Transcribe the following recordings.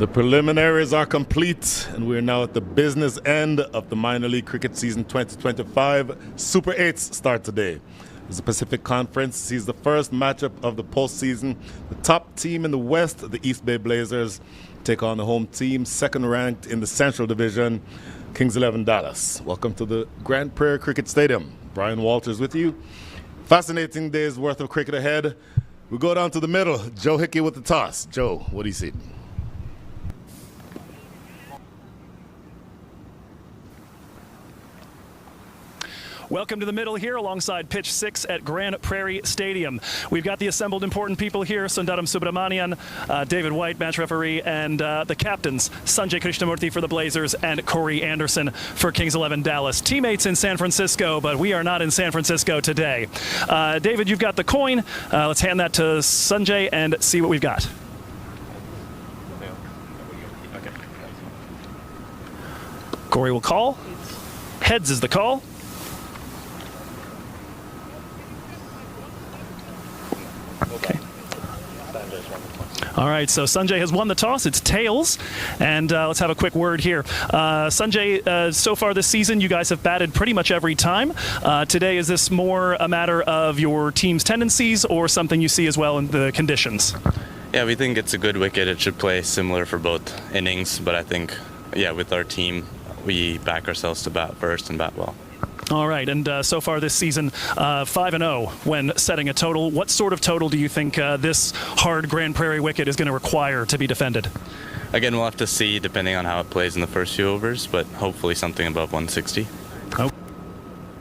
The preliminaries are complete, and we're now at the business end of the minor league cricket season 2025. Super 8s start today. As the Pacific Conference sees the first matchup of the postseason, the top team in the West, the East Bay Blazers, take on the home team, second ranked in the Central Division, Kings 11 Dallas. Welcome to the Grand Prairie Cricket Stadium. Brian Walters with you. Fascinating day's worth of cricket ahead. We go down to the middle. Joe Hickey with the toss. Joe, what do you see? Welcome to the middle here alongside pitch 6 at Grand Prairie Stadium. We've got the assembled important people here, Sundaram Subramanian, David White, match referee, and the captains, Sanjay Krishnamurthy for the Blazers and Corey Anderson for Kings 11 Dallas. Teammates in San Francisco, but we are not in San Francisco today. David, you've got the coin. Let's hand that to Sanjay and see what we've got. Okay. Corey will call. Heads is the call. Okay. All right, so Sanjay has won the toss. It's tails, and let's have a quick word here. Sanjay, so far this season, you guys have batted pretty much every time. Today, is this more a matter of your team's tendencies or something you see as well in the conditions? Yeah, we think it's a good wicket. It should play similar for both innings, but I think, yeah, with our team, we back ourselves to bat first and bat well. All right, and so far this season, 5-0 when setting a total. What sort of total do you think this hard Grand Prairie wicket is going to require to be defended? Again, we'll have to see depending on how it plays in the first few overs, but hopefully something above 160. Okay.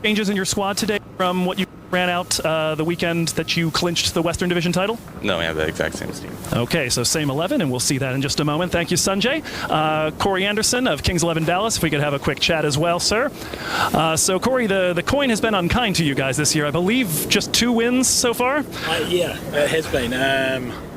Changes in your squad today from what you ran out the weekend that you clinched the Western Division title? No, we have the exact same team. Okay, so same 11, and we'll see that in just a moment. Thank you, Sanjay. Corey Anderson of Kings 11 Dallas, if we could have a quick chat as well, sir. So, Corey, the coin has been unkind to you guys this year. I believe just 2 wins so far? Yeah, it has been.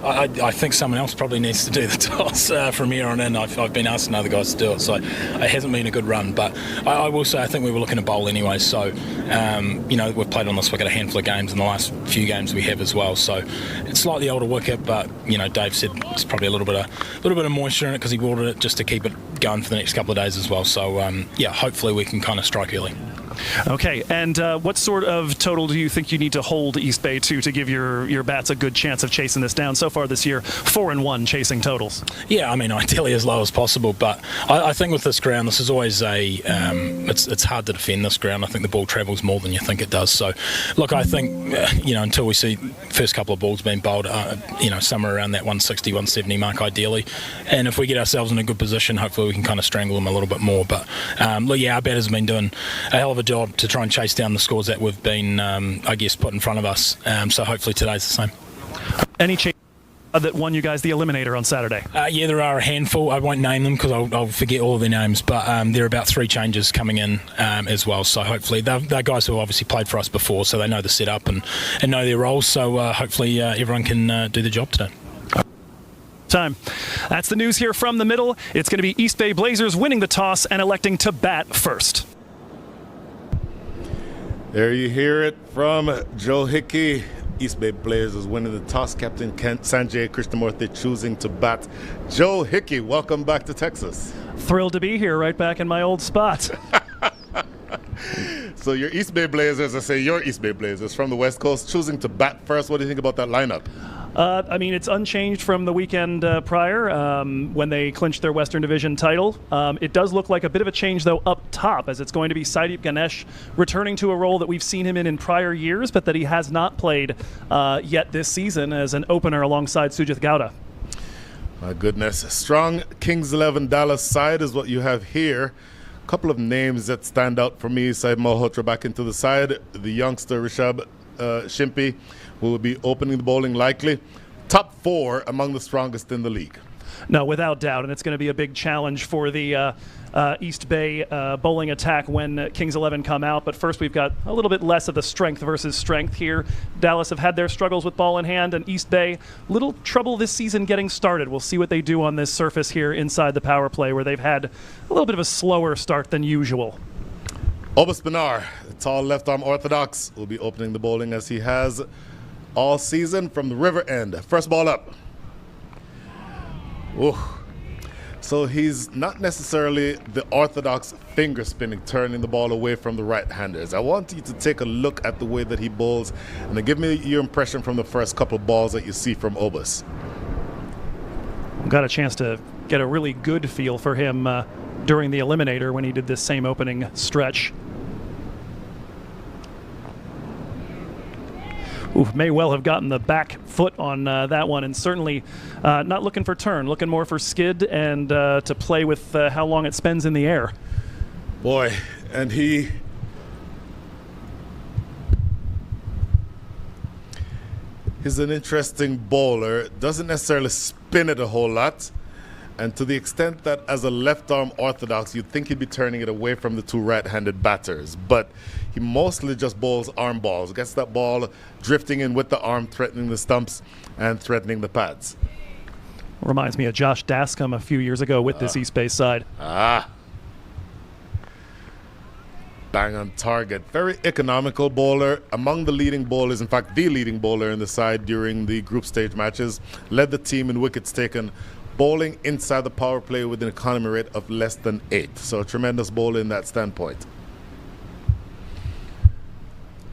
I think someone else probably needs to do the toss from here on in. I've been asking other guys to do it, so it hasn't been a good run. But I will say I think we were looking to bowl anyway. So, we've played on this wicket a handful of games in the last few games we have as well. So it's slightly older wicket, but Dave said it's probably a little bit of moisture in it because he watered it just to keep it going for the next couple of days as well. So hopefully we can kind of strike early. Okay, and what sort of total do you think you need to hold East Bay to give your bats a good chance of chasing this down? So far this year, 4-1 chasing totals. Yeah, I mean, ideally as low as possible, but I think with this ground, this is always it's hard to defend this ground. I think the ball travels more than you think it does. So, look, I think, until we see first couple of balls being bowled, somewhere around that 160, 170 mark ideally, and if we get ourselves in a good position, hopefully we can kind of strangle them a little bit more. But, our batters have been doing a hell of a job to try and chase down the scores that we've been, put in front of us. So hopefully today's the same. Any change that won you guys the eliminator on Saturday? Yeah, there are a handful. I won't name them because I'll forget all of their names, but there are about 3 changes coming in as well. So hopefully they're guys who have obviously played for us before, so they know the setup and know their roles. So hopefully everyone can do the job today. Time. That's the news here from the middle. It's going to be East Bay Blazers winning the toss and electing to bat first. There you hear it from Joe Hickey. East Bay Blazers winning the toss. Captain Sanjay Krishnamurthy choosing to bat. Joe Hickey, welcome back to Texas. Thrilled to be here, right back in my old spot. So your East Bay Blazers, your East Bay Blazers from the West Coast choosing to bat first. What do you think about that lineup? It's unchanged from the weekend prior when they clinched their Western Division title. It does look like a bit of a change, though, up top, as it's going to be Saideep Ganesh returning to a role that we've seen him in prior years, but that he has not played yet this season as an opener alongside Sujith Gowda. My goodness. Strong Kings 11 Dallas side is what you have here. A couple of names that stand out for me. Said Malhotra back into the side. The youngster Rishabh Shimpi, who will be opening the bowling likely. Top 4 among the strongest in the league. No, without doubt, and it's going to be a big challenge for the East Bay bowling attack when Kings 11 come out. But first, we've got a little bit less of the strength versus strength here. Dallas have had their struggles with ball in hand, and East Bay, little trouble this season getting started. We'll see what they do on this surface here inside the power play, where they've had a little bit of a slower start than usual. Obus Benar, the tall left-arm orthodox, will be opening the bowling as he has all season from the river end. First ball up. Ooh. So he's not necessarily the orthodox finger spinning, turning the ball away from the right-handers. I want you to take a look at the way that he bowls and then give me your impression from the first couple of balls that you see from Obus. Got a chance to get a really good feel for him during the Eliminator when he did this same opening stretch. Ooh, may well have gotten the back foot on that one, and certainly not looking for turn, looking more for skid and to play with how long it spends in the air. Boy, and he's an interesting bowler, doesn't necessarily spin it a whole lot, and to the extent that as a left-arm orthodox, you'd think he'd be turning it away from the two right-handed batters, but he mostly just bowls arm balls, gets that ball drifting in with the arm, threatening the stumps and threatening the pads. Reminds me of Josh Dascombe a few years ago with this East Bay side. Bang on target. Very economical bowler. Among the leading bowlers, in fact, the leading bowler in the side during the group stage matches. Led the team in wickets taken, bowling inside the power play with an economy rate of less than 8. So a tremendous bowler in that standpoint.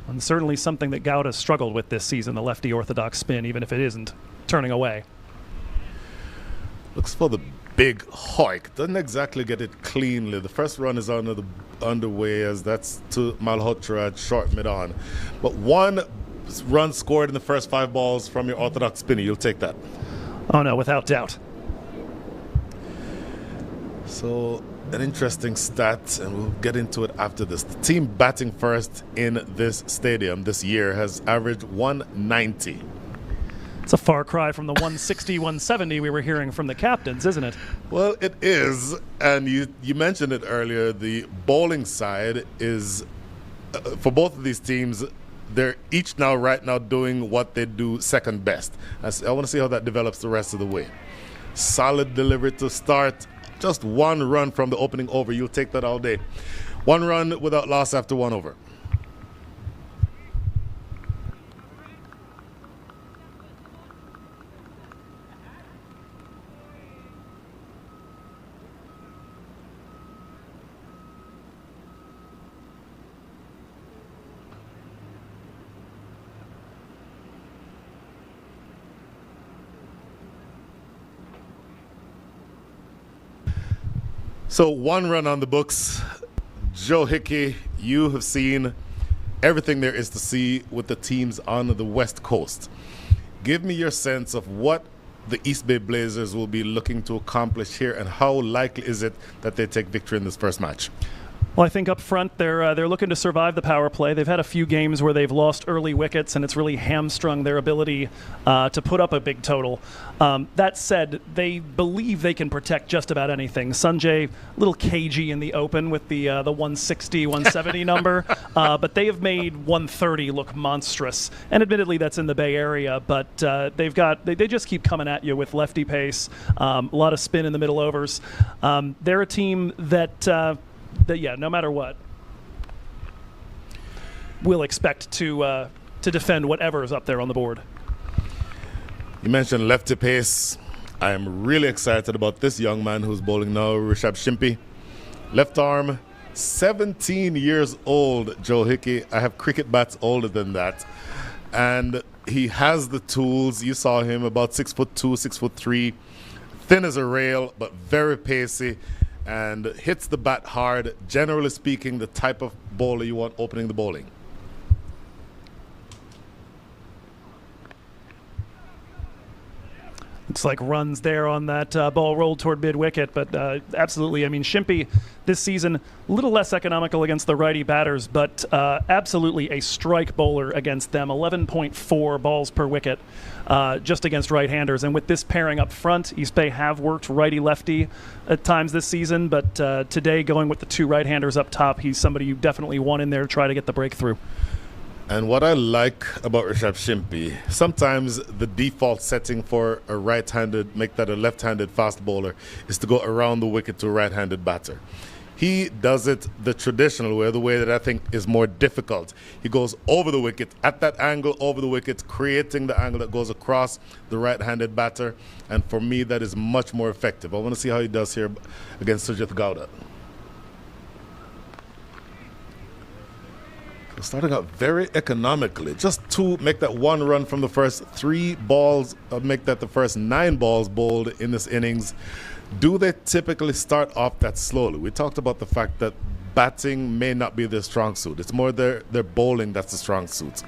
And certainly something that Gowda struggled with this season, the lefty orthodox spin, even if it isn't turning away. Looks for the big hoik. Doesn't exactly get it cleanly. The first run is underway as that's to Malhotra at short mid-on. But one run scored in the first 5 balls from your orthodox spinner. You'll take that. Oh no, without doubt. So an interesting stat, and we'll get into it after this. The team batting first in this stadium this year has averaged 190. It's a far cry from the 160, 170 we were hearing from the captains, isn't it? Well, it is, and you mentioned it earlier. The bowling side is, for both of these teams, they're each right now doing what they do second best. I want to see how that develops the rest of the way. Solid delivery to start. Just 1 run from the opening over. You'll take that all day. 1 run without loss after 1 over. So 1 run on the books. Joe Hickey, you have seen everything there is to see with the teams on the West Coast. Give me your sense of what the East Bay Blazers will be looking to accomplish here, and how likely is it that they take victory in this first match? Well, I think up front they're looking to survive the power play. They've had a few games where they've lost early wickets, and it's really hamstrung their ability to put up a big total. That said, they believe they can protect just about anything. Sanjay, a little cagey in the open with the 160, 170 number, but they have made 130 look monstrous. And admittedly, that's in the Bay Area, but they just keep coming at you with lefty pace, a lot of spin in the middle overs. They're a team that no matter what, we'll expect to defend whatever is up there on the board. You mentioned lefty pace. I am really excited about this young man who's bowling now, Rishabh Shimpi. Left arm, 17 years old, Joe Hickey. I have cricket bats older than that. And he has the tools. You saw him about 6'2", 6'3", thin as a rail, but very pacey. And hits the bat hard, generally speaking, the type of bowler you want opening the bowling. Looks like runs there on that ball rolled toward mid-wicket, but absolutely. I mean, Shimpi this season, a little less economical against the righty batters, but absolutely a strike bowler against them. 11.4 balls per wicket just against right-handers. And with this pairing up front, East Bay have worked righty-lefty at times this season, but today going with the 2 right-handers up top, he's somebody you definitely want in there to try to get the breakthrough. And what I like about Rishabh Shimpi, sometimes the default setting for a right-handed, make that a left-handed fast bowler, is to go around the wicket to a right-handed batter. He does it the traditional way, the way that I think is more difficult. He goes over the wicket, at that angle over the wicket, creating the angle that goes across the right-handed batter. And for me, that is much more effective. I want to see how he does here against Sujith Gowda. Starting out very economically, just to make that 1 run from the first 3 balls, make that the first 9 balls bowled in this innings. Do they typically start off that slowly? We talked about the fact that batting may not be their strong suit. It's more their bowling that's the strong suit.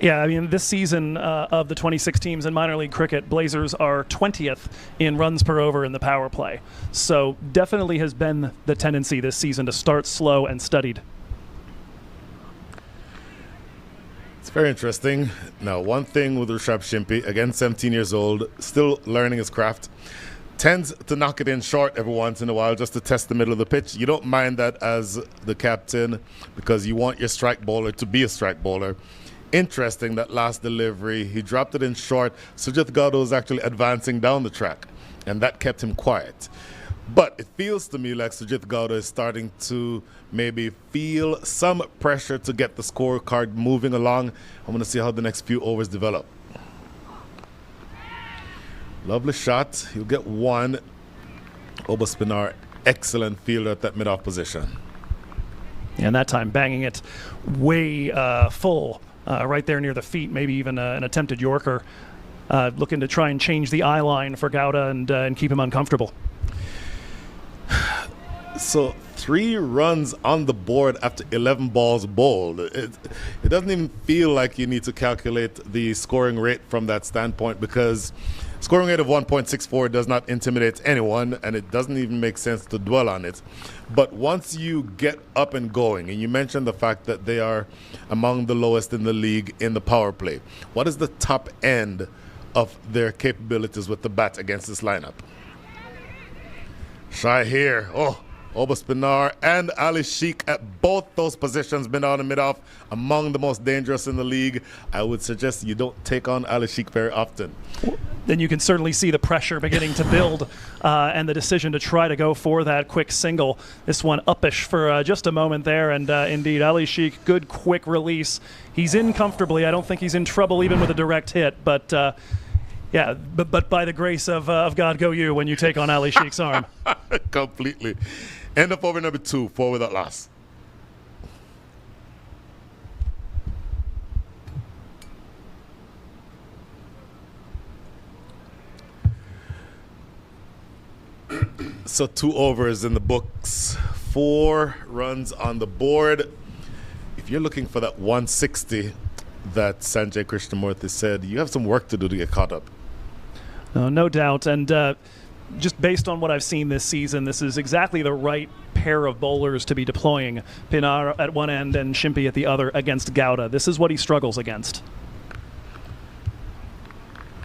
Yeah, I mean, this season of the 26 teams in minor league cricket, Blazers are 20th in runs per over in the power play. So definitely has been the tendency this season to start slow and studied. It's very interesting. Now, one thing with Rishabh Shimpi, again 17 years old, still learning his craft, tends to knock it in short every once in a while just to test the middle of the pitch. You don't mind that as the captain because you want your strike bowler to be a strike bowler. Interesting, that last delivery, he dropped it in short. Sujith Gowda was actually advancing down the track, and that kept him quiet. But it feels to me like Sujith Gowda is starting to maybe feel some pressure to get the scorecard moving along. I'm going to see how the next few overs develop. Lovely shot. He'll get 1. Oba Spinar, excellent fielder at that mid-off position. And that time banging it way full, right there near the feet, maybe even an attempted Yorker, looking to try and change the eye line for Gowda and keep him uncomfortable. So 3 runs on the board after 11 balls bowled. It doesn't even feel like you need to calculate the scoring rate from that standpoint, because scoring rate of 1.64 does not intimidate anyone, and it doesn't even make sense to dwell on it. But once you get up and going, and you mentioned the fact that they are among the lowest in the league in the power play, what is the top end of their capabilities with the bat against this lineup? Shy here. Oh, Oba Spinar and Ali Sheikh at both those positions, been on and mid-off, among the most dangerous in the league. I would suggest you don't take on Ali Sheikh very often. Then you can certainly see the pressure beginning to build and the decision to try to go for that quick single. This one uppish for just a moment there, and indeed, Ali Sheikh, good quick release. He's in comfortably. I don't think he's in trouble even with a direct hit, but yeah, but by the grace of God go you when you take on Ali Sheikh's arm. Completely. End up over number 2, 4 without loss. So 2 overs in the books, 4 runs on the board. If you're looking for that 160 that Sanjay Krishnamurthy said, you have some work to do to get caught up. No doubt, and just based on what I've seen this season, this is exactly the right pair of bowlers to be deploying. Pinar at one end and Shimpi at the other against Gowda. This is what he struggles against.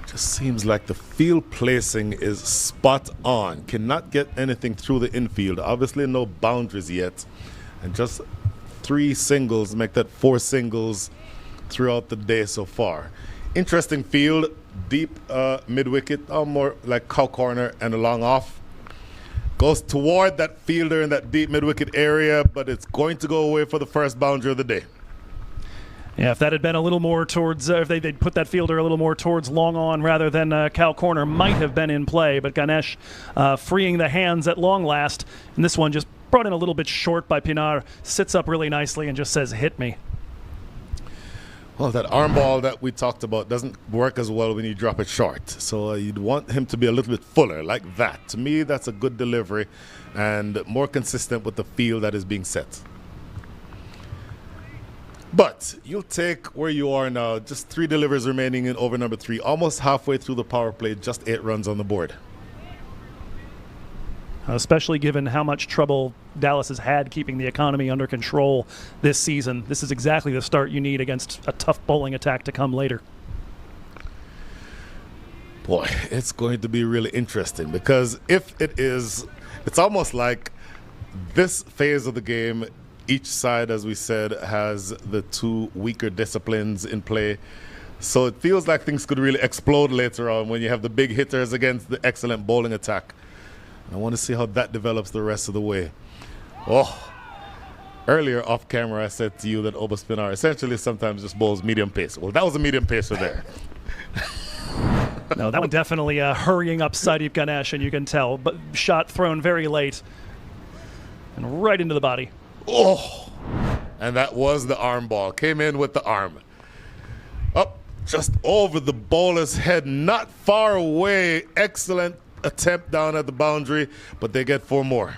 Just seems like the field placing is spot on. Cannot get anything through the infield. Obviously no boundaries yet. And just 3 singles make that 4 singles throughout the day so far. Interesting field. Deep mid-wicket, more like cow corner and a long off. Goes toward that fielder in that deep mid-wicket area, but it's going to go away for the first boundary of the day. Yeah, if that had been a little more towards, if they'd put that fielder a little more towards long on rather than cow corner, might have been in play. But Ganesh freeing the hands at long last, and this one just brought in a little bit short by Pinar, sits up really nicely and just says, hit me. Well, that arm ball that we talked about doesn't work as well when you drop it short. So you'd want him to be a little bit fuller, like that. To me, that's a good delivery and more consistent with the field that is being set. But you'll take where you are now, just 3 deliveries remaining in over number 3, almost halfway through the power play, just 8 runs on the board. Especially given how much trouble Dallas has had keeping the economy under control this season. This is exactly the start you need against a tough bowling attack to come later. Boy, it's going to be really interesting, because if it is, it's almost like this phase of the game, each side, as we said, has the 2 weaker disciplines in play. So it feels like things could really explode later on when you have the big hitters against the excellent bowling attack. I want to see how that develops the rest of the way. Oh, earlier off camera I said to you that Obaspinar essentially sometimes just bowls medium pace. Well, that was a medium pacer there. No, that one definitely hurrying up Sadeep Ganesh, and you can tell. But shot thrown very late and right into the body. Oh, and that was the arm ball. Came in with the arm. Up just over the bowler's head, not far away. Excellent attempt down at the boundary, but they get 4 more.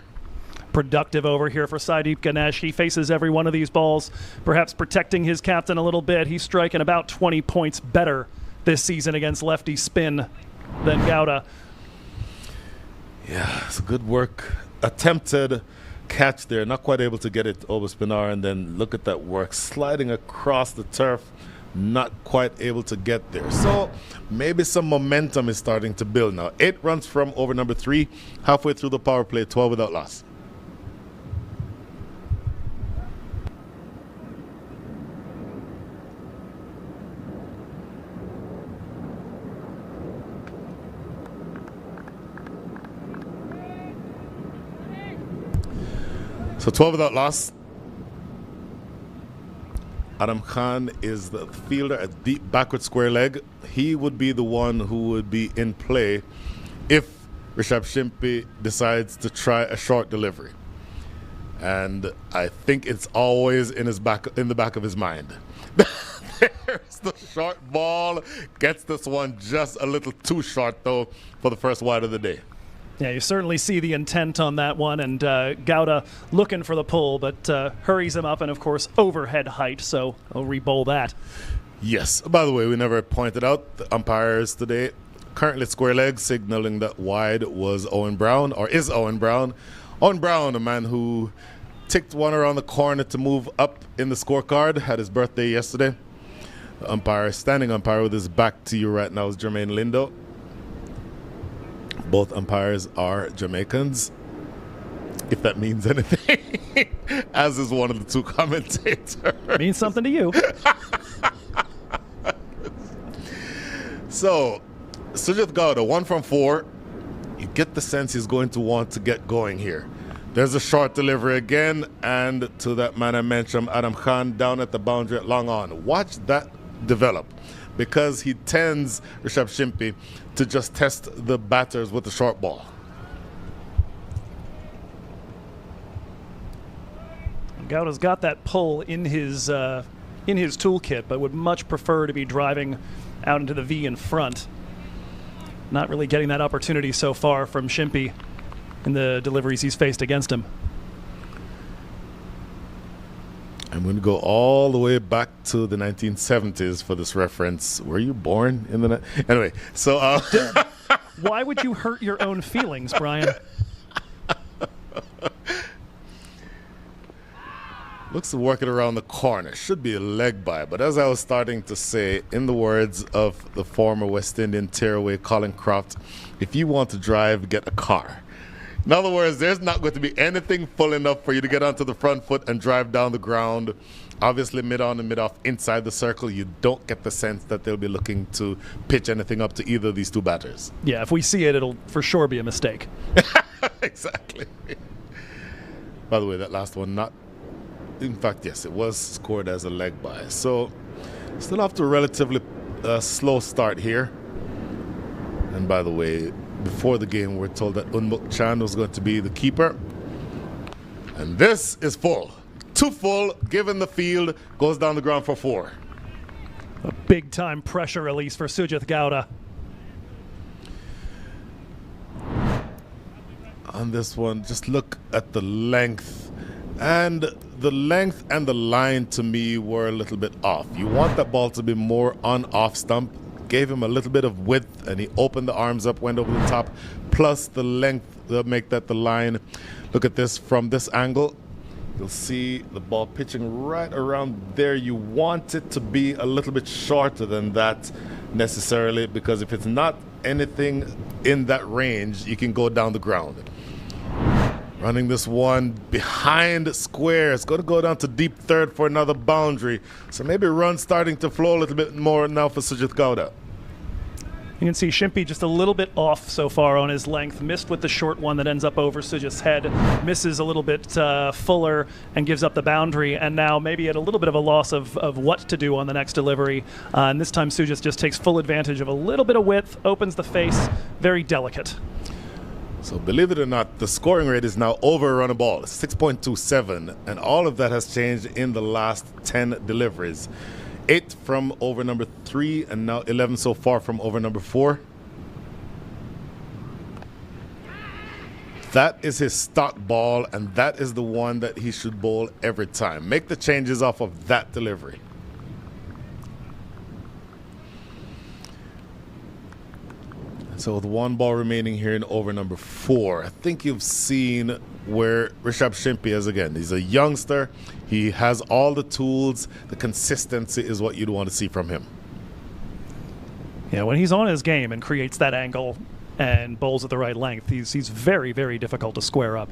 Productive over here for Sadeep Ganesh. He faces every one of these balls, perhaps protecting his captain a little bit. He's striking about 20 points better this season against lefty spin than Gowda. Yeah, it's good work. Attempted catch there, not quite able to get it over Spinar, and then look at that work. Sliding across the turf, not quite able to get there. So maybe some momentum is starting to build now. 8 runs from over number 3, halfway through the power play, 12 without loss. So 12 without loss. Adam Khan is the fielder at deep backward square leg. He would be the one who would be in play if Rishabh Shimpi decides to try a short delivery. And I think it's always in the back of his mind. There's the short ball. Gets this one just a little too short, though, for the first wide of the day. Yeah, you certainly see the intent on that one, and Gowda looking for the pull, but hurries him up, and of course overhead height, so he'll re-bowl that. Yes. By the way, we never pointed out the umpires today. Currently square leg, signaling that wide was Owen Brown, or is Owen Brown. Owen Brown, a man who ticked one around the corner to move up in the scorecard, had his birthday yesterday. The umpire, standing umpire with his back to you right now, is Jermaine Lindo. Both umpires are Jamaicans, if that means anything, as is one of the 2 commentators. Means something to you. So, Sujit Gowda, 1 from 4. You get the sense he's going to want to get going here. There's a short delivery again, and to that man I mentioned, Adam Khan, down at the boundary at long on. Watch that develop, because he tends, Rishabh Shimpi, to just test the batters with the short ball. Gowda's got that pull in his toolkit, but would much prefer to be driving out into the V in front. Not really getting that opportunity so far from Shimpi in the deliveries he's faced against him. I'm going to go all the way back to the 1970s for this reference. Were you born in the... Anyway, so... Why would you hurt your own feelings, Brian? Looks to work it around the corner. Should be a leg by. But as I was starting to say, in the words of the former West Indian tearaway Colin Croft, if you want to drive, get a car. In other words, there's not going to be anything full enough for you to get onto the front foot and drive down the ground. Obviously, mid-on and mid-off inside the circle, you don't get the sense that they'll be looking to pitch anything up to either of these 2 batters. Yeah, if we see it, it'll for sure be a mistake. Exactly. By the way, that last one, not... In fact, yes, it was scored as a leg by. So, still off to a relatively slow start here. And by the way, before the game, we're told that Unmuk Chan was going to be the keeper. And this is full. 2 full, given the field, goes down the ground for 4. A big-time pressure release for Sujith Gowda. On this one, just look at the length. And the length and the line, to me, were a little bit off. You want that ball to be more on-off stump. Gave him a little bit of width, and he opened the arms up, went over the top, plus the length to make that the line. Look at this from this angle. You'll see the ball pitching right around there. You want it to be a little bit shorter than that necessarily, because if it's not anything in that range, you can go down the ground. Running this one behind square. It's going to go down to deep third for another boundary. So maybe run starting to flow a little bit more now for Sujith Gowda. You can see Shimpy just a little bit off so far on his length, missed with the short one that ends up over Sujith's head, misses a little bit fuller and gives up the boundary, and now maybe at a little bit of a loss of what to do on the next delivery. And this time Sujith just takes full advantage of a little bit of width, opens the face, very delicate. So believe it or not, the scoring rate is now over a run a ball, 6.27, and all of that has changed in the last 10 deliveries. 8 from over number 3, and now 11 so far from over number 4. That is his stock ball, and that is the one that he should bowl every time. Make the changes off of that delivery. So with 1 ball remaining here in over number 4, I think you've seen where Rishabh Shimpy is again. He's a youngster. He has all the tools. The consistency is what you'd want to see from him. Yeah, when he's on his game and creates that angle and bowls at the right length, he's very, very difficult to square up.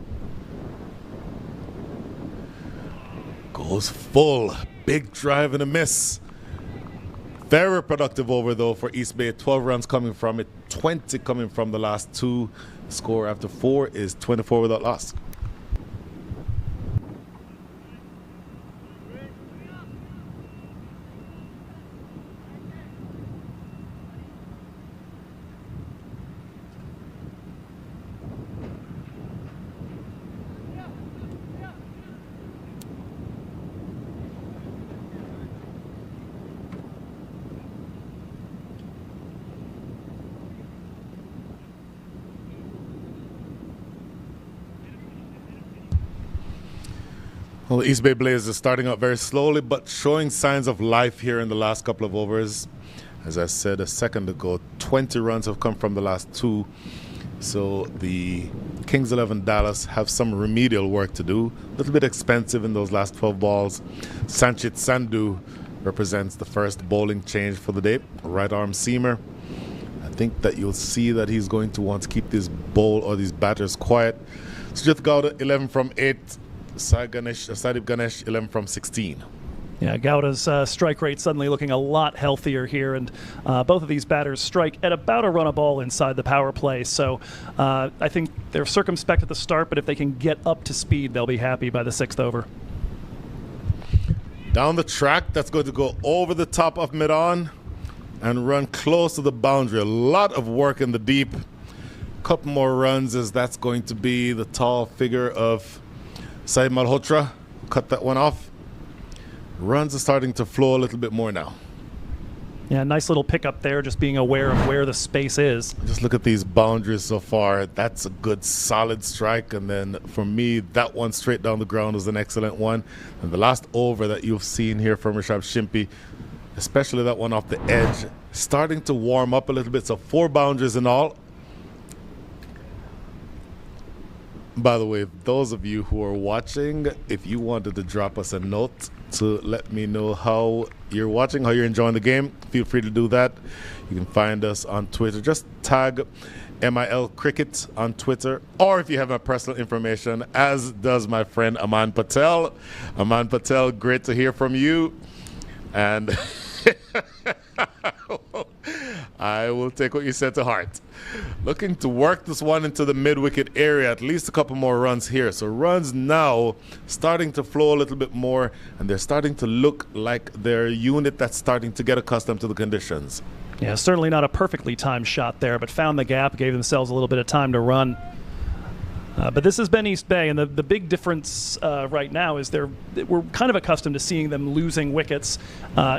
Goes full. Big drive and a miss. Very productive over, though, for East Bay. 12 runs coming from it, 20 coming from the last 2. Score after 4 is 24 without loss. Well, the East Bay Blazers are starting out very slowly, but showing signs of life here in the last couple of overs. As I said a second ago, 20 runs have come from the last 2. So the Kings 11 Dallas have some remedial work to do. A little bit expensive in those last 12 balls. Sanchit Sandhu represents the first bowling change for the day. Right arm seamer. I think that you'll see that he's going to want to keep this bowl or these batters quiet. Sujith Gowda, 11 from 8. Sadib Ganesh, 11 from 16. Yeah, Gowda's strike rate suddenly looking a lot healthier here, and both of these batters strike at about a run a ball inside the power play. So I think they're circumspect at the start, but if they can get up to speed, they'll be happy by the 6th over. Down the track, that's going to go over the top of mid-on and run close to the boundary. A lot of work in the deep. Couple more runs as that's going to be the tall figure of Saeed Malhotra. Cut that one off. Runs are starting to flow a little bit more now. Yeah, nice little pickup there, just being aware of where the space is. Just look at these boundaries so far. That's a good solid strike, and then for me, that one straight down the ground was an excellent one. And the last over that you've seen here from Rishabh Shimpy, especially that one off the edge, starting to warm up a little bit. So 4 boundaries in all. By the way, those of you who are watching, if you wanted to drop us a note to let me know how you're watching, how you're enjoying the game, feel free to do that. You can find us on Twitter. Just tag MIL Cricket on Twitter, or if you have my personal information, as does my friend Aman Patel. Aman Patel, great to hear from you. And I will take what you said to heart. Looking to work this one into the mid-wicket area, at least a couple more runs here. So runs now starting to flow a little bit more, and they're starting to look like they're a unit that's starting to get accustomed to the conditions. Yeah, certainly not a perfectly timed shot there, but found the gap, gave themselves a little bit of time to run. But this has been East Bay, and the big difference right now is we're kind of accustomed to seeing them losing wickets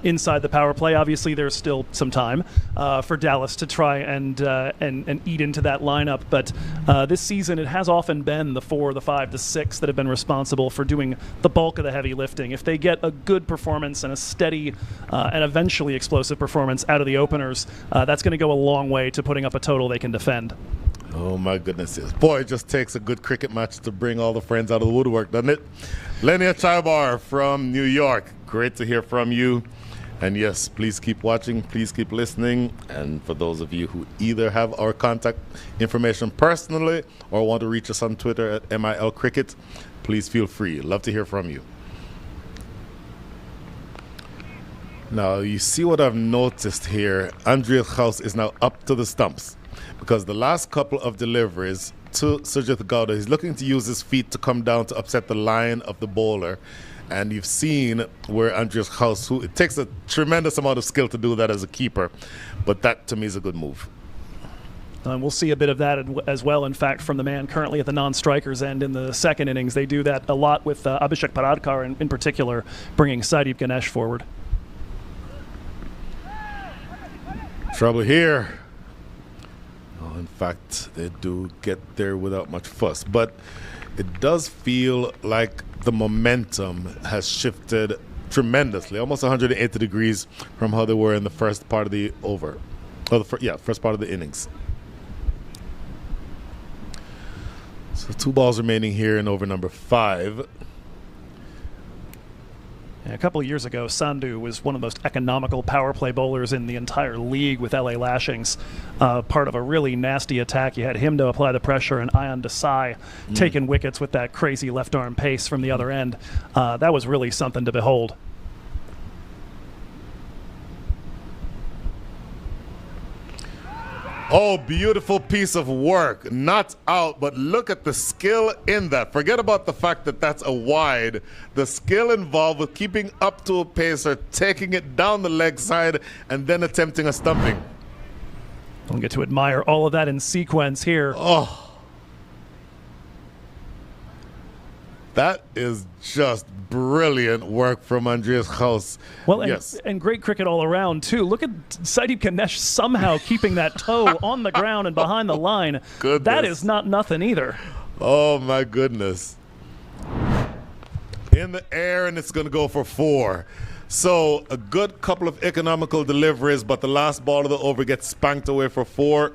inside the power play. Obviously, there's still some time for Dallas to try and eat into that lineup. But this season, it has often been the 4, the 5, the 6 that have been responsible for doing the bulk of the heavy lifting. If they get a good performance and a steady and eventually explosive performance out of the openers, that's going to go a long way to putting up a total they can defend. Oh my goodness, yes. Boy, it just takes a good cricket match to bring all the friends out of the woodwork, doesn't it? Lenia Chaibar from New York, great to hear from you. And yes, please keep watching, please keep listening. And for those of you who either have our contact information personally or want to reach us on Twitter at MIL Cricket, please feel free. Love to hear from you. Now, you see what I've noticed here. Andreas Gauss is now up to the stumps because the last couple of deliveries to Sujith Gowda, he's looking to use his feet to come down to upset the line of the bowler. And you've seen where Andreas Gauss, who it takes a tremendous amount of skill to do that as a keeper, but that to me is a good move. And we'll see a bit of that as well, in fact, from the man currently at the non-strikers end in the second innings. They do that a lot with Abhishek Paradkar in particular, bringing Sadeep Ganesh forward. Trouble here. Oh, in fact, they do get there without much fuss. But it does feel like the momentum has shifted tremendously, almost 180 degrees from how they were in the first part of the over. Oh, first part of the innings. So 2 balls remaining here in over number 5. A couple of years ago, Sandhu was one of the most economical power play bowlers in the entire league with LA Lashings. Part of a really nasty attack. You had him to apply the pressure and Ayan Desai taking wickets with that crazy left arm pace from the other end. That was really something to behold. Oh, beautiful piece of work. Not out, but look at the skill in that. Forget about the fact that that's a wide. The skill involved with keeping up to a pacer, taking it down the leg side, and then attempting a stumping. We'll get to admire all of that in sequence here. Oh. That is just brilliant work from Andreas Gauss. Well, and, yes. and great cricket all around, too. Look at Sadeep Ganesh somehow keeping that toe on the ground and behind the line. Goodness. That is not nothing either. Oh, my goodness. In the air, and it's going to go for 4. So a good couple of economical deliveries, but the last ball of the over gets spanked away for 4.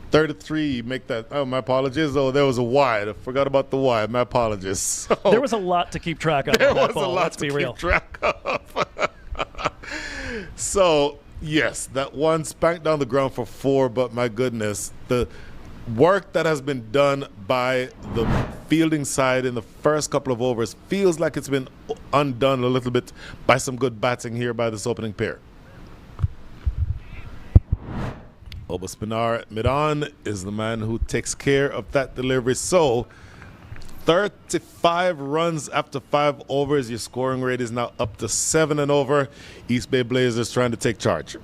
33, make that. Oh, my apologies. Oh, there was a wide. I forgot about the wide. My apologies. So, there was a lot to keep track of. There on that was ball. a lot Let's to be keep real. track of. So, yes, that one spanked down the ground for 4, but my goodness, the work that has been done by the fielding side in the first couple of overs feels like it's been undone a little bit by some good batting here by this opening pair. Obaspinar at mid-on is the man who takes care of that delivery. So 35 runs after 5 overs. Your scoring rate is now up to 7 and over. East Bay Blazers trying to take charge.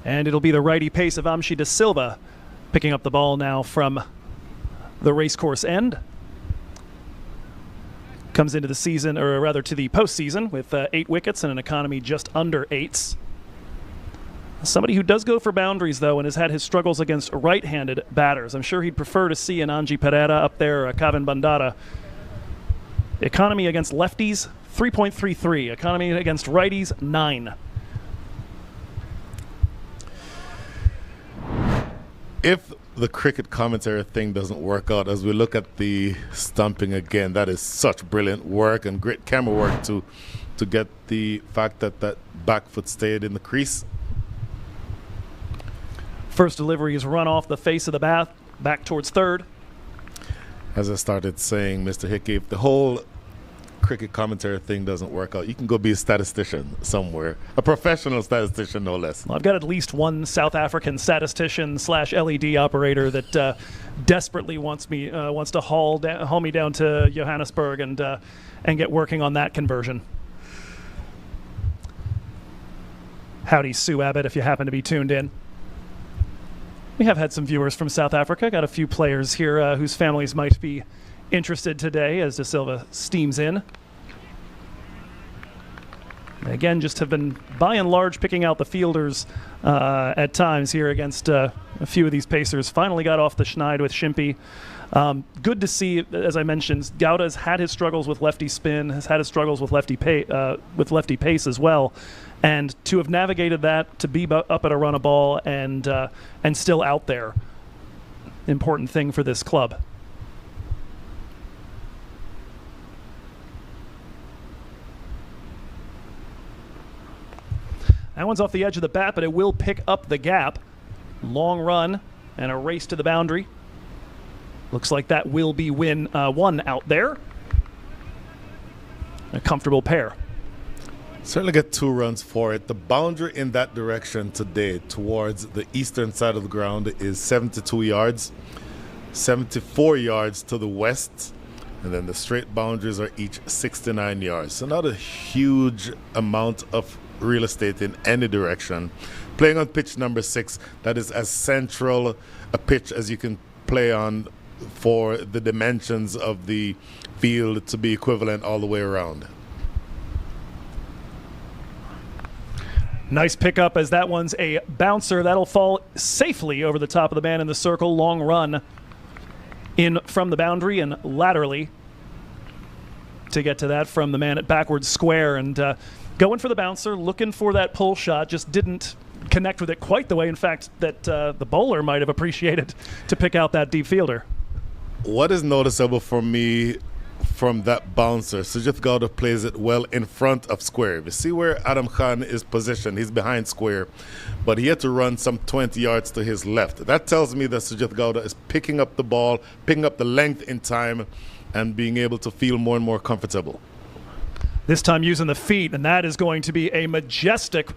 And it'll be the righty pace of Amshi De Silva picking up the ball now from the racecourse end. Comes into the season, or rather to the postseason, with 8 wickets and an economy just under 8s. Somebody who does go for boundaries, though, and has had his struggles against right-handed batters. I'm sure he'd prefer to see an Anji Pereira up there, a Kevin Bandara. Economy against lefties, 3.33. Economy against righties, 9. If the cricket commentary thing doesn't work out, as we look at the stumping again, that is such brilliant work and great camera work to get the fact that that back foot stayed in the crease. First delivery is run off the face of the bat, back towards third. As I started saying, Mr. Hickey, if the whole cricket commentary thing doesn't work out, you can go be a statistician somewhere, a professional statistician, no less. Well, I've got at least one South African statistician / LED operator that desperately wants to haul me down to Johannesburg and get working on that conversion. Howdy, Sue Abbott, if you happen to be tuned in. We have had some viewers from South Africa. Got a few players here whose families might be interested today as De Silva steams in. Again, just have been, by and large, picking out the fielders at times here against a few of these pacers. Finally got off the schneid with Shimpy Good to see, as I mentioned, Gauda's had his struggles with lefty spin, has had his struggles with lefty pace as well, and to have navigated that, to be up at a run of ball and still out there, important thing for this club. That one's off the edge of the bat, but it will pick up the gap. Long run and a race to the boundary. Looks like that will be win one out there. A comfortable pair. Certainly get 2 runs for it. The boundary in that direction today towards the eastern side of the ground is 72 yards, 74 yards to the west, and then the straight boundaries are each 69 yards. So not a huge amount of real estate in any direction. Playing on pitch number 6, that is as central a pitch as you can play on for the dimensions of the field to be equivalent all the way around. Nice pickup as that one's a bouncer. That'll fall safely over the top of the man in the circle. Long run in from the boundary and laterally to get to that from the man at backwards square. And going for the bouncer, looking for that pull shot, just didn't connect with it quite the way, in fact, that the bowler might have appreciated to pick out that deep fielder. What is noticeable for me from that bouncer, Sujith Gauda plays it well in front of square. You see where Adam Khan is positioned, he's behind square, but he had to run some 20 yards to his left. That tells me that Sujith Gauda is picking up the ball, picking up the length in time, and being able to feel more and more comfortable. This time using the feet, and that is going to be a majestic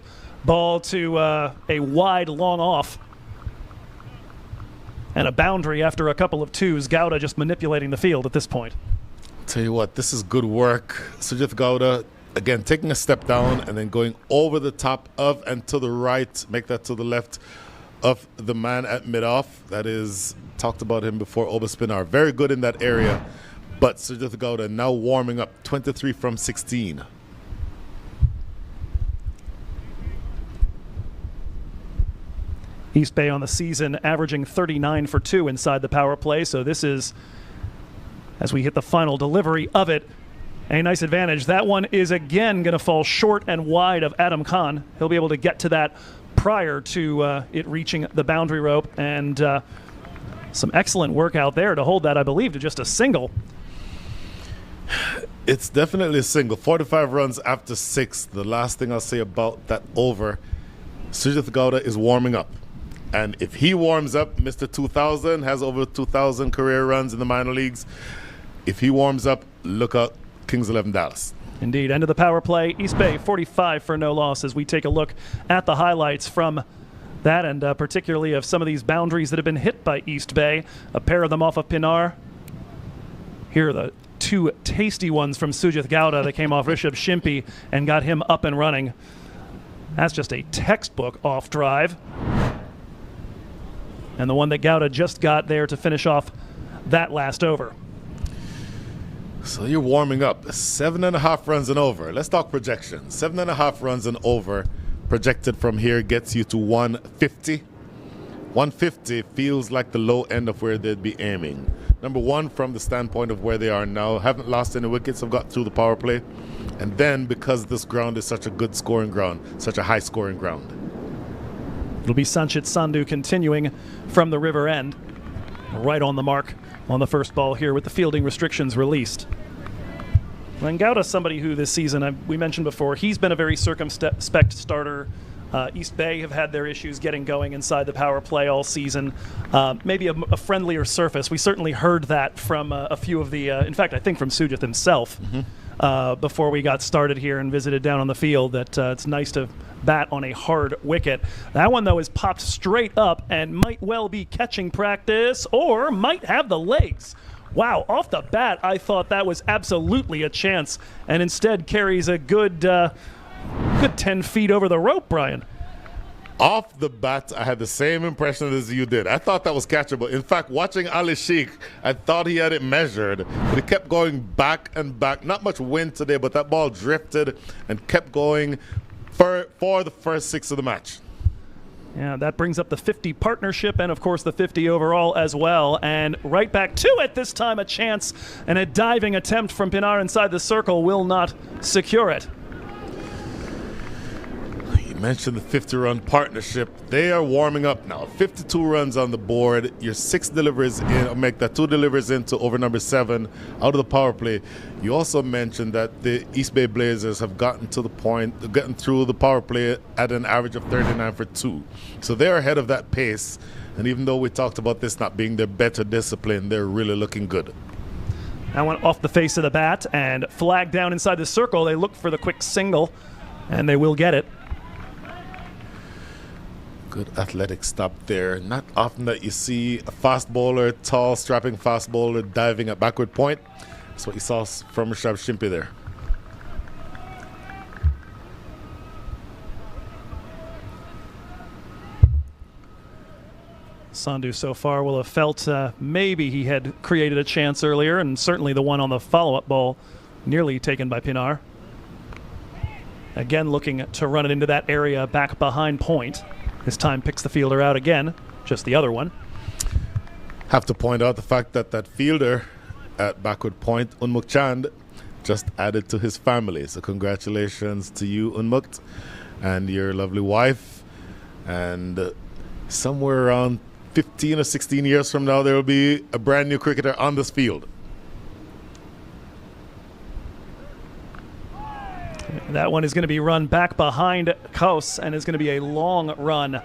ball to a wide, long off. And a boundary after a couple of twos. Gauda just manipulating the field at this point. Tell you what, this is good work. Sujith Gauda, again, taking a step down and then going over the top of and to the right, make that to the left of the man at mid-off. That is, talked about him before, Oberspinar. Very good in that area. But Sujith Gauda now warming up, 23 from 16. East Bay on the season averaging 39 for 2 inside the power play. So this is, as we hit the final delivery of it, a nice advantage. That one is again going to fall short and wide of Adam Khan. He'll be able to get to that prior to it reaching the boundary rope. And some excellent work out there to hold that, I believe, to just a single. It's definitely a single. 45 runs after 6. The last thing I'll say about that over, Sujith Gauda is warming up. And if he warms up, Mr. 2000 has over 2,000 career runs in the minor leagues. If he warms up, look out, Kings 11 Dallas. Indeed. End of the power play. East Bay 45 for no loss as we take a look at the highlights from that and particularly of some of these boundaries that have been hit by East Bay. A pair of them off of Pinar. Here are the 2 tasty ones from Sujith Gauda that came off Rishabh Shimpi and got him up and running. That's just a textbook off drive. And the one that Gauda just got there to finish off that last over. So you're warming up. 7.5 runs and over. Let's talk projections. 7.5 runs and over projected from here gets you to 150. 150 feels like the low end of where they'd be aiming. Number one, from the standpoint of where they are now, haven't lost any wickets, have got through the power play. And then because this ground is such a good scoring ground, such a high scoring ground. It'll be Sanchit Sandhu continuing from the river end, right on the mark on the first ball here with the fielding restrictions released. And Gauda's somebody who this season, we mentioned before, he's been a very circumspect starter. East Bay have had their issues getting going inside the power play all season. Maybe a friendlier surface. We certainly heard that from a few of the, in fact, I think from Sujith himself before we got started here and visited down on the field, that it's nice to bat on a hard wicket. That one, though, is popped straight up and might well be catching practice or might have the legs. Wow, off the bat, I thought that was absolutely a chance and instead carries a good 10 feet over the rope, Brian. Off the bat, I had the same impression as you did. I thought that was catchable. In fact, watching Ali Sheikh, I thought he had it measured, but it kept going back and back. Not much wind today, but that ball drifted and kept going for the first 6 of the match. Yeah, that brings up the 50 partnership and, of course, the 50 overall as well. And right back to it, this time a chance, and a diving attempt from Pinar inside the circle will not secure it. You mentioned the 50-run partnership. They are warming up now. 52 runs on the board. Your 6 deliveries in, make that 2 deliveries into over number 7 out of the power play. You also mentioned that the East Bay Blazers have gotten to the point, getting through the power play at an average of 39 for 2. So they're ahead of that pace. And even though we talked about this not being their better discipline, they're really looking good. That went off the face of the bat and flagged down inside the circle. They look for the quick single, and they will get it. Good athletic stop there. Not often that you see a fast bowler, tall, strapping fast bowler diving at backward point. That's what you saw from Rashab Shimpi there. Sandhu so far will have felt maybe he had created a chance earlier, and certainly the one on the follow-up ball nearly taken by Pinar. Again looking to run it into that area back behind point. This time picks the fielder out again, just the other one. Have to point out the fact that that fielder at backward point, Unmukt Chand, just added to his family. So congratulations to you, Unmukt, and your lovely wife. And somewhere around 15 or 16 years from now, there will be a brand new cricketer on this field. That one is going to be run back behind Kaus and is going to be a long run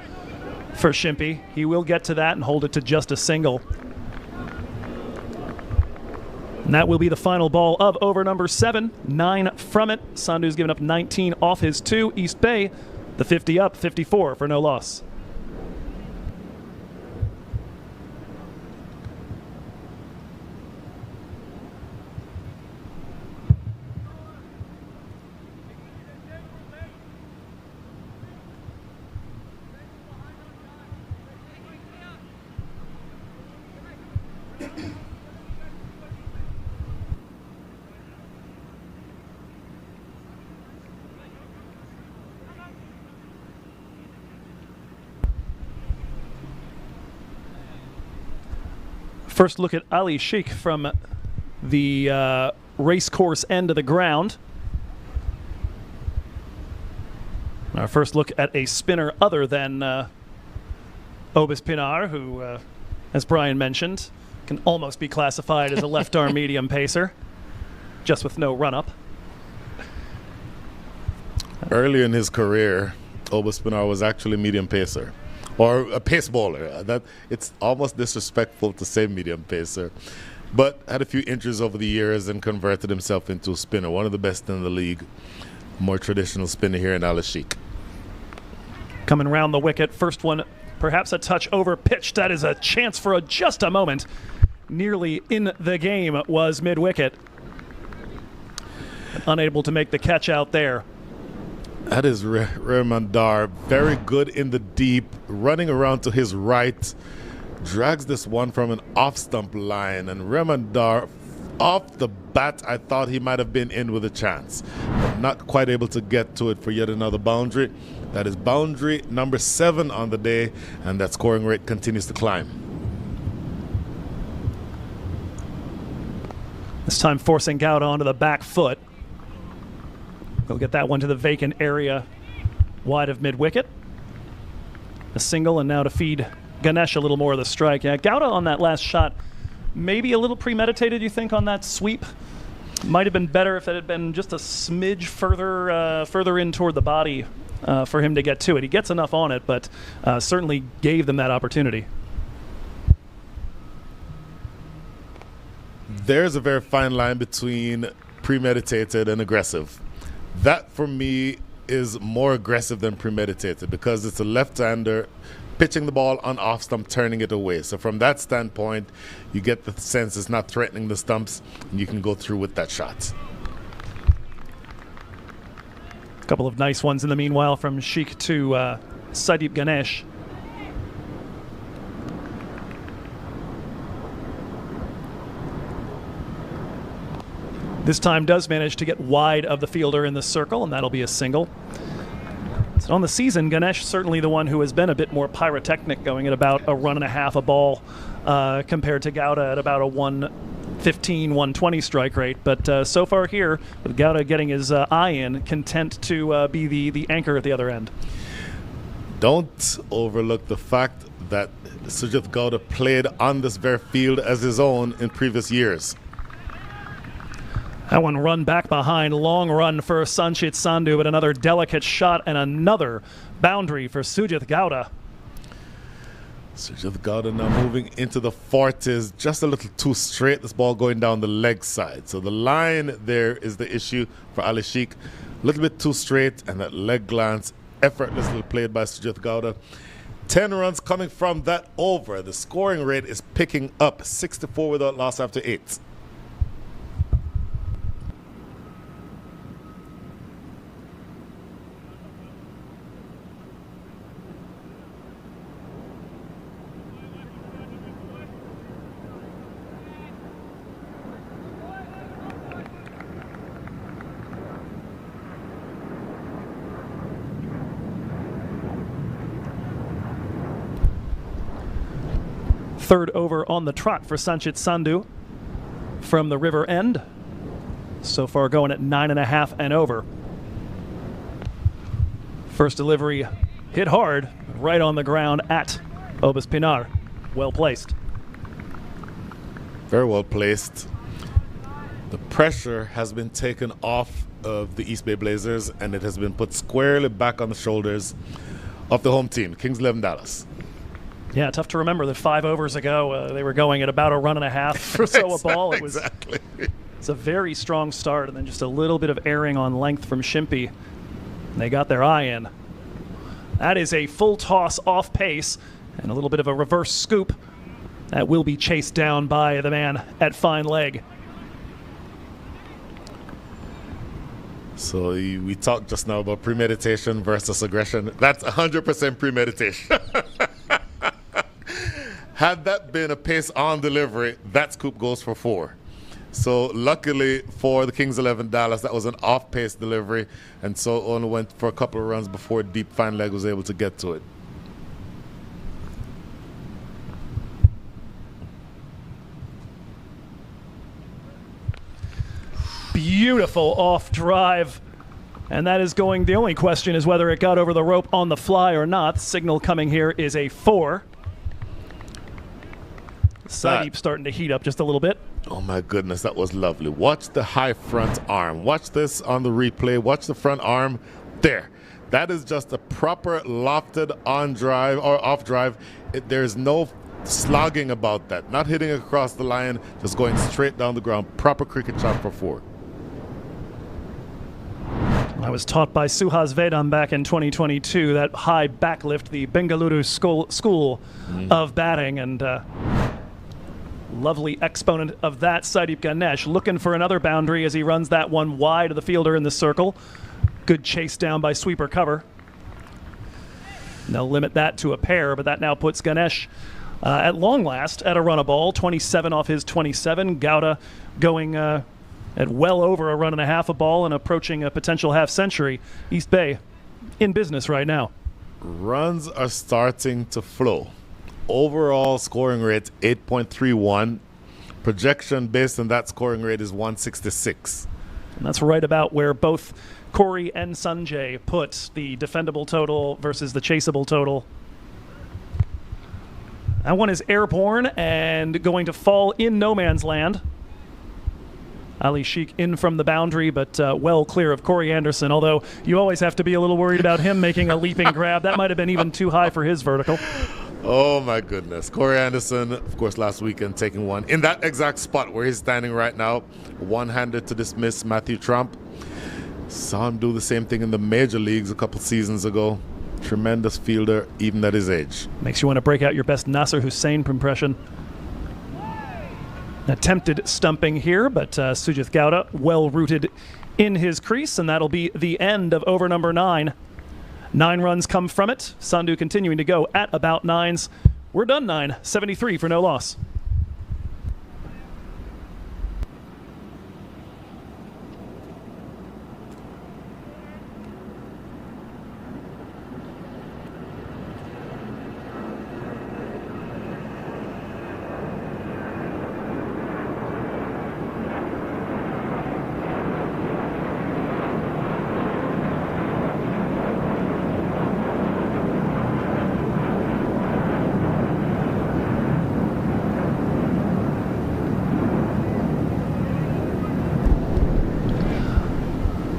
for Shimpi. He will get to that and hold it to just a single. And that will be the final ball of over number 7. 9 from it. Sandhu's given up 19 off his 2. East Bay, the 50 up, 54 for no loss. First look at Ali Sheikh from the race course end of the ground. Our first look at a spinner other than Obis Pinar, who, as Brian mentioned, can almost be classified as a left-arm medium pacer, just with no run-up. Early in his career, Obis Pinar was actually a medium pacer. Or a pace bowler. That it's almost disrespectful to say medium pacer, but had a few injuries over the years and converted himself into a spinner. One of the best in the league. More traditional spinner here in Ali Sheikh. Coming round the wicket, first one, perhaps a touch over pitch. That is a chance for just a moment. Nearly in the game was mid-wicket. Unable to make the catch out there. That is Remandar, very good in the deep, running around to his right, drags this one from an off-stump line, and Remandar, off the bat, I thought he might have been in with a chance, but not quite able to get to it for yet another boundary. That is boundary number 7 on the day, and that scoring rate continues to climb. This time forcing Gowda onto the back foot. He'll get that one to the vacant area wide of mid-wicket. A single, and now to feed Ganesh a little more of the strike. Yeah, Gowda on that last shot, maybe a little premeditated, you think, on that sweep? Might have been better if it had been just a smidge further in toward the body for him to get to it. He gets enough on it, but certainly gave them that opportunity. There's a very fine line between premeditated and aggressive. That, for me, is more aggressive than premeditated because it's a left-hander pitching the ball on off-stump, turning it away. So from that standpoint, you get the sense it's not threatening the stumps, and you can go through with that shot. A couple of nice ones in the meanwhile from Sheikh to Sadeep Ganesh. This time does manage to get wide of the fielder in the circle, and that'll be a single. So on the season, Ganesh certainly the one who has been a bit more pyrotechnic, going at about a run and a half a ball compared to Gowda at about a 115, 120 strike rate. But so far here, with Gowda getting his eye in, content to be the anchor at the other end. Don't overlook the fact that Sujith Gowda played on this very field as his own in previous years. That one run back behind, long run for Sanchit Sandhu, but another delicate shot and another boundary for Sujith Gowda. Sujith Gowda now moving into the 40s, just a little too straight, this ball going down the leg side. So the line there is the issue for Ali Sheikh. A little bit too straight, and that leg glance effortlessly played by Sujith Gowda. 10 runs coming from that over. The scoring rate is picking up, 64 without loss after 8. Third over on the trot for Sanchit Sandhu from the river end. So far going at 9.5 and over. First delivery hit hard, right on the ground at Obis Pinar. Well placed. Very well placed. The pressure has been taken off of the East Bay Blazers, and it has been put squarely back on the shoulders of the home team, Kings 11 Dallas. Yeah, tough to remember that 5 overs ago they were going at about a run and a half or so a ball. Exactly. It's a very strong start, and then just a little bit of erring on length from Shimpy. They got their eye in. That is a full toss off pace and a little bit of a reverse scoop. That will be chased down by the man at fine leg. So we talked just now about premeditation versus aggression. That's 100% premeditation. Had that been a pace on delivery, that scoop goes for 4. So luckily for the Kings 11 Dallas, that was an off-pace delivery, and so only went for a couple of runs before deep fine leg was able to get to it. Beautiful off drive. And that is going, the only question is whether it got over the rope on the fly or not. The signal coming here is a 4. Side starting to heat up just a little bit. Oh my goodness, that was lovely. Watch the high front arm. Watch this on the replay. Watch the front arm. There. That is just a proper lofted on drive or off drive. There's no slogging about that. Not hitting across the line, just going straight down the ground. Proper cricket shot for 4. I was taught by Suhas Vedam back in 2022, that high backlift, the Bengaluru school of batting, and lovely exponent of that, Saideep Ganesh, looking for another boundary as he runs that one wide of the fielder in the circle. Good chase down by sweeper cover. They'll limit that to a pair, but that now puts Ganesh at long last at a run a ball, 27 off his 27. Gowda going at well over a run and a half a ball and approaching a potential half century. East Bay in business right now. Runs are starting to flow. Overall scoring rate 8.31. Projection based on that scoring rate is 166. And that's right about where both Corey and Sanjay put the defendable total versus the chaseable total. That one is airborne and going to fall in no man's land. Ali Sheikh in from the boundary, but well clear of Corey Anderson, although you always have to be a little worried about him making a leaping grab. That might have been even too high for his vertical. Oh my goodness. Corey Anderson, of course, last weekend taking one in that exact spot where he's standing right now, one-handed to dismiss Matthew Trump. Saw him do the same thing in the major leagues a couple seasons ago. Tremendous fielder, even at his age. Makes you want to break out your best Nasser Hussain impression. Attempted stumping here, but Sujith Gowda well rooted in his crease, and that'll be the end of over number 9. 9 runs come from it. Sandhu continuing to go at about 9s. We're done 9, 73 for no loss.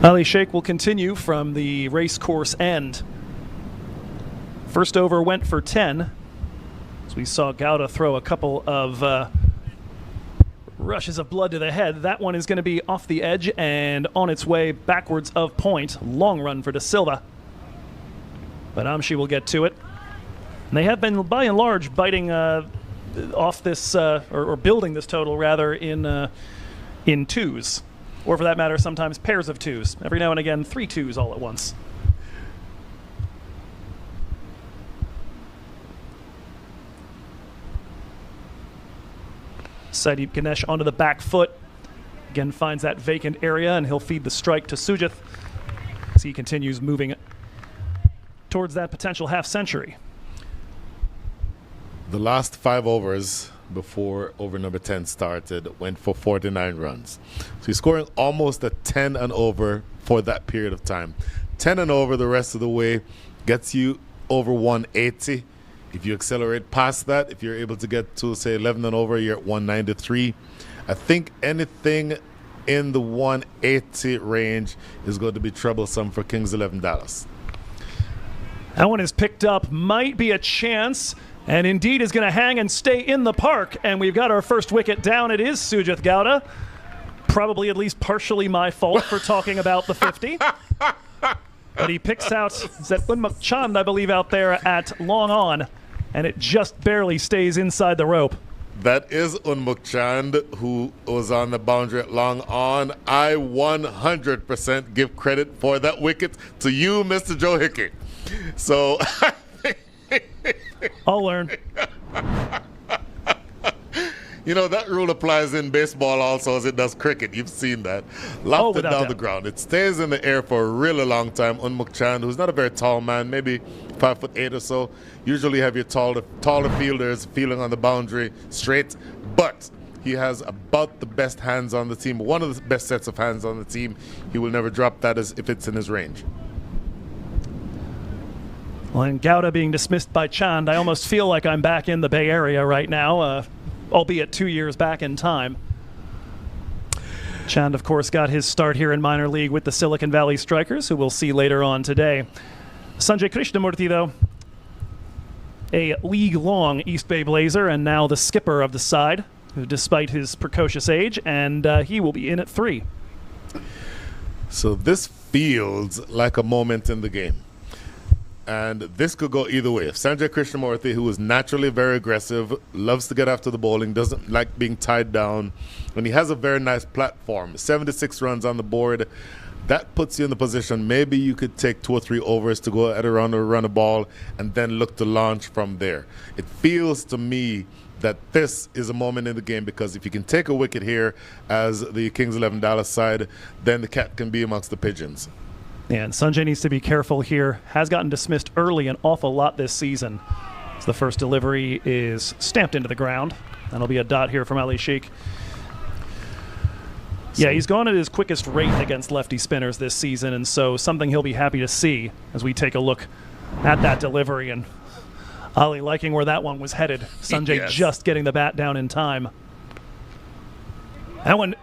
Ali Sheikh will continue from the race course end. First over went for 10. As we saw Gowda throw a couple of rushes of blood to the head. That one is going to be off the edge and on its way backwards of point. Long run for De Silva. But Amshi will get to it. And they have been, by and large, biting off this, or building this total, rather, in twos. Or for that matter, sometimes pairs of twos. Every now and again, 3 twos all at once. Sadeep Ganesh onto the back foot. Again, finds that vacant area, and he'll feed the strike to Sujith as he continues moving towards that potential half-century. The last 5 overs before over number 10 started went for 49 runs. So he's scoring almost a 10 and over for that period of time. 10 and over the rest of the way gets you over 180. If you accelerate past that, if you're able to get to, say, 11 and over, you're at 193. I think anything in the 180 range is going to be troublesome for Kings 11 Dallas. That one is picked up, might be a chance, and indeed is going to hang and stay in the park. And we've got our first wicket down. It is Sujith Gowda. Probably at least partially my fault for talking about the 50. But he picks out Zetwin Chand, I believe, out there at long on. And it just barely stays inside the rope. That is Unmuk Chand, who was on the boundary at long on. I 100% give credit for that wicket to you, Mr. Joe Hickey. So I'll learn. You know, that rule applies in baseball also as it does cricket. You've seen that. Loft it down the ground. It stays in the air for a really long time. Unmuk Chand, who's not a very tall man, maybe 5'8" or so. Usually have your taller fielders feeling on the boundary straight. But he has about the best hands on the team, one of the best sets of hands on the team. He will never drop that as if it's in his range. Well, and Gowda being dismissed by Chand, I almost feel like I'm back in the Bay Area right now, albeit 2 years back in time. Chand, of course, got his start here in minor league with the Silicon Valley Strikers, who we'll see later on today. Sanjay Krishnamurthy, though, a league-long East Bay Blazer and now the skipper of the side, despite his precocious age, and he will be in at 3. So this feels like a moment in the game. And this could go either way. If Sanjay Krishnamurthy, who is naturally very aggressive, loves to get after the bowling, doesn't like being tied down, and he has a very nice platform, 76 runs on the board, that puts you in the position maybe you could take 2 or 3 overs to go at around or run a ball and then look to launch from there. It feels to me that this is a moment in the game, because if you can take a wicket here as the Kings 11 Dallas side, then the cat can be amongst the pigeons. Yeah, and Sanjay needs to be careful here. Has gotten dismissed early an awful lot this season. So the first delivery is stamped into the ground. That'll be a dot here from Ali Sheikh. Yeah, he's gone at his quickest rate against lefty spinners this season, and so something he'll be happy to see as we take a look at that delivery. And Ali liking where that one was headed. Sanjay just getting the bat down in time. That one,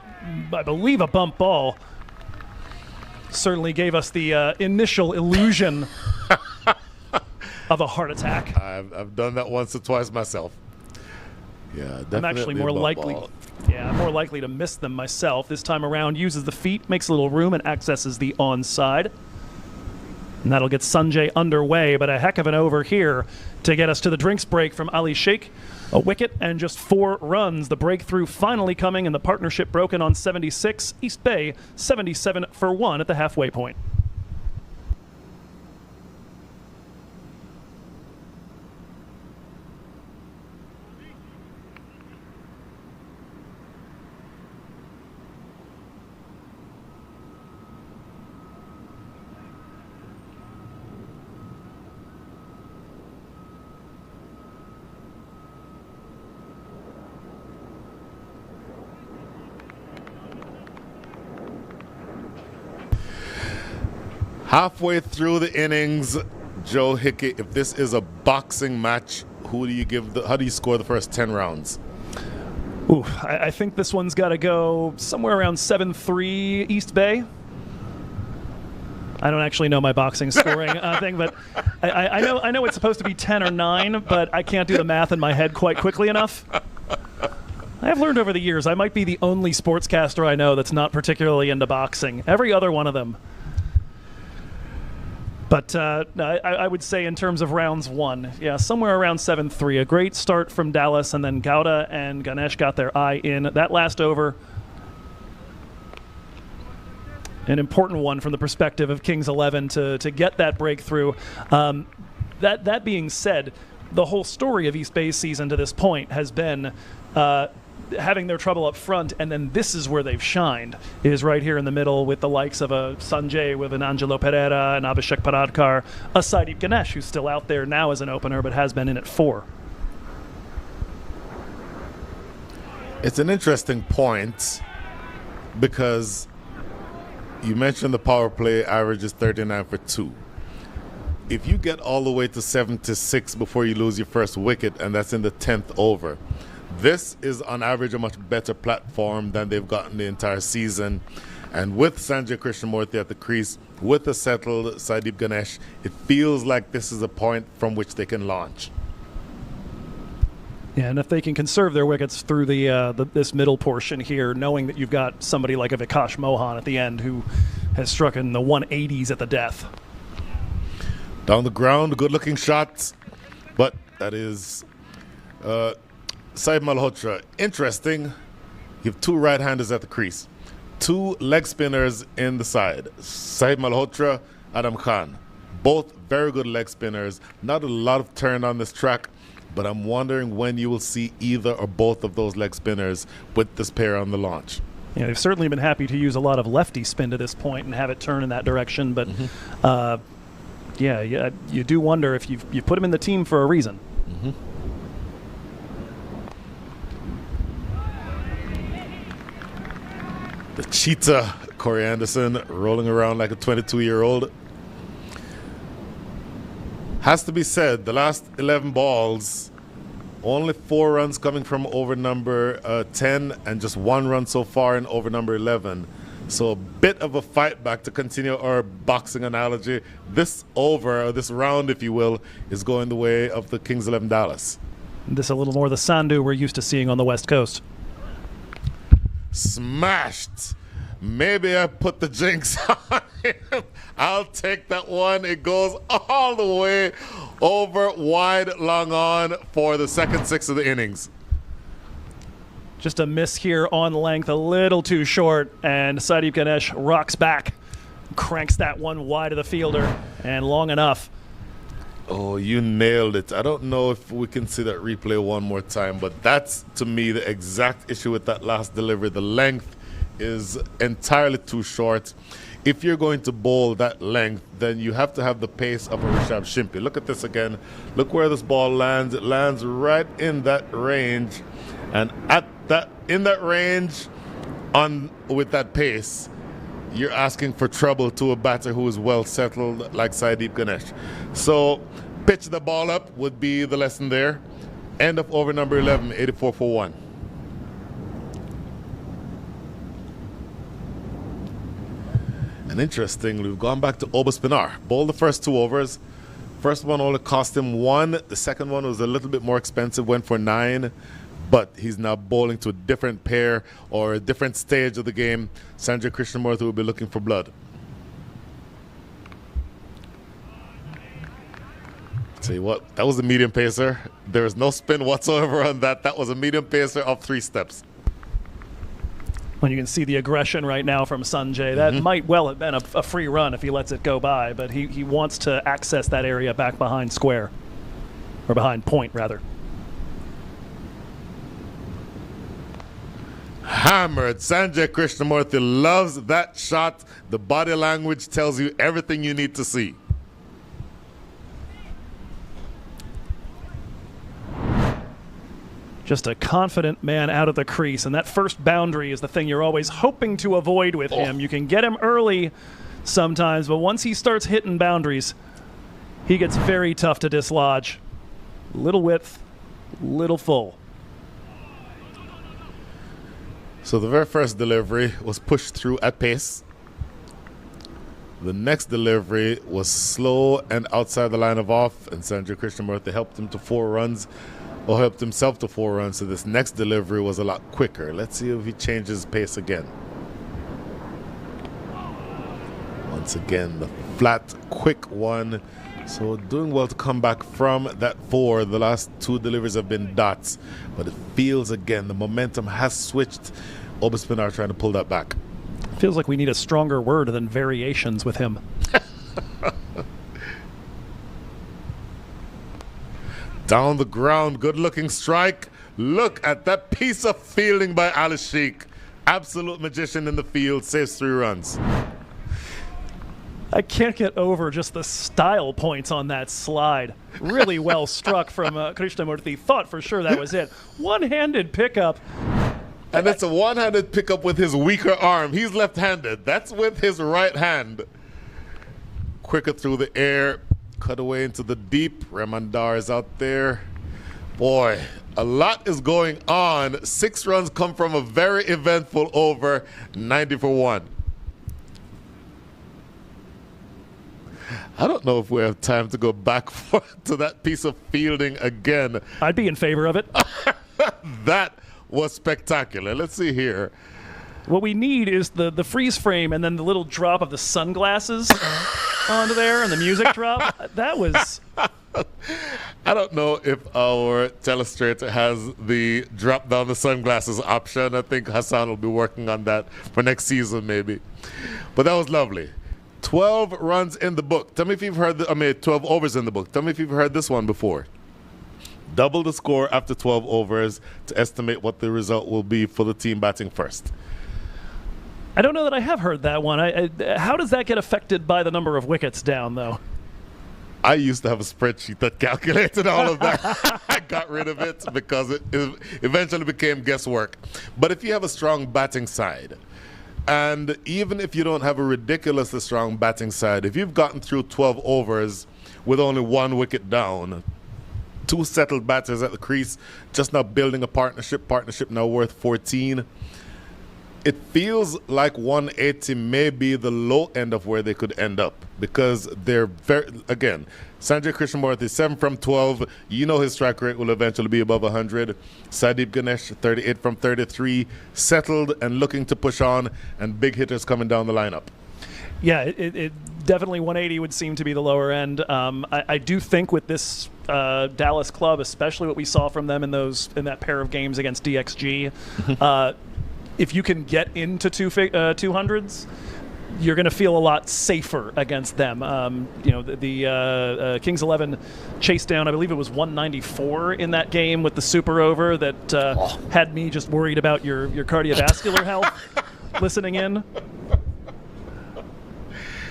I believe, a bump ball. Certainly gave us the initial illusion of a heart attack. I've done that once or twice myself. Yeah, definitely. I'm actually more likely to miss them myself. This time around, uses the feet, makes a little room, and accesses the onside. And that'll get Sanjay underway, but a heck of an over here to get us to the drinks break from Ali Sheikh. A wicket and just 4 runs. The breakthrough finally coming, and the partnership broken on 76. East Bay 77 for 1 at the halfway point. Halfway through the innings, Joe Hickey, if this is a boxing match, how do you score the first 10 rounds? Ooh, I think this one's got to go somewhere around 7-3 East Bay. I don't actually know my boxing scoring thing, but I know it's supposed to be 10 or 9, but I can't do the math in my head quite quickly enough. I have learned over the years I might be the only sportscaster I know that's not particularly into boxing. Every other one of them. But I would say in terms of rounds 1, yeah, somewhere around 7-3. A great start from Dallas, and then Gowda and Ganesh got their eye in. That last over, an important one from the perspective of Kings 11 to get that breakthrough. That being said, the whole story of East Bay's season to this point has been having their trouble up front, and then this is where they've shined, is right here in the middle with the likes of a Sanjay, with an Angelo Pereira, an Abhishek Paradkar, a Saideep Ganesh, who's still out there now as an opener, but has been in at 4. It's an interesting point because you mentioned the power play average is 39 for 2. If you get all the way to 76 before you lose your first wicket, and that's in the 10th over, this is on average a much better platform than they've gotten the entire season. And with Sanjay Krishnamurthy at the crease, with a settled Saideep Ganesh, it feels like this is a point from which they can launch. Yeah, and if they can conserve their wickets through this middle portion here, knowing that you've got somebody like a Vikash Mohan at the end who has struck in the 180s at the death. Down the ground, good-looking shot, but that is Saib Malhotra. Interesting, you have 2 right-handers at the crease, 2 leg spinners in the side. Saib Malhotra, Adam Khan, both very good leg spinners. Not a lot of turn on this track, but I'm wondering when you will see either or both of those leg spinners with this pair on the launch. Yeah, they've certainly been happy to use a lot of lefty spin to this point and have it turn in that direction, but yeah, you do wonder if you put him in the team for a reason. Mm-hmm. The cheetah, Corey Anderson, rolling around like a 22-year-old. Has to be said, the last 11 balls, only 4 runs coming from over number 10 and just 1 run so far in over number 11. So a bit of a fight back to continue our boxing analogy. This over, or this round, if you will, is going the way of the Kings 11 Dallas. This a little more the Sandhu we're used to seeing on the West Coast. Smashed. Maybe I put the jinx on him. I'll take that one. It goes all the way over wide, long on for the second 6 of the innings. Just a miss here on length, a little too short, and Saideep Ganesh rocks back, cranks that one wide of the fielder, and long enough. Oh, you nailed it. I don't know if we can see that replay one more time, but that's, to me, the exact issue with that last delivery. The length is entirely too short. If you're going to bowl that length, then you have to have the pace of a Rishabh Shimpi. Look at this again. Look where this ball lands. It lands right in that range. And in that range, with that pace, you're asking for trouble to a batter who is well settled like Saideep Ganesh. So pitch the ball up would be the lesson there. End of over number 11, 84 for 1. And interestingly, we've gone back to Oba Spinar. Bowled the first 2 overs. First one only cost him 1. The second one was a little bit more expensive, went for 9. But he's now bowling to a different pair or a different stage of the game. Sanjay Krishnamurthy will be looking for blood. Tell you what, that was a medium pacer. There is no spin whatsoever on that. That was a medium pacer of 3 steps. When you can see the aggression right now from Sanjay, that might well have been a free run if he lets it go by, but he wants to access that area back behind square, or behind point, rather. Hammered. Sanjay Krishnamurthy loves that shot. The body language tells you everything you need to see. Just a confident man out of the crease, and that first boundary is the thing you're always hoping to avoid with him. You can get him early sometimes, but once he starts hitting boundaries, he gets very tough to dislodge. Little width, little full. So the very first delivery was pushed through at pace. The next delivery was slow and outside the line of off, and Sanjay Krishnamurthy helped him to 4 runs, or helped himself to 4 runs, so this next delivery was a lot quicker. Let's see if he changes pace again. Once again, the flat, quick one. So doing well to come back from that 4. The last 2 deliveries have been dots, but it feels again, the momentum has switched. Obaspinar trying to pull that back. Feels like we need a stronger word than variations with him. Down the ground, good looking strike. Look at that piece of fielding by Ali Sheikh. Absolute magician in the field, saves 3 runs. I can't get over just the style points on that slide. Really well struck from Krishnamurthy. Thought for sure that was it. One-handed pickup. And it's a one-handed pickup with his weaker arm. He's left-handed. That's with his right hand. Quicker through the air. Cut away into the deep. Remandar is out there. Boy, a lot is going on. 6 runs come from a very eventful over. 90 for 1. I don't know if we have time to go back to that piece of fielding again. I'd be in favor of it. That was spectacular. Let's see here. What we need is the freeze frame and then the little drop of the sunglasses onto there and the music drop. That was... I don't know if our telestrator has the drop down the sunglasses option. I think Hassan will be working on that for next season maybe. But that was lovely. 12 runs in the book. Tell me if you've heard, 12 overs in the book. Tell me if you've heard this one before. Double the score after 12 overs to estimate what the result will be for the team batting first. I don't know that I have heard that one. How does that get affected by the number of wickets down, though? I used to have a spreadsheet that calculated all of that. I got rid of it because it eventually became guesswork. But if you have a strong batting side, and even if you don't have a ridiculously strong batting side, if you've gotten through 12 overs with only 1 wicket down, 2 settled batters at the crease, just now building a partnership now worth 14, it feels like 180 may be the low end of where they could end up, because they're very, again, Sanjay Krishnamurthy, 7 from 12. You know his strike rate will eventually be above 100. Sadeep Ganesh, 38 from 33, settled and looking to push on, and big hitters coming down the lineup. Yeah, it definitely 180 would seem to be the lower end. I do think with this Dallas club, especially what we saw from them in that pair of games against DXG, if you can get into 200s, you're going to feel a lot safer against them. The Kings 11 chased down, I believe it was 194 in that game with the super over that had me just worried about your cardiovascular health listening in.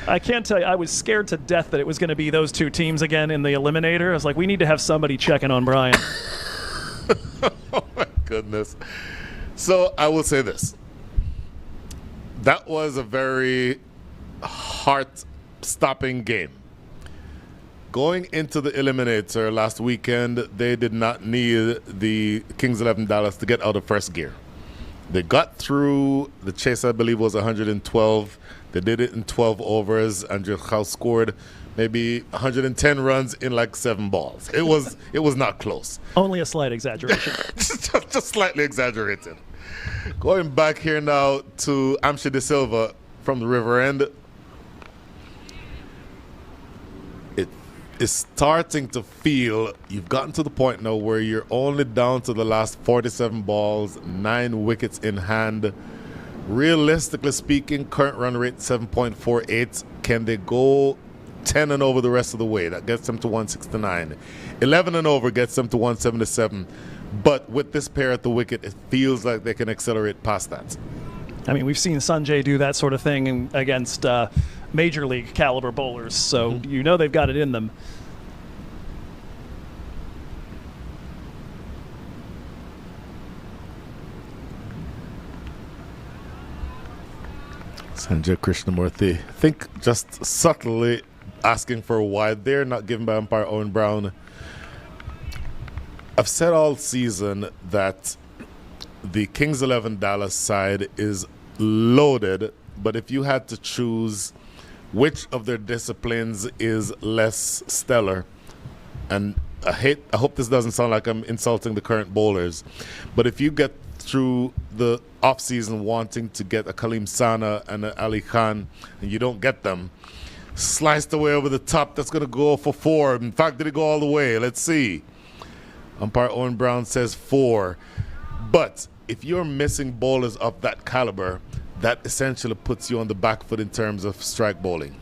I can't tell you, I was scared to death that it was going to be those 2 teams again in the eliminator. I was like, we need to have somebody checking on Brian. Oh my goodness. So I will say this. That was a very heart-stopping game. Going into the eliminator last weekend, they did not need the Kings 11 Dallas to get out of first gear. They got through. The chase, I believe, was 112. They did it in 12 overs. Andrew House scored maybe 110 runs in like 7 balls. It was not close. Only a slight exaggeration. just slightly exaggerated. Going back here now to Amshi De Silva from the River End. It is starting to feel you've gotten to the point now where you're only down to the last 47 balls, 9 wickets in hand. Realistically speaking, current run rate 7.48. Can they go 10 and over the rest of the way? That gets them to 169. 11 and over gets them to 177. But with this pair at the wicket, it feels like they can accelerate past that. I mean, we've seen Sanjay do that sort of thing against major league caliber bowlers, so you know they've got it in them. Sanjay Krishnamurthy, I think just subtly asking for a wide there, not given by umpire Owen Brown. I've said all season that the Kings 11 Dallas side is loaded, but if you had to choose which of their disciplines is less stellar. And I hope this doesn't sound like I'm insulting the current bowlers, but if you get through the off-season wanting to get a Kaleem Sana and an Ali Khan and you don't get them, sliced away over the top, that's going to go for 4. In fact, did it go all the way? Let's see. Umpire Owen Brown says 4. But if you're missing bowlers of that caliber, that essentially puts you on the back foot in terms of strike bowling.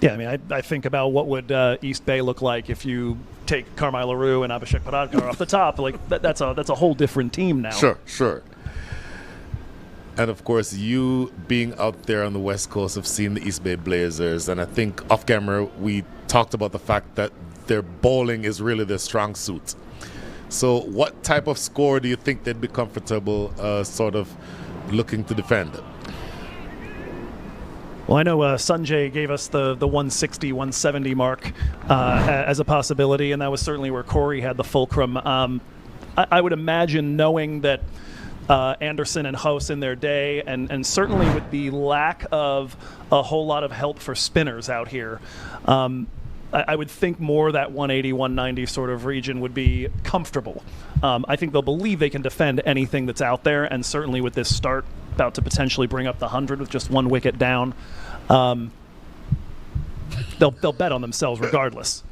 Yeah, I mean, I think about what would East Bay look like if you take Carmine LaRue and Abhishek Paradkar off the top. Like that's a whole different team now. Sure. And of course, you being out there on the West Coast have seen the East Bay Blazers, and I think off camera we talked about the fact that their bowling is really their strong suit. So what type of score do you think they'd be comfortable sort of looking to defend? Well, I know Sanjay gave us the 160, 170 mark as a possibility, and that was certainly where Corey had the fulcrum. I would imagine, knowing that Anderson and House in their day, and certainly with the lack of a whole lot of help for spinners out here, I would think more that 180, 190 sort of region would be comfortable. I think they'll believe they can defend anything that's out there, and certainly with this start about to potentially bring up the 100 with just 1 wicket down, they'll bet on themselves regardless.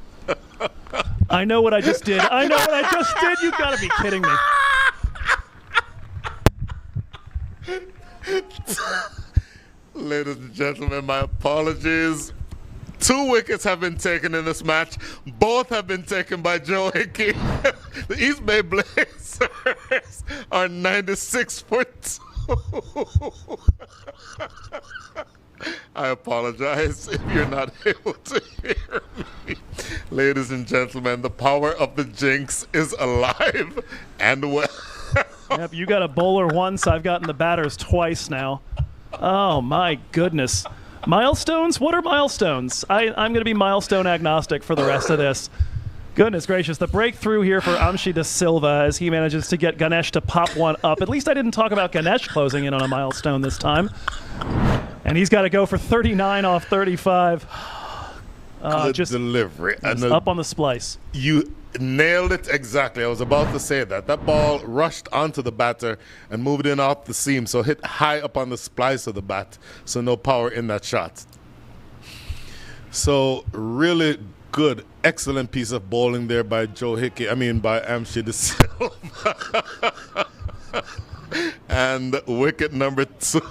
I know what I just did. You've got to be kidding me. Ladies and gentlemen, my apologies. 2 wickets have been taken in this match. Both have been taken by Joe Hickey. The East Bay Blazers are 96 for 2. I apologize if you're not able to hear me. Ladies and gentlemen, the power of the jinx is alive and well. Yep, you got a bowler once. I've gotten the batters twice now. Oh, my goodness. Milestones? What are milestones? I'm going to be milestone agnostic for the rest of this. Goodness gracious. The breakthrough here for Amshi De Silva as he manages to get Ganesh to pop one up. At least I didn't talk about Ganesh closing in on a milestone this time. And he's got to go for 39 off 35. Just delivery. And up on the splice. You nailed it exactly. I was about to say that. That ball rushed onto the batter and moved in off the seam, so hit high up on the splice of the bat, so no power in that shot. So really good, excellent piece of bowling there by Joe Hickey. By Amshi De Silva. And wicket number 2.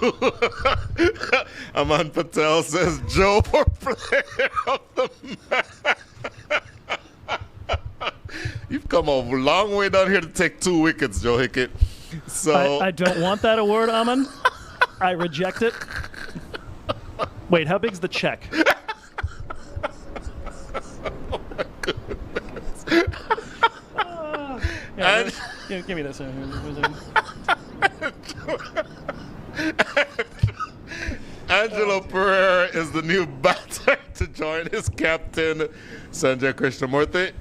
Aman Patel says Joe for player of the match. You've come a long way down here to take 2 wickets, Joe Hickey. So I don't want that award, Aman. I reject it. Wait, how big's the check? Oh my goodness. Give me this. Angelo Pereira is the new batter to join his captain, Sanjay Krishnamurthy.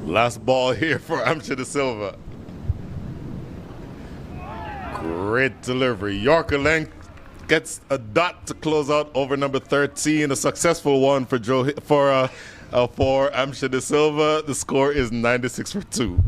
Last ball here for Amshi De Silva. Great delivery. Yorker length gets a dot to close out over number 13. A successful one for Amshi De Silva. The score is 96 for 2.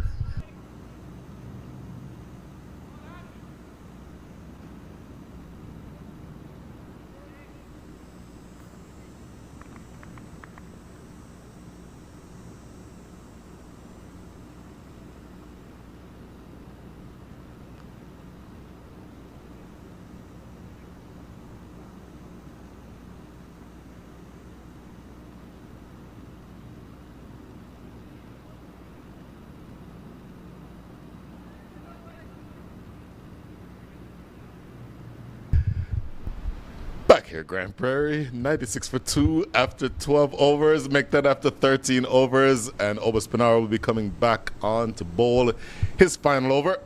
Back here, Grand Prairie, 96 for 2 after 12 overs. Make that after 13 overs, and Oba Spinaro will be coming back on to bowl his final over.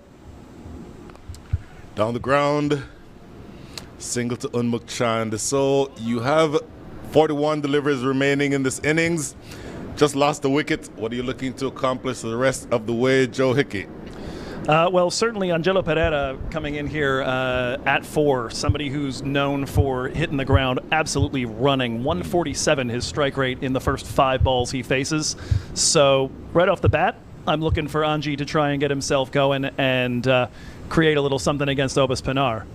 Down the ground, single to Unmuk Chand. So you have 41 deliveries remaining in this innings. Just lost a wicket. What are you looking to accomplish the rest of the way, Joe Hickey? Well, certainly Angelo Pereira coming in here at 4, somebody who's known for hitting the ground, absolutely running. 147 his strike rate in the first 5 balls he faces. So right off the bat, I'm looking for Anji to try and get himself going and create a little something against Obus Pinar.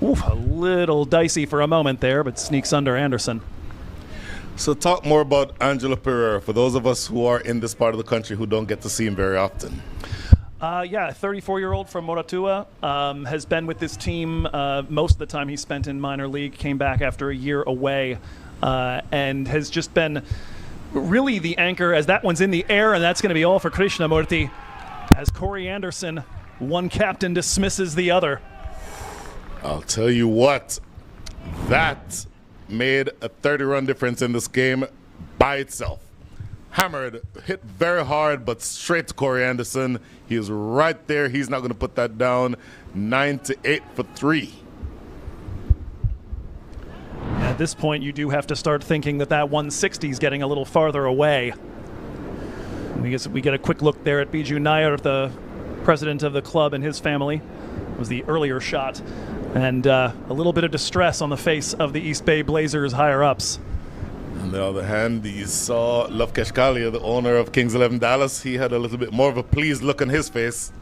Oof, a little dicey for a moment there, but sneaks under Anderson. So talk more about Angelo Pereira for those of us who are in this part of the country who don't get to see him very often. Yeah, a 34-year-old from Moratua, has been with this team most of the time he spent in minor league, came back after a year away, and has just been really the anchor as that one's in the air, and that's going to be all for Krishnamurti as Corey Anderson, one captain, dismisses the other. I'll tell you what, that made a 30-run difference in this game by itself. Hammered, hit very hard, but straight to Corey Anderson. He is right there. He's not going to put that down. 9-8 for 3. At this point, you do have to start thinking that 160 is getting a little farther away. We get a quick look there at Biju Nair, the president of the club, and his family. It was the earlier shot. And a little bit of distress on the face of the East Bay Blazers higher-ups. On the other hand, you saw Lovekesh Kalia, the owner of Kings 11 Dallas. He had a little bit more of a pleased look on his face.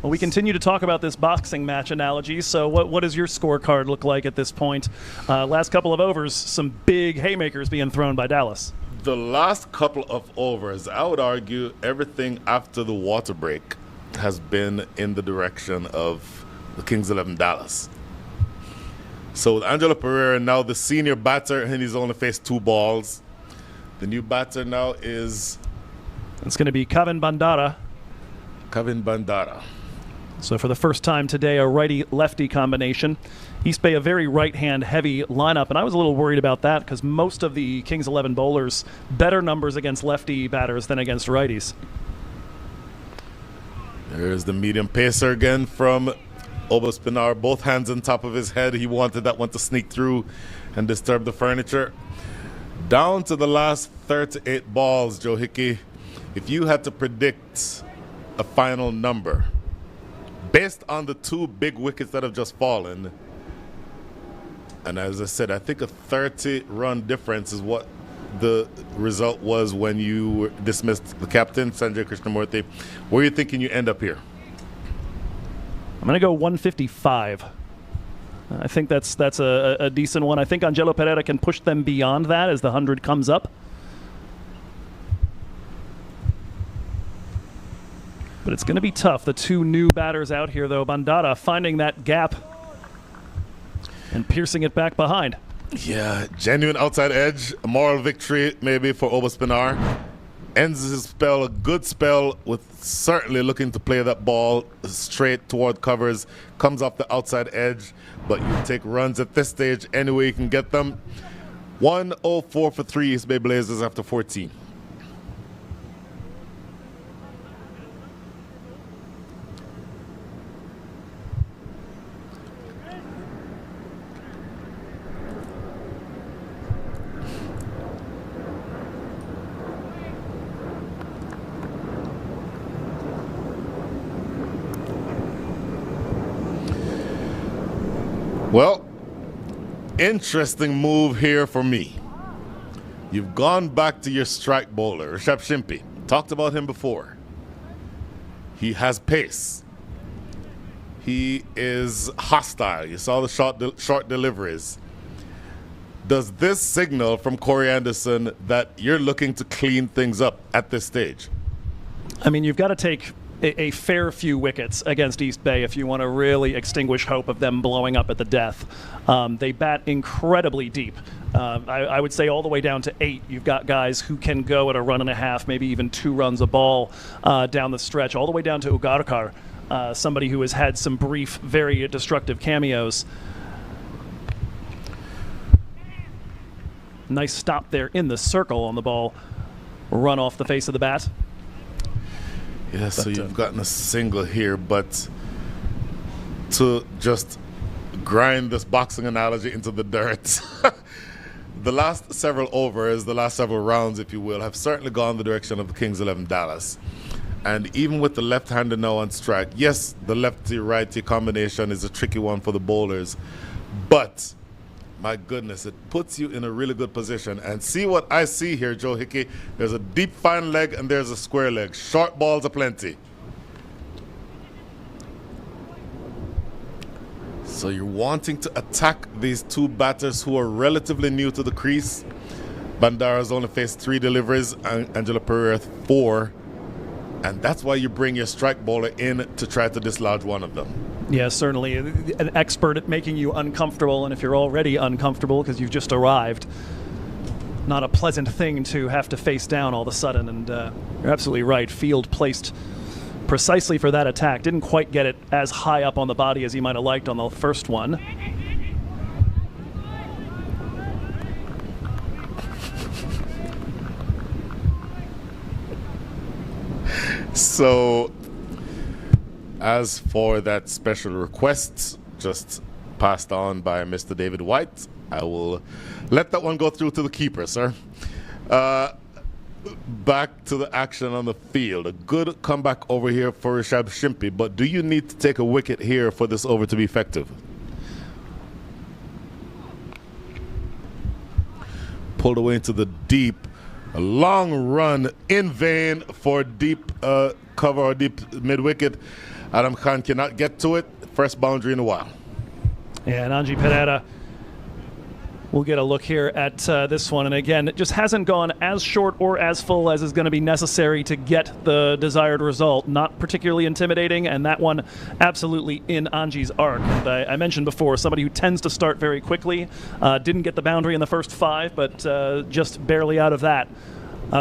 Well, we continue to talk about this boxing match analogy. So what does your scorecard look like at this point? Last couple of overs, some big haymakers being thrown by Dallas. The last couple of overs, I would argue everything after the water break has been in the direction of the Kings 11 Dallas. So with Angelo Pereira now the senior batter, and he's only faced 2 balls. The new batter now is... It's going to be Kevin Bandara. Kevin Bandara. So for the first time today, a righty-lefty combination. East Bay, a very right-hand heavy lineup, and I was a little worried about that because most of the Kings 11 bowlers better numbers against lefty batters than against righties. There's the medium pacer again from Obus Pinar, both hands on top of his head. He wanted that one to sneak through and disturb the furniture. Down to the last 38 balls, Joe Hickey. If you had to predict a final number, based on the 2 big wickets that have just fallen, and as I said, I think a 30-run difference is what the result was when you dismissed the captain, Sanjay Krishnamurti. Where are you thinking you end up here? I'm going to go 155. I think that's a decent one. I think Angelo Pereira can push them beyond that as the 100 comes up. But it's going to be tough. The 2 new batters out here, though. Bandara finding that gap and piercing it back behind. Yeah, genuine outside edge. A moral victory maybe for Obus Pinar. Ends his spell, a good spell, with certainly looking to play that ball straight toward covers. Comes off the outside edge, but you take runs at this stage any way you can get them. 104 for 3 East Bay Blazers after 14. Well, interesting move here for me. You've gone back to your strike bowler, Rishabh Shimpi. Talked about him before. He has pace. He is hostile. You saw the short deliveries. Does this signal from Corey Anderson that you're looking to clean things up at this stage? I mean, you've got to take a fair few wickets against East Bay if you want to really extinguish hope of them blowing up at the death. They bat incredibly deep. I would say all the way down to 8. You've got guys who can go at a run and a half, maybe even 2 runs a ball down the stretch, all the way down to Ugarkar, somebody who has had some brief, very destructive cameos. Nice stop there in the circle on the ball. Run off the face of the bat. Yeah, so you've gotten a single here, but to just grind this boxing analogy into the dirt, the last several overs, the last several rounds, if you will, have certainly gone the direction of the Kings 11 Dallas. And even with the left-hander now on strike, yes, the lefty-righty combination is a tricky one for the bowlers, but my goodness, it puts you in a really good position. And see what I see here, Joe Hickey. There's a deep fine leg and there's a square leg. Short balls aplenty. So you're wanting to attack these two batters who are relatively new to the crease. Bandara's only faced 3 deliveries, and Angela Pereira 4. And that's why you bring your strike bowler in to try to dislodge one of them. Yeah, certainly. An expert at making you uncomfortable, and if you're already uncomfortable because you've just arrived, not a pleasant thing to have to face down all of a sudden. And you're absolutely right. Field placed precisely for that attack. Didn't quite get it as high up on the body as he might have liked on the first one. So, as for that special request, just passed on by Mr. David White, I will let that one go through to the keeper, sir. Back to the action on the field. A good comeback over here for Rishabh Shimpi, but do you need to take a wicket here for this over to be effective? Pulled away into the deep. A long run in vain for deep cover or deep mid-wicket. Adam Khan cannot get to it. First boundary in a while. Yeah, and Anji Pereira will get a look here at this one. And again, it just hasn't gone as short or as full as is going to be necessary to get the desired result. Not particularly intimidating, and that one absolutely in Anji's arc. And I mentioned before, somebody who tends to start very quickly. Didn't get the boundary in the first 5, but just barely out of that.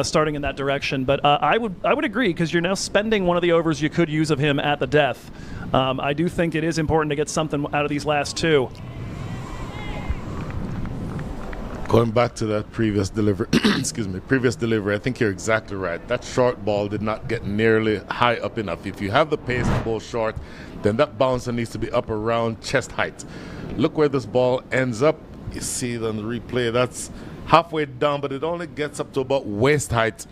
Starting in that direction. But I would agree, because you're now spending one of the overs you could use of him at the death. I do think it is important to get something out of these last 2. Going back to that previous delivery, previous delivery, I think you're exactly right. That short ball did not get nearly high up enough. If you have the pace to bowl short, then that bouncer needs to be up around chest height. Look where this ball ends up. You see it on the replay. That's halfway down, but it only gets up to about waist height.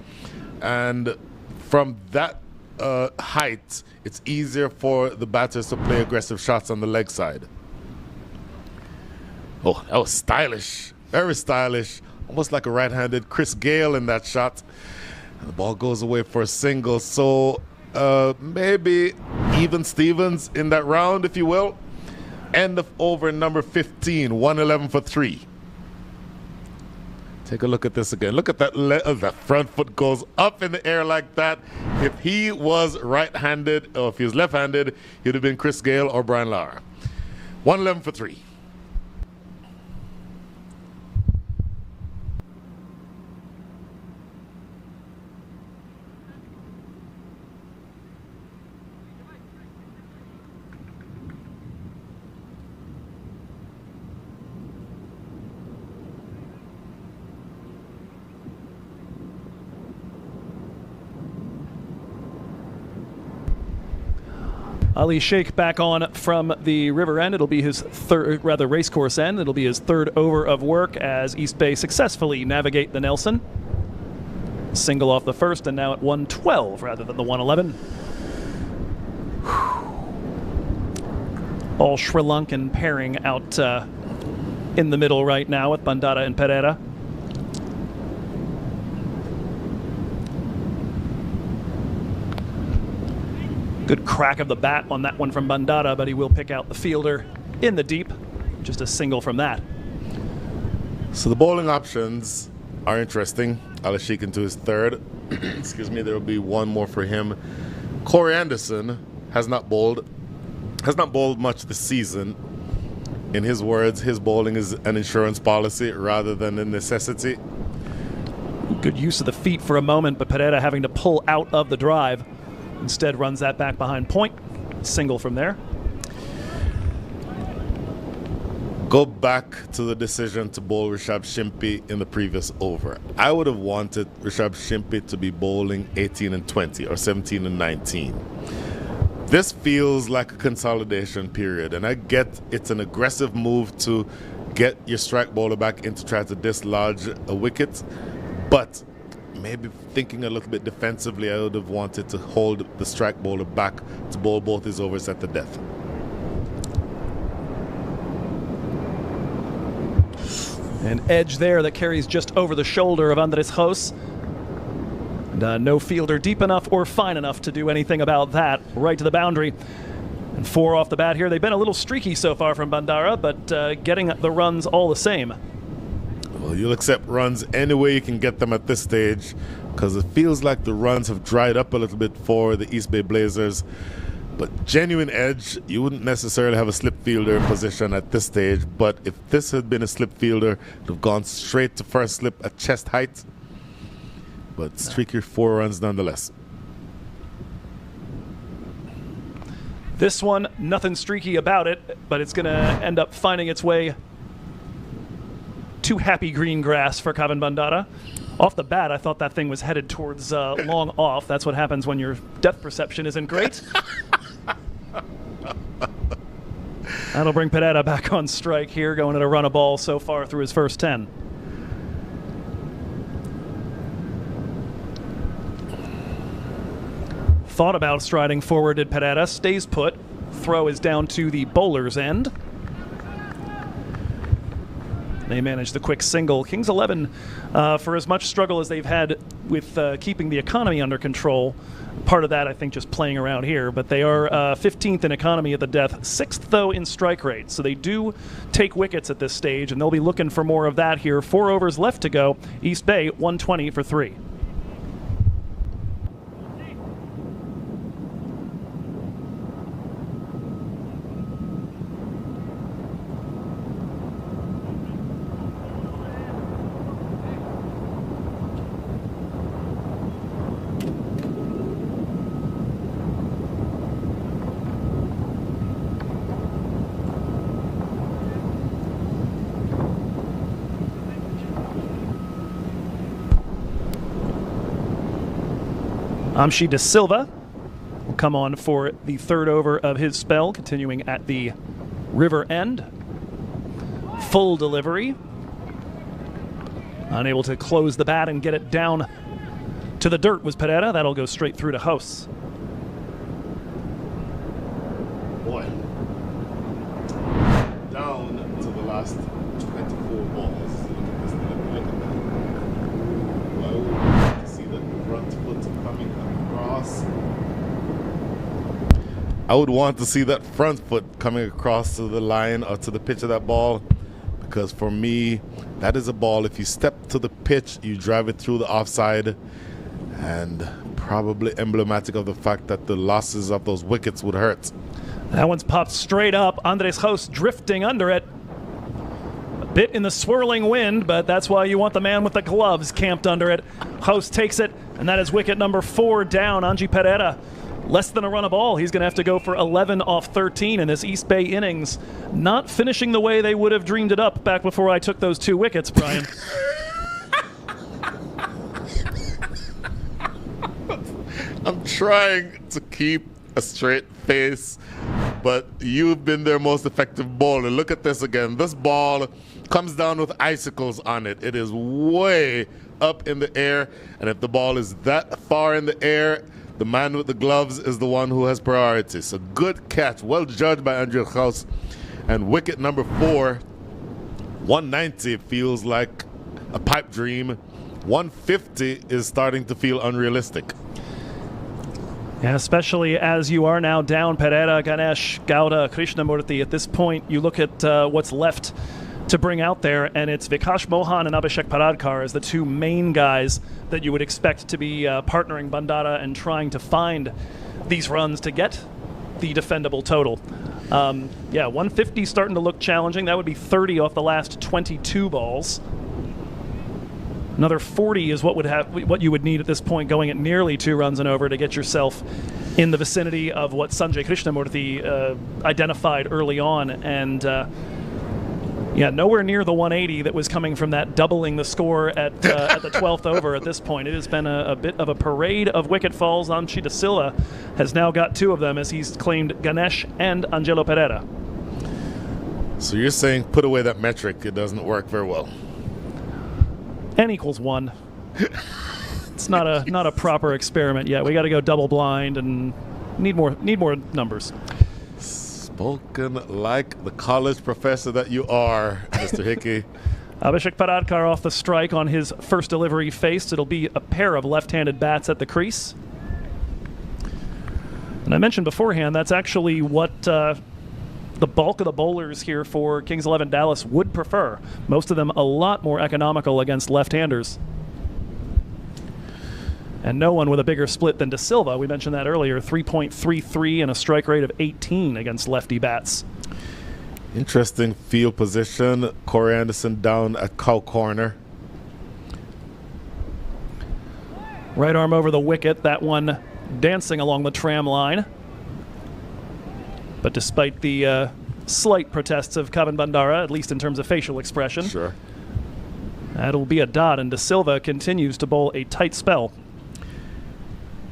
And from that height, it's easier for the batters to play aggressive shots on the leg side. Oh, that was stylish. Very stylish. Almost like a right-handed Chris Gale in that shot. And the ball goes away for a single. So maybe even Stevens in that round, if you will. End of over number 15, 111 for 3. Take a look at this again. Look at that. That front foot goes up in the air like that. If he was right-handed, or if he was left-handed, he'd have been Chris Gale or Brian Lara. 111 for 3. Ali Sheikh back on from the river end. It'll be his third, rather racecourse end. It'll be his 3rd over of work as East Bay successfully navigate the Nelson. Single off the first, and now at 112 rather than the 111. All Sri Lankan pairing out in the middle right now with Bandara and Pereira. Good crack of the bat on that one from Bandara, but he will pick out the fielder in the deep. Just a single from that. So the bowling options are interesting. Ali Sheikh into his 3rd. Excuse me, there will be one more for him. Corey Anderson has not bowled much this season. In his words, his bowling is an insurance policy rather than a necessity. Good use of the feet for a moment, but Pereira having to pull out of the drive. Instead runs that back behind point. Single from there. Go back to the decision to bowl Rishabh Shimpi in the previous over. I would have wanted Rishabh Shimpi to be bowling 18 and 20 or 17 and 19. This feels like a consolidation period, and I get it's an aggressive move to get your strike bowler back in to try to dislodge a wicket, but maybe thinking a little bit defensively, I would have wanted to hold the strike bowler back to bowl both his overs at the death. An edge there that carries just over the shoulder of Andres Jos. And, no fielder deep enough or fine enough to do anything about that. Right to the boundary. And 4 off the bat here. They've been a little streaky so far from Bandara, but getting the runs all the same. Well, you'll accept runs any way you can get them at this stage, because it feels like the runs have dried up a little bit for the East Bay Blazers. But genuine edge, you wouldn't necessarily have a slip fielder in position at this stage. But if this had been a slip fielder, it would have gone straight to first slip at chest height. But streaky 4 runs nonetheless. This one, nothing streaky about it, but it's going to end up finding its way to happy green grass for Kevin Bandara. Off the bat, I thought that thing was headed towards long off. That's what happens when your depth perception isn't great. That'll bring Pereira back on strike here, going at a run a ball so far through his first 10. Thought about striding forward did Pereira, stays put. Throw is down to the bowler's end. They manage the quick single. Kings 11, for as much struggle as they've had with keeping the economy under control, part of that I think just playing around here, but they are 15th in economy at the death, 6th though in strike rate, so they do take wickets at this stage, and they'll be looking for more of that here. 4 overs left to go. East Bay 120 for 3. Amshi De Silva will come on for the 3rd over of his spell, continuing at the river end. Full delivery. Unable to close the bat and get it down to the dirt was Pereira. That'll go straight through to House. Boy. Down to the last 24 balls. Look at that. Well, to see the front foot coming across. I would want to see that front foot coming across to the line or to the pitch of that ball, because for me, that is a ball. If you step to the pitch, you drive it through the offside, and probably emblematic of the fact that the losses of those wickets would hurt. That one's popped straight up. Andres Jos drifting under it. A bit in the swirling wind, but that's why you want the man with the gloves camped under it. Jos takes it, and that is wicket number 4 down. Angie Pereira, less than a run a ball. He's going to have to go for 11 off 13 in this East Bay innings. Not finishing the way they would have dreamed it up back before I took those 2 wickets, Brian. I'm trying to keep a straight face, but you've been their most effective bowler. Look at this again. This ball comes down with icicles on it. It is way up in the air, and if the ball is that far in the air, the man with the gloves is the one who has priority. So good catch. Well judged by Andrew House. And wicket number 4, 190 feels like a pipe dream. 150 is starting to feel unrealistic. Yeah, especially as you are now down Pereira, Ganesh, Gowda, Krishnamurti. At this point, you look at what's left to bring out there, and it's Vikash Mohan and Abhishek Paradkar as the 2 main guys that you would expect to be partnering Bandara and trying to find these runs to get the defendable total. Yeah, 150 starting to look challenging. That would be 30 off the last 22 balls. Another 40 is what you would need at this point, going at nearly 2 runs and over to get yourself in the vicinity of what Sanjay Krishnamurti identified early on. And yeah, nowhere near the 180 that was coming from that doubling the score at the 12th over at this point. It has been a bit of a parade of wicket falls. Amshi De Silva has now got 2 of them as he's claimed Ganesh and Angelo Pereira. So you're saying put away that metric. It doesn't work very well. N equals 1. It's not a proper experiment yet. We got to go double blind and need more numbers. Spoken like the college professor that you are, Mr. Hickey. Abhishek Paradkar off the strike on his first delivery faced. It'll be a pair of left-handed bats at the crease. And I mentioned beforehand, that's actually what the bulk of the bowlers here for Kings 11 Dallas would prefer. Most of them a lot more economical against left-handers. And no one with a bigger split than De Silva. We mentioned that earlier, 3.33 and a strike rate of 18 against lefty bats. Interesting field position. Corey Anderson down at cow corner. Right arm over the wicket, that one dancing along the tram line. But despite the slight protests of Kavan Bandara, at least in terms of facial expression, Sure. that'll be a dot, and De Silva continues to bowl a tight spell.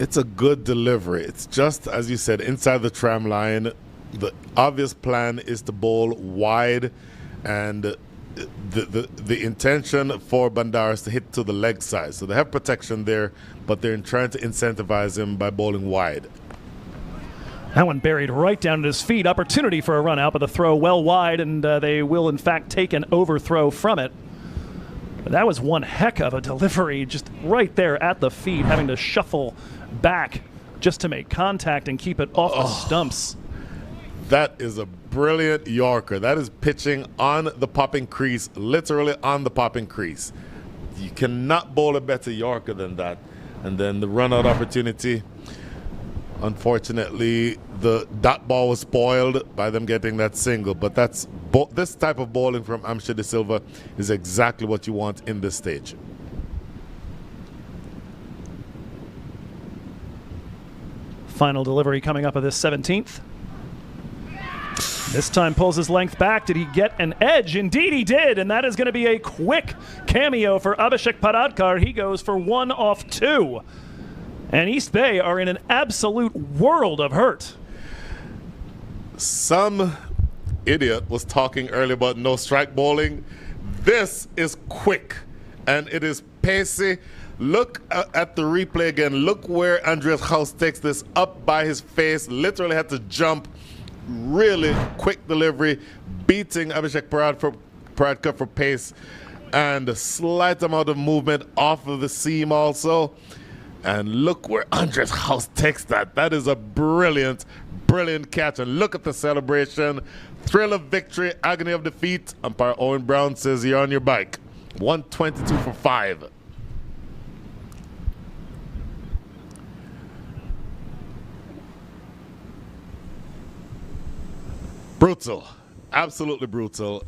It's a good delivery. It's just, as you said, inside the tram line. The obvious plan is to bowl wide, and the intention for Bandara is to hit to the leg side. So they have protection there, but they're trying to incentivize him by bowling wide. That one buried right down at his feet. Opportunity for a run out, but the throw well wide, and they will in fact take an overthrow from it. But that was one heck of a delivery, just right there at the feet, having to shuffle back just to make contact and keep it off the stumps. That is a brilliant Yorker. That is pitching on the popping crease, literally on the popping crease. You cannot bowl a better Yorker than that. And then the run-out opportunity. Unfortunately, the dot ball was spoiled by them getting that single. But that's this type of bowling from Amsha De Silva is exactly what you want in this stage. Final delivery coming up of this 17th. This time pulls his length back. Did he get an edge? Indeed he did, and that is going to be a quick cameo for Abhishek Paradkar. He goes for 1 off 2. And East Bay are in an absolute world of hurt. Some idiot was talking earlier about no strike bowling. This is quick, and it is pacey. Look at the replay again. Look where Andreas House takes this up by his face. Literally had to jump. Really quick delivery, beating Abhishek Paradkar for pace, and a slight amount of movement off of the seam also. And look where Andres House takes that. That is a brilliant, brilliant catch. And look at the celebration. Thrill of victory, agony of defeat. Umpire Owen Brown says you're on your bike. 122 for 5. Brutal. Absolutely brutal.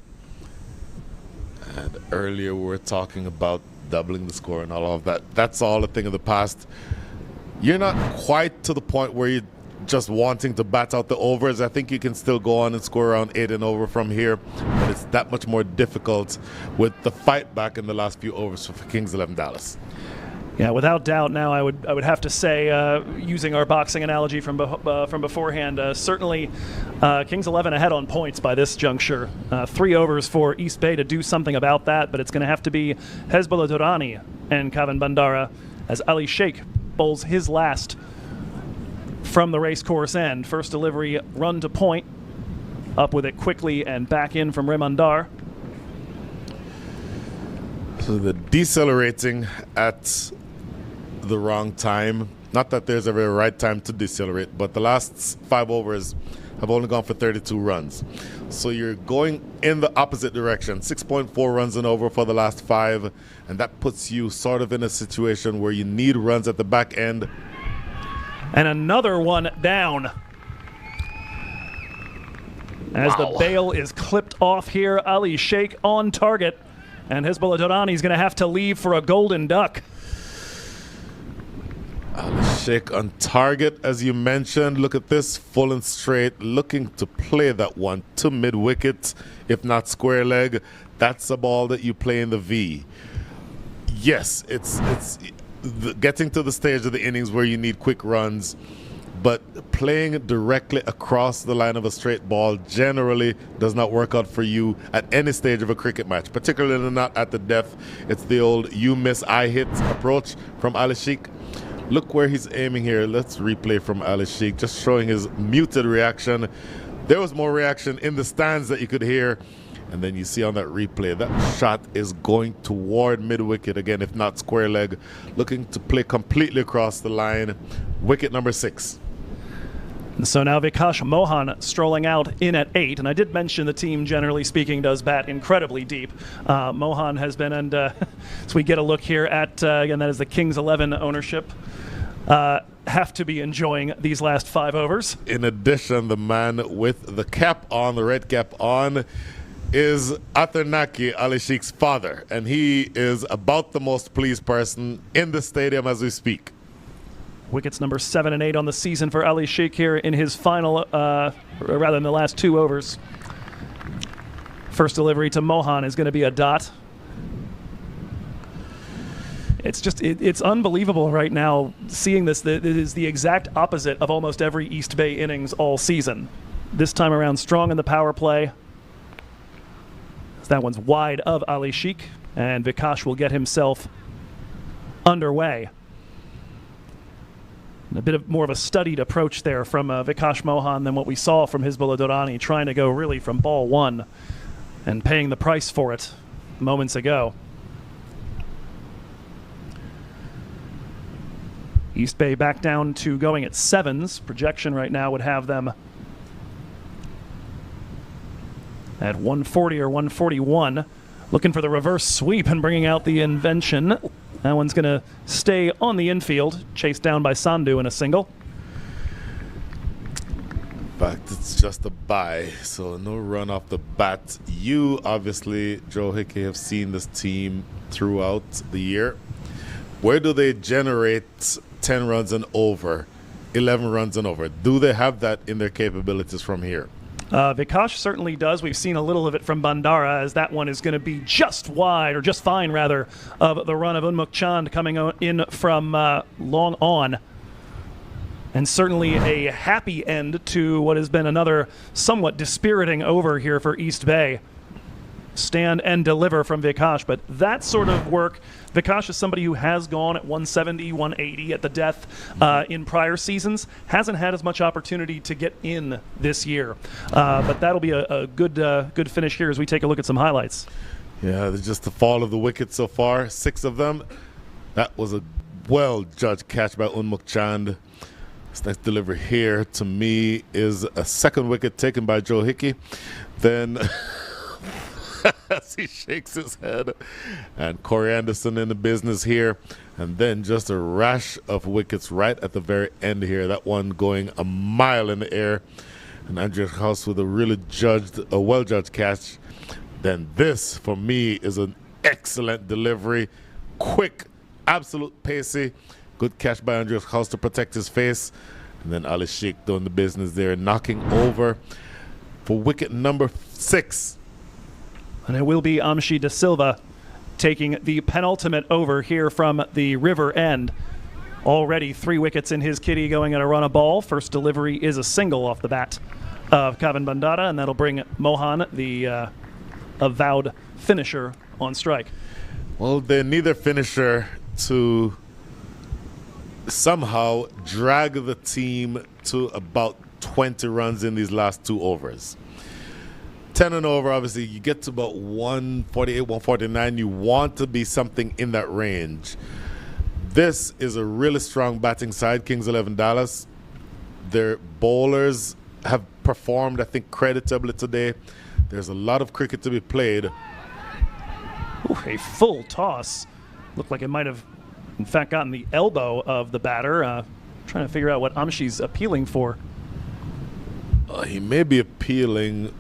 And earlier we were talking about doubling the score and all of that. That's all a thing of the past. You're not quite to the point where you're just wanting to bat out the overs. I think you can still go on and score around 8 and over from here, but it's that much more difficult with the fight back in the last few overs for Kings 11 Dallas. Yeah, without doubt. Now, I would have to say, using our boxing analogy from beforehand, certainly Kings 11 ahead on points by this juncture. 3 overs for East Bay to do something about that, but it's going to have to be Hezbollah Durrani and Kavan Bandara as Ali Sheikh bowls his last from the racecourse end. First delivery, run to point, up with it quickly and back in from Remandar. So the decelerating at the wrong time. Not that there's ever a right time to decelerate, but the last 5 overs have only gone for 32 runs. So you're going in the opposite direction. 6.4 runs and over for the last 5, and that puts you sort of in a situation where you need runs at the back end. And another one down. As the bail is clipped off here, Ali Sheikh on target, and Hezbollah Durrani is going to have to leave for a golden duck. Ali Sheikh on target, as you mentioned. Look at this, full and straight, looking to play that one to mid-wicket, if not square leg. That's a ball that you play in the V. Yes, it's getting to the stage of the innings where you need quick runs. but playing directly across the line of a straight ball generally does not work out for you at any stage of a cricket match, particularly not at the death. It's the old you miss, I hit approach from Ali Sheikh. Look where he's aiming here. Let's replay from Ali Sheikh, just showing his muted reaction. There was more reaction in the stands that you could hear. And then you see on that replay, that shot is going toward mid-wicket again, if not square leg, looking to play completely across the line. Wicket number 6. And so now Vikash Mohan strolling out in at 8. And I did mention the team, generally speaking, does bat incredibly deep. Mohan has been, and so we get a look here at, again, that is the Kings 11 ownership. Have to be enjoying these last 5 overs. In addition, the man with the cap on, the red cap on, is Athernaki, Ali Sheikh's father, and he is about the most pleased person in the stadium as we speak. Wickets number 7 and 8 on the season for Ali Sheikh here in his final, rather in the last 2 overs. First delivery to Mohan is going to be a dot. It's just, it's unbelievable right now seeing this. It is the exact opposite of almost every East Bay innings all season. This time around strong in the power play. That one's wide of Ali Sheikh, and Vikash will get himself underway. A bit of more of a studied approach there from Vikash Mohan than what we saw from Hizbullah Durrani, trying to go really from ball 1 and paying the price for it moments ago. East Bay back down to going at 7s. Projection right now would have them at 140 or 141. Looking for the reverse sweep and bringing out the invention. That one's going to stay on the infield, chased down by Sandhu in a single. In fact, it's just a bye, so no run off the bat. You, obviously, Joe Hickey, have seen this team throughout the year. Where do they generate 10 runs and over, 11 runs and over? Do they have that in their capabilities from here? Vikash certainly does. We've seen a little of it from Bandara, as that one is going to be just wide, or just fine, rather, of the run of Unmuk Chand coming in from long on. And certainly a happy end to what has been another somewhat dispiriting over here for East Bay. Stand and deliver from Vikash, but that sort of work, Vikash is somebody who has gone at 170, 180 at the death in prior seasons, hasn't had as much opportunity to get in this year, but that'll be a good finish here as we take a look at some highlights. Yeah, there's just the fall of the wickets so far, 6 of them. That was a well-judged catch by Unmuk Chand. This next delivery here, to me, is a second wicket taken by Joe Hickey. Then as he shakes his head, and Corey Anderson in the business here, and then just a rash of wickets right at the very end here. That one going a mile in the air, and Andreas House with a well-judged catch. Then this, for me, is an excellent delivery, quick, absolute pacey, good catch by Andreas House to protect his face, and then Ali Sheikh doing the business there, knocking over for wicket number 6. And it will be Amshi De Silva taking the penultimate over here from the river end. Already 3 wickets in his kitty going at a run of ball. First delivery is a single off the bat of Kavan Bandara, and that'll bring Mohan, the avowed finisher, on strike. Well, they need their finisher to somehow drag the team to about 20 runs in these last 2 overs. 10 and over, obviously, you get to about 148, 149. You want to be something in that range. This is a really strong batting side, Kings 11 Dallas. Their bowlers have performed, I think, creditably today. There's a lot of cricket to be played. Ooh, a full toss. Looked like it might have, in fact, gotten the elbow of the batter. Trying to figure out what Amshi's appealing for. He may be appealing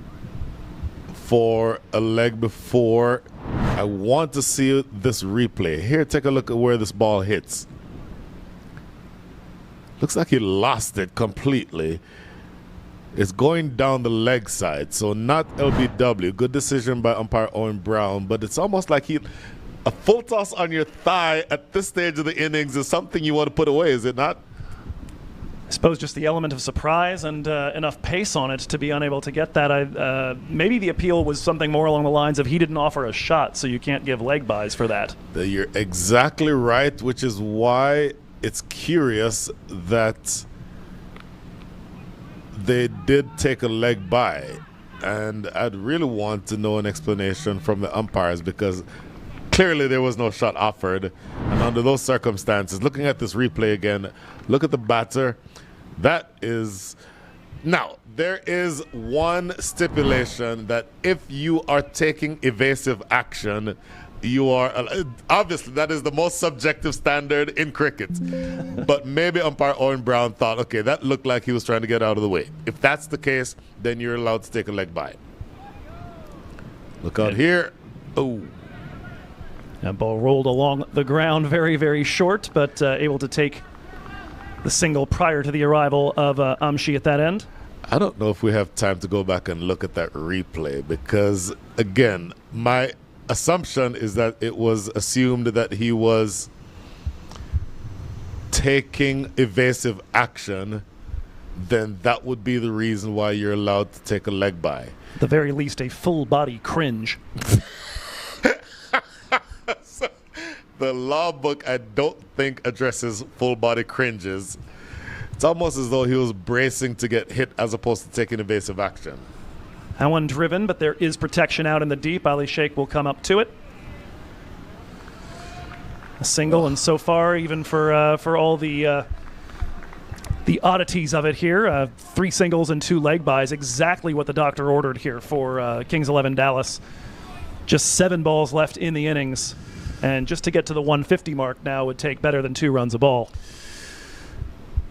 for a leg before. I want to see this replay. Here, take a look at where this ball hits. Looks like he lost it completely. It's going down the leg side, so not LBW. Good decision by umpire Owen Brown, but it's almost like a full toss on your thigh at this stage of the innings is something you want to put away, is it not? I suppose just the element of surprise and enough pace on it to be unable to get that. Maybe the appeal was something more along the lines of he didn't offer a shot, so you can't give leg buys for that. You're exactly right, which is why it's curious that they did take a leg by. And I'd really want to know an explanation from the umpires, because clearly there was no shot offered. And under those circumstances, looking at this replay again, look at the batter. That is... Now, there is one stipulation that if you are taking evasive action, you are... Obviously, that is the most subjective standard in cricket. But maybe umpire Owen Brown thought, okay, that looked like he was trying to get out of the way. If that's the case, then you're allowed to take a leg by. Look out here. Oh. That ball rolled along the ground very, very short, but able to take the single prior to the arrival of Amshi at that end. I don't know if we have time to go back and look at that replay, because, again, my assumption is that it was assumed that he was taking evasive action. Then that would be the reason why you're allowed to take a leg by. At the very least, a full body cringe. The law book, I don't think, addresses full body cringes. It's almost as though he was bracing to get hit as opposed to taking evasive action. That one driven, but there is protection out in the deep. Ali Sheikh will come up to it. A single, and so far, even for all the oddities of it here, 3 singles and 2 leg buys, exactly what the doctor ordered here for Kings 11 Dallas. Just 7 balls left in the innings. And just to get to the 150 mark now would take better than 2 runs a ball.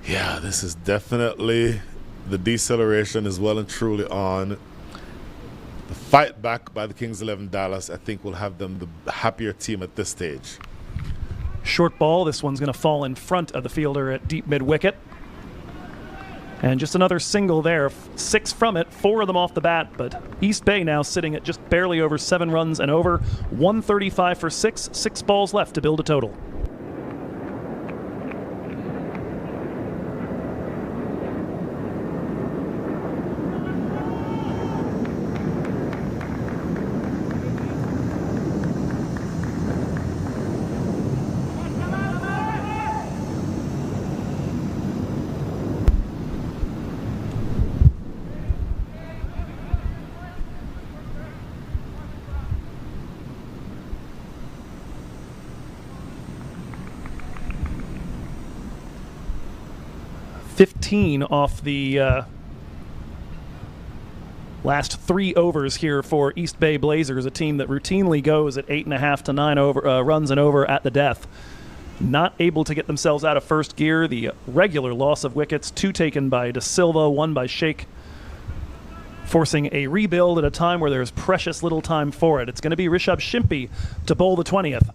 Yeah, this is definitely, the deceleration is well and truly on. The fight back by the Kings 11 Dallas, I think, will have them the happier team at this stage. Short ball. This one's going to fall in front of the fielder at deep mid-wicket. And just another single there. 6 from it, 4 of them off the bat, but East Bay now sitting at just barely over 7 runs and over. 135 for 6, 6 balls left to build a total. Off the last 3 overs here for East Bay Blazers, a team that routinely goes at 8.5 to 9 runs and over at the death. Not able to get themselves out of first gear. The regular loss of wickets, 2 taken by De Silva, 1 by Sheikh, forcing a rebuild at a time where there's precious little time for it. It's going to be Rishabh Shimpi to bowl the 20th.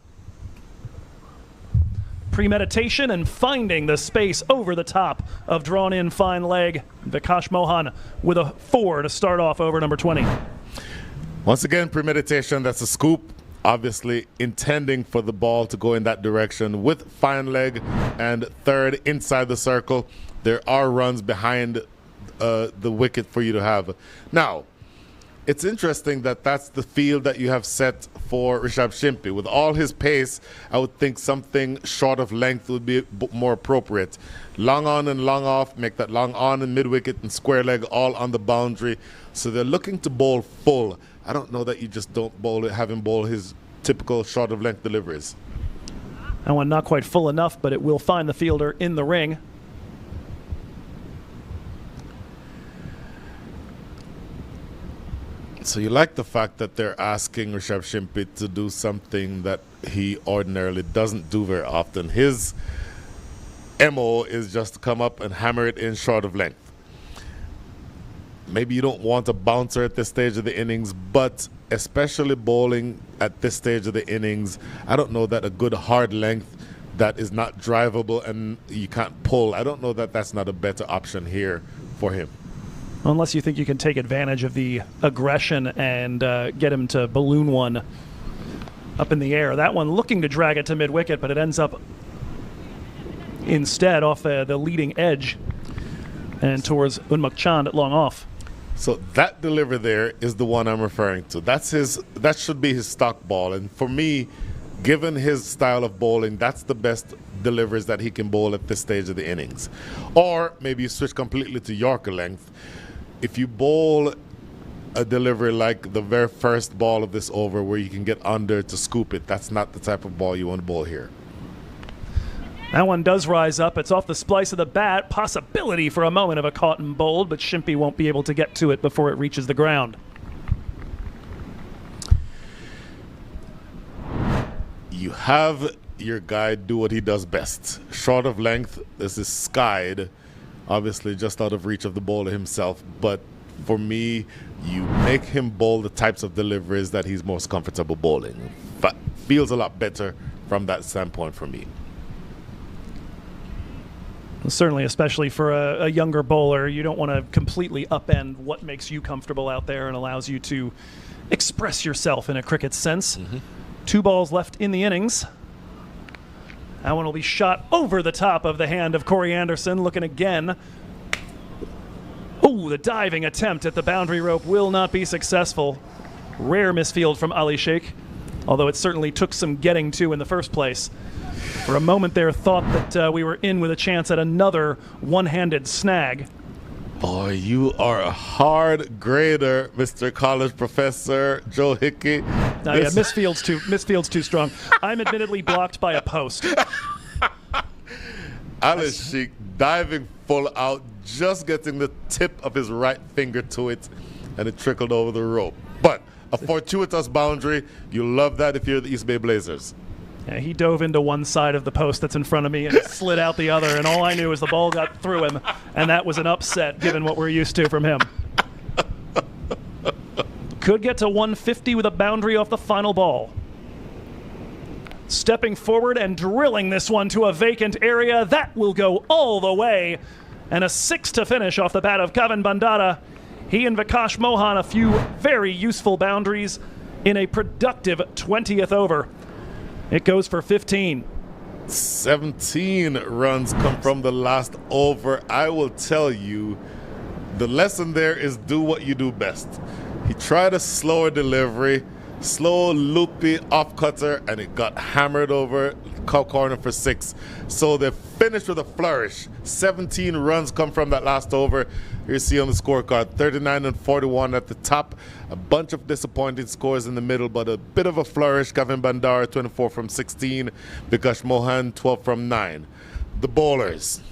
Premeditation and finding the space over the top of drawn in fine leg. Vikash Mohan with a 4 to start off over number 20. Once again, premeditation, that's a scoop. Obviously intending for the ball to go in that direction with fine leg and third inside the circle. There are runs behind the wicket for you to have. Now, it's interesting that that's the field that you have set for Rishabh Shimpi. With all his pace, I would think something short of length would be more appropriate. Long on and long off, make that long on and mid-wicket and square leg all on the boundary. So they're looking to bowl full. I don't know that you just don't have him bowl his typical short of length deliveries. That one not quite full enough, but it will find the fielder in the ring. So you like the fact that they're asking Rishabh Shimpi to do something that he ordinarily doesn't do very often. His MO is just to come up and hammer it in short of length. Maybe you don't want a bouncer at this stage of the innings, but especially bowling at this stage of the innings, I don't know that a good hard length that is not drivable and you can't pull, I don't know that that's not a better option here for him. Unless you think you can take advantage of the aggression and get him to balloon one up in the air. That one looking to drag it to mid-wicket, but it ends up instead off the leading edge and towards Unmuk Chand at long off. So that delivery there is the one I'm referring to. That should be his stock ball. And for me, given his style of bowling, that's the best deliveries that he can bowl at this stage of the innings. Or maybe you switch completely to Yorker length. If you bowl a delivery like the very first ball of this over where you can get under to scoop it, that's not the type of ball you want to bowl here. That one does rise up. It's off the splice of the bat. Possibility for a moment of a caught and bowled, but Shimpy won't be able to get to it before it reaches the ground. You have your guy do what he does best. Short of length, this is skied, obviously just out of reach of the bowler himself. But for me, you make him bowl the types of deliveries that he's most comfortable bowling. Feels a lot better from that standpoint for me. Certainly, especially for a younger bowler, you don't want to completely upend what makes you comfortable out there and allows you to express yourself in a cricket sense. 2 balls left in the innings. That one will be shot over the top of the hand of Corey Anderson, looking again. Oh, the diving attempt at the boundary rope will not be successful. Rare misfield from Ali Sheikh, although it certainly took some getting to in the first place. For a moment there, thought that we were in with a chance at another one-handed snag. Boy, you are a hard grader, Mr. College Professor Joe Hickey. No, yeah, misfield's too strong. I'm admittedly blocked by a post. Alice Sheik diving full out, just getting the tip of his right finger to it, and it trickled over the rope. But a fortuitous boundary. You love that if you're the East Bay Blazers. Yeah, he dove into one side of the post that's in front of me and slid out the other, and all I knew is the ball got through him, and that was an upset given what we're used to from him. Could get to 150 with a boundary off the final ball. Stepping forward and drilling this one to a vacant area. That will go all the way. And a 6 to finish off the bat of Kevin Bandara. He and Vikash Mohan a few very useful boundaries in a productive 20th over. It goes for 15. 17 runs come from the last over. I will tell you, the lesson there is do what you do best. He tried a slower delivery, slow, loopy off-cutter, and it got hammered over corner for 6. So they finished with a flourish. 17 runs come from that last over. Here you see on the scorecard, 39 and 41 at the top. A bunch of disappointing scores in the middle, but a bit of a flourish. Kevin Bandara, 24 from 16. Vikash Mohan, 12 from 9. The bowlers.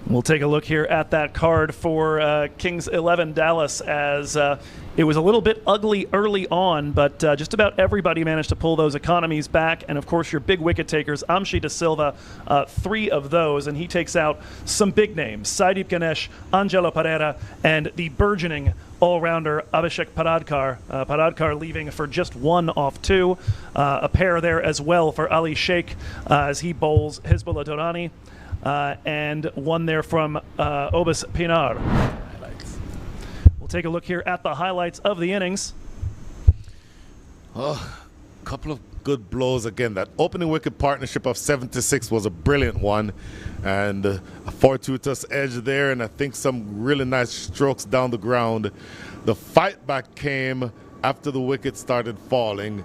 We'll take a look here at that card for Kings 11 Dallas as it was a little bit ugly early on, but just about everybody managed to pull those economies back. And, of course, your big wicket takers, Amshi De Silva, 3 of those, and he takes out some big names, Saideep Ganesh, Angelo Pereira, and the burgeoning all-rounder Abhishek Paradkar. Paradkar leaving for just 1 off 2. A pair there as well for Ali Sheikh as he bowls Hizbullah Durrani. And 1 there from Obis Pinar. We'll take a look here at the highlights of the innings. A couple of good blows again. That opening wicket partnership of 76 was a brilliant one. And a fortuitous edge there, and I think some really nice strokes down the ground. The fight back came after the wicket started falling.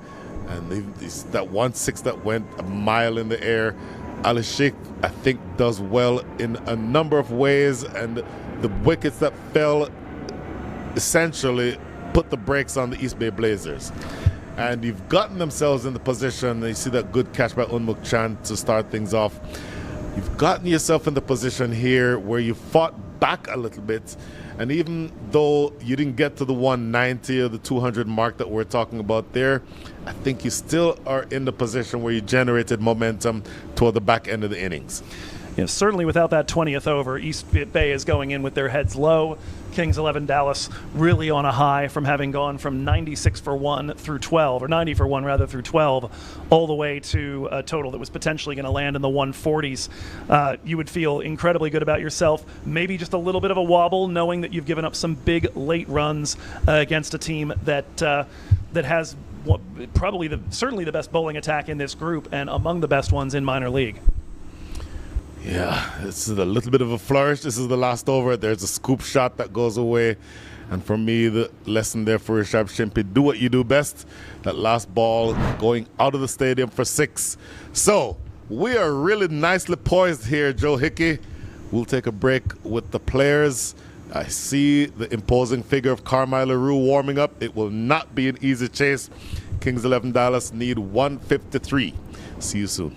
And that 1-6 that went a mile in the air. Ali Sheikh, I think, does well in a number of ways, and the wickets that fell essentially put the brakes on the East Bay Blazers. And you've gotten themselves in the position, you see that good catch by Unmuk Chand to start things off. You've gotten yourself in the position here where you fought back a little bit, and even though you didn't get to the 190 or the 200 mark that we're talking about there, I think you still are in the position where you generated momentum toward the back end of the innings. Yeah, certainly without that 20th over, East Bay is going in with their heads low. Kings 11 Dallas really on a high from having gone from 96 for 1 through 12, or 90 for 1 rather through 12, all the way to a total that was potentially going to land in the 140s. You would feel incredibly good about yourself. Maybe just a little bit of a wobble, knowing that you've given up some big late runs against a team that has certainly the best bowling attack in this group and among the best ones in minor league. Yeah, this is a little bit of a flourish. This is the last over. There's a scoop shot that goes away. And for me, the lesson there for Rishabh Shimpi, do what you do best. That last ball going out of the stadium for 6. So we are really nicely poised here, Joe Hickey. We'll take a break with the players. I see the imposing figure of Carmine LaRue warming up. It will not be an easy chase. Kings 11 Dallas need 153. See you soon.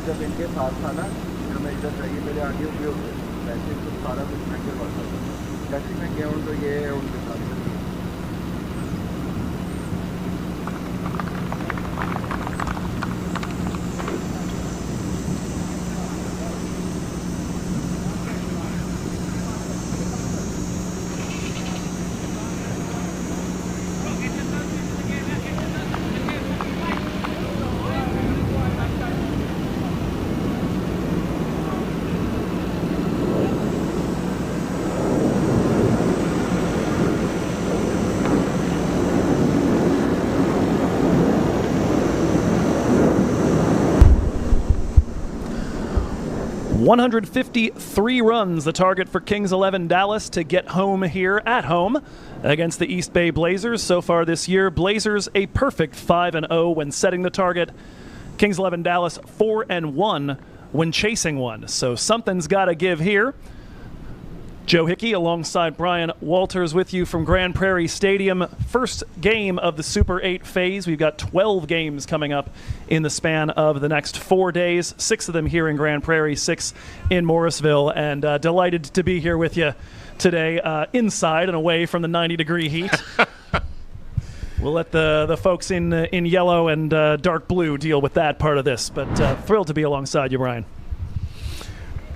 जब इनके पास था ना जो मैं इधर चाहिए मेरे आगे उपयोग वैसे तो सारा कुछ मैं करवाता था जैसे मैं गया हूँ तो ये है उनके साथ 153 runs, the target for Kings 11 Dallas to get home here at home against the East Bay Blazers. So far this year, Blazers a perfect 5-0 when setting the target. Kings 11 Dallas 4-1 when chasing one. So something's got to give here. Joe Hickey alongside Brian Walters with you from Grand Prairie Stadium. First game of the Super 8 phase. We've got 12 games coming up in the span of the next 4 days. 6 of them here in Grand Prairie, 6 in Morrisville. And delighted to be here with you today inside and away from the 90-degree heat. We'll let the folks in yellow and dark blue deal with that part of this. But thrilled to be alongside you, Brian.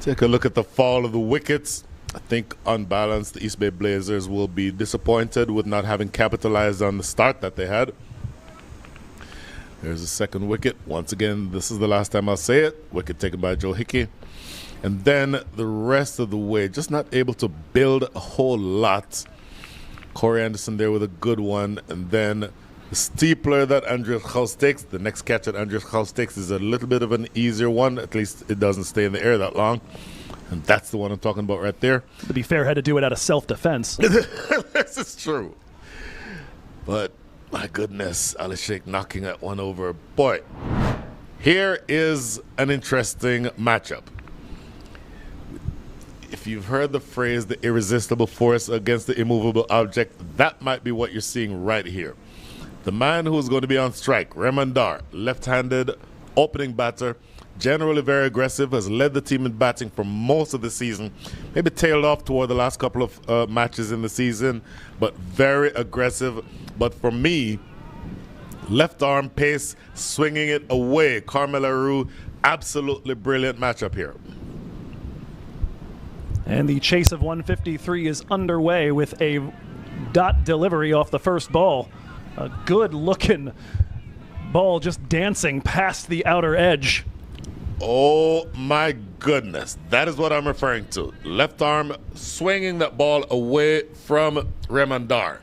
Take a look at the fall of the wickets. I think on balance, the East Bay Blazers will be disappointed with not having capitalized on the start that they had. There's a second wicket. Once again, this is the last time I'll say it. Wicket taken by Joe Hickey. And then the rest of the way, just not able to build a whole lot. Corey Anderson there with a good one. And then the steepler that Andreas Gauss takes, the next catch that Andreas Gauss takes is a little bit of an easier one. At least it doesn't stay in the air that long. And that's the one I'm talking about right there. To be fair, had to do it out of self-defense. This is true. But, my goodness, Ali Sheikh knocking that one over. Boy, here is an interesting matchup. If you've heard the phrase, the irresistible force against the immovable object, that might be what you're seeing right here. The man who's going to be on strike, Raymond Dar, left-handed opening batter, generally very aggressive, has led the team in batting for most of the season. Maybe tailed off toward the last couple of matches in the season, but very aggressive. But for me, left arm pace, swinging it away. Carmelo Rue, absolutely brilliant matchup here. And the chase of 153 is underway with a dot delivery off the first ball. A good-looking ball just dancing past the outer edge. Oh my goodness, that is what I'm referring to. Left arm swinging that ball away from Raymond Dar.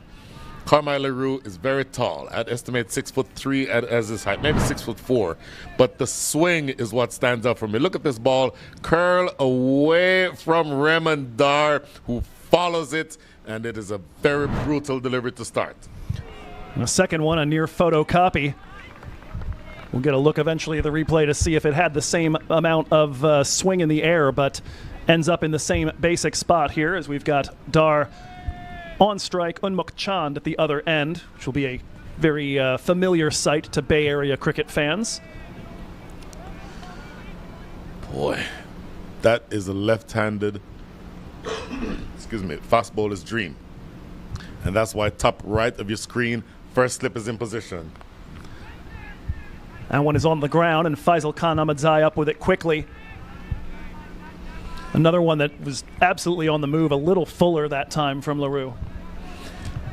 Carmelo Leroux is very tall. I'd estimate 6'3" as his height, maybe 6'4". But the swing is what stands out for me. Look at this ball curl away from Raymond Dar, who follows it, and it is a very brutal delivery to start. The second one, a near photocopy. We'll get a look eventually at the replay to see if it had the same amount of swing in the air, but ends up in the same basic spot here as we've got Dar on strike, Unmuk Chand at the other end, which will be a very familiar sight to Bay Area cricket fans. Boy, that is a left-handed, excuse me, fast bowler's dream. And that's why top right of your screen, first slip is in position. That one is on the ground, and Faisal Khan Ahmadzai up with it quickly. Another one that was absolutely on the move, a little fuller that time from LaRue.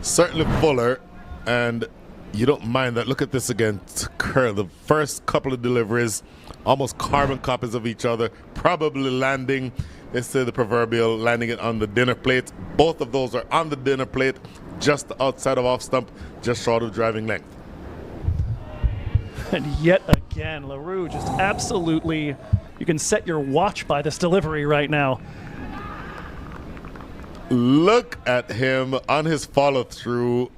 Certainly fuller, and you don't mind that. Look at this again. Curl. The first couple of deliveries, almost carbon copies of each other, probably landing, let's say the proverbial, landing it on the dinner plate. Both of those are on the dinner plate, just outside of off stump, just short of driving length. And yet again, LaRue just absolutely, you can set your watch by this delivery right now. Look at him on his follow-through,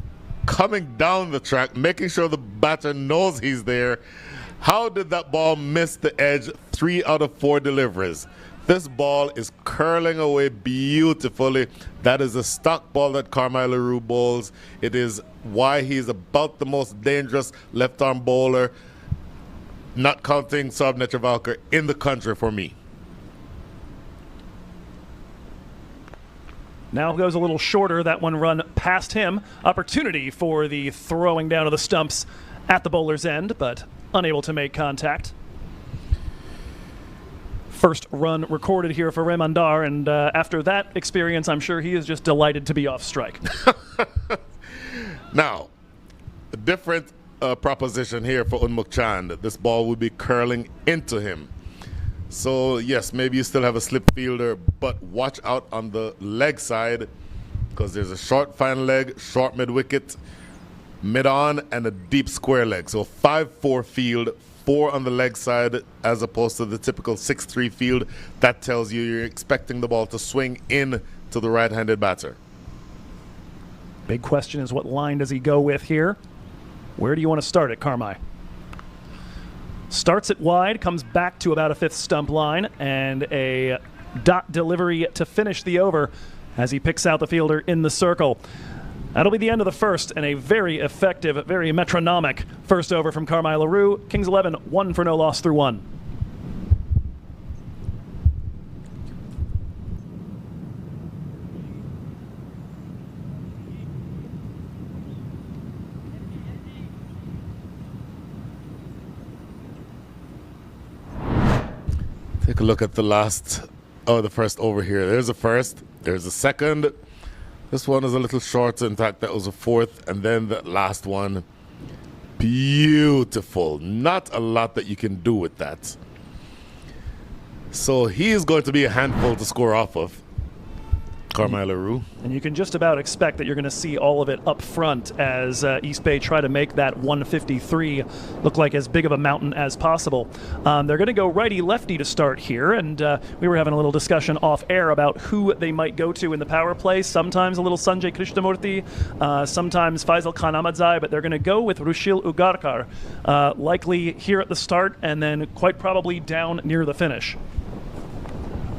coming down the track, making sure the batter knows he's there. How did that ball miss the edge 3 out of 4 deliveries? This ball is curling away beautifully. That is a stock ball that Carmelo Leroux bowls. It is why he's about the most dangerous left-arm bowler. not counting Saab Netravalkar, in the country for me. Now goes a little shorter. That one run past him. Opportunity for the throwing down of the stumps at the bowler's end, but unable to make contact. First run recorded here for Remandar, and after that experience, I'm sure he is just delighted to be off strike. Now, a different proposition here for Unmuk Chand. This ball would be curling into him. So, yes, maybe you still have a slip fielder, but watch out on the leg side because there's a short fine leg, short mid-wicket, mid-on, and a deep square leg. So 5-4 field, 4 on the leg side as opposed to the typical 6-3 field. That tells you you're expecting the ball to swing in to the right-handed batter. Big question is, what line does he go with here? Where do you want to start it, Carmi? Starts it wide, comes back to about a 5th stump line, and a dot delivery to finish the over as he picks out the fielder in the circle. That'll be the end of the first, and a very effective, very metronomic first over from Carmi LaRue. Kings 11, 1 for no loss through 1. Take a look at the first over here. There's a first, there's a second. This one is a little shorter. In fact, that was a 4th. And then the last one, beautiful. Not a lot that you can do with that. So he is going to be a handful to score off of, Carmi LaRue. And you can just about expect that you're going to see all of it up front as East Bay try to make that 153 look like as big of a mountain as possible. They're going to go righty-lefty to start here, and we were having a little discussion off-air about who they might go to in the power play. Sometimes a little Sanjay Krishnamurthy, sometimes Faisal Khan Ahmadzai, but they're going to go with Rushil Ugarkar, likely here at the start and then quite probably down near the finish.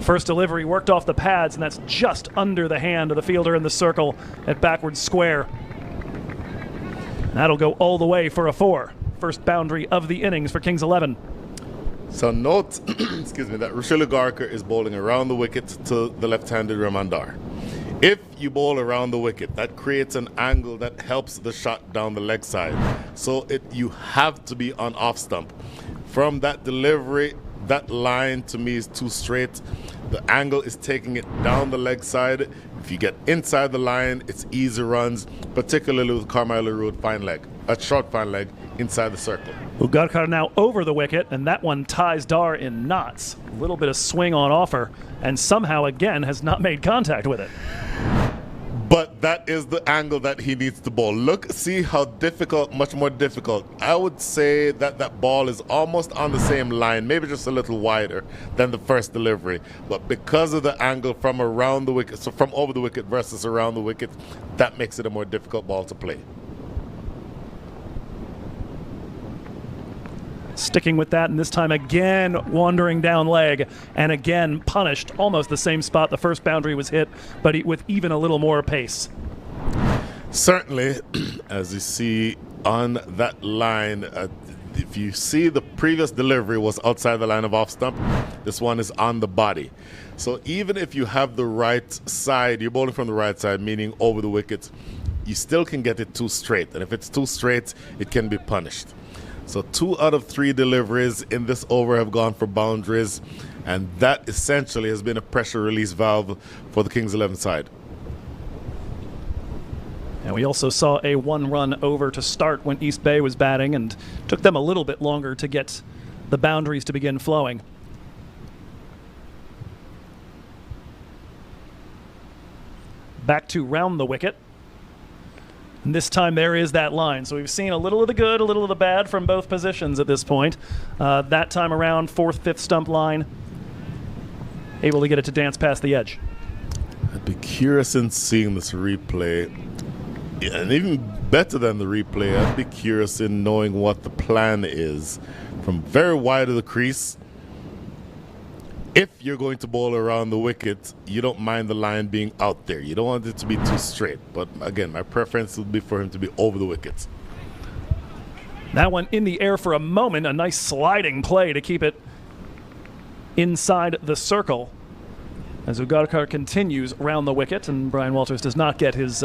First delivery worked off the pads, and that's just under the hand of the fielder in the circle at backward square. That'll go all the way for a 4. First boundary of the innings for Kings 11. So note, excuse me, that Rushil Ugarkar is bowling around the wicket to the left-handed Remandar. If you bowl around the wicket, that creates an angle that helps the shot down the leg side. So you have to be on off stump. From that delivery, that line to me is too straight. The angle is taking it down the leg side. If you get inside the line, it's easy runs, particularly with Carmi LaRue fine leg, a short fine leg inside the circle. Ugarkar now over the wicket, and that one ties Dar in knots. A little bit of swing on offer, and somehow again has not made contact with it. But that is the angle that he needs to bowl. Look, see how difficult, much more difficult. I would say that that ball is almost on the same line, maybe just a little wider than the first delivery. But because of the angle from around the wicket, so from over the wicket versus around the wicket, that makes it a more difficult ball to play. Sticking with that, and this time again wandering down leg, and again punished. Almost the same spot the first boundary was hit, but with even a little more pace. Certainly, as you see on that line, if you see the previous delivery was outside the line of off stump, this one is on the body. So even if you have the right side, you're bowling from the right side, meaning over the wicket, you still can get it too straight. And if it's too straight, it can be punished. So 2 out of 3 deliveries in this over have gone for boundaries, and that essentially has been a pressure release valve for the Kings 11 side. And we also saw a 1-run over to start when East Bay was batting, and took them a little bit longer to get the boundaries to begin flowing. Back to round the wicket. And this time there is that line. So we've seen a little of the good, a little of the bad from both positions at this point. That time around, 4th, 5th stump line, able to get it to dance past the edge. I'd be curious in seeing this replay. Yeah, and even better than the replay, I'd be curious in knowing what the plan is. From very wide of the crease, if you're going to bowl around the wicket, you don't mind the line being out there. You don't want it to be too straight. But again, my preference would be for him to be over the wicket. That one in the air for a moment, a nice sliding play to keep it inside the circle as Ugarkar continues round the wicket, and Brian Walters does not get his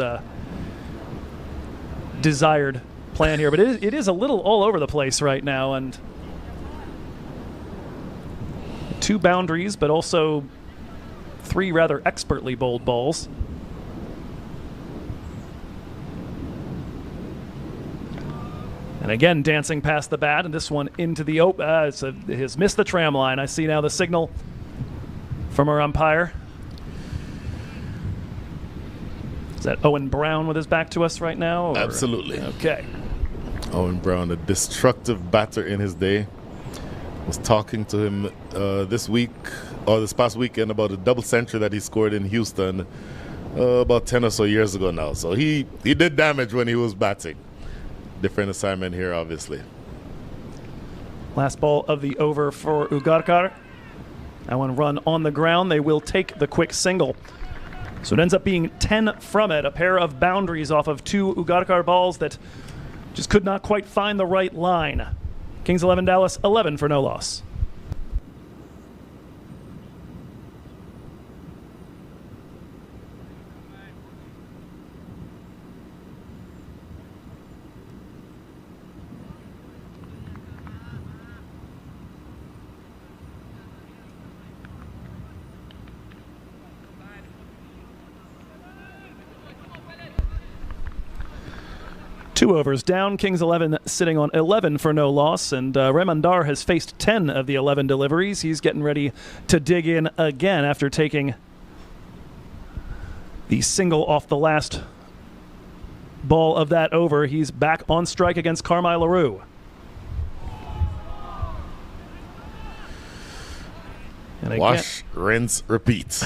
desired plan here. But it is a little all over the place right now, and 2 boundaries, but also 3 rather expertly bowled balls. And again, dancing past the bat, and this one into the has missed the tram line. I see now the signal from our umpire. Is that Owen Brown with his back to us right now? Or? Absolutely. Okay. Owen Brown, a destructive batter in his day. Was talking to him this past weekend about a double century that he scored in Houston about 10 or so years ago now. So he did damage when he was batting. Different assignment here, obviously. Last ball of the over for Ugarkar. That one run on the ground. They will take the quick single. So it ends up being 10 from it. A pair of boundaries off of 2 Ugarkar balls that just could not quite find the right line. Kings 11 Dallas 11 for no loss. Two overs down. Kings 11 sitting on 11 for no loss, and Remandar has faced 10 of the 11 deliveries. He's getting ready to dig in again after taking the single off the last ball of that over. He's back on strike against Carmine LaRue. And wash, rinse, repeat.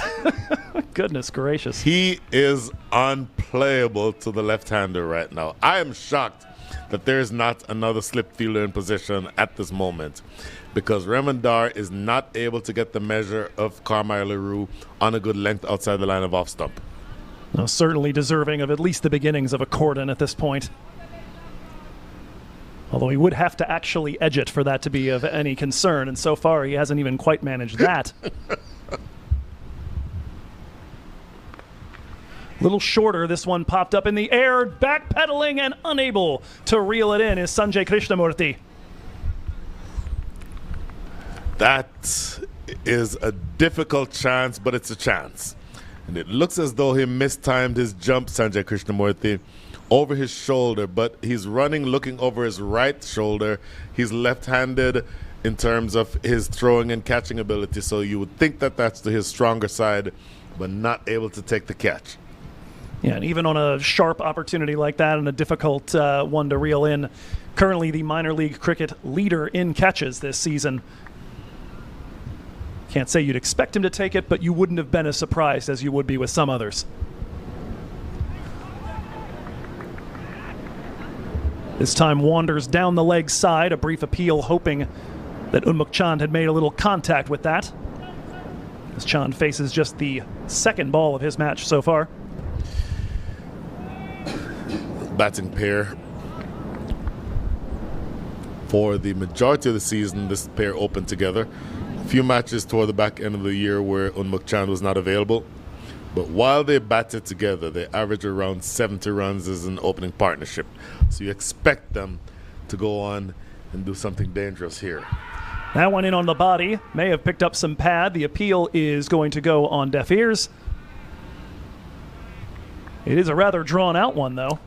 Goodness gracious. He is unplayable to the left-hander right now. I am shocked that there is not another slip fielder in position at this moment, because Remandar is not able to get the measure of Carmine LaRue on a good length outside the line of off stump. Now, certainly deserving of at least the beginnings of a cordon at this point. Although he would have to actually edge it for that to be of any concern, and so far he hasn't even quite managed that. Little shorter, this one popped up in the air, backpedaling and unable to reel it in is Sanjay Krishnamurthy. That is a difficult chance, but it's a chance. And it looks as though he mistimed his jump, Sanjay Krishnamurthy, over his shoulder, but he's running looking over his right shoulder. He's left-handed in terms of his throwing and catching ability, so you would think that that's to his stronger side, but not able to take the catch. Yeah, and even on a sharp opportunity like that and a difficult one to reel in, currently the minor league cricket leader in catches this season. Can't say you'd expect him to take it, but you wouldn't have been as surprised as you would be with some others. This time wanders down the leg side, a brief appeal hoping that Unmuk Chand had made a little contact with that. As Chand faces just the second ball of his match so far. Batting pair. For the majority of the season, this pair opened together. A few matches toward the back end of the year where Unmuk Chand was not available. But while they batted together, they average around 70 runs as an opening partnership. So you expect them to go on and do something dangerous here. That one in on the body. May have picked up some pad. The appeal is going to go on deaf ears. It is a rather drawn-out one, though.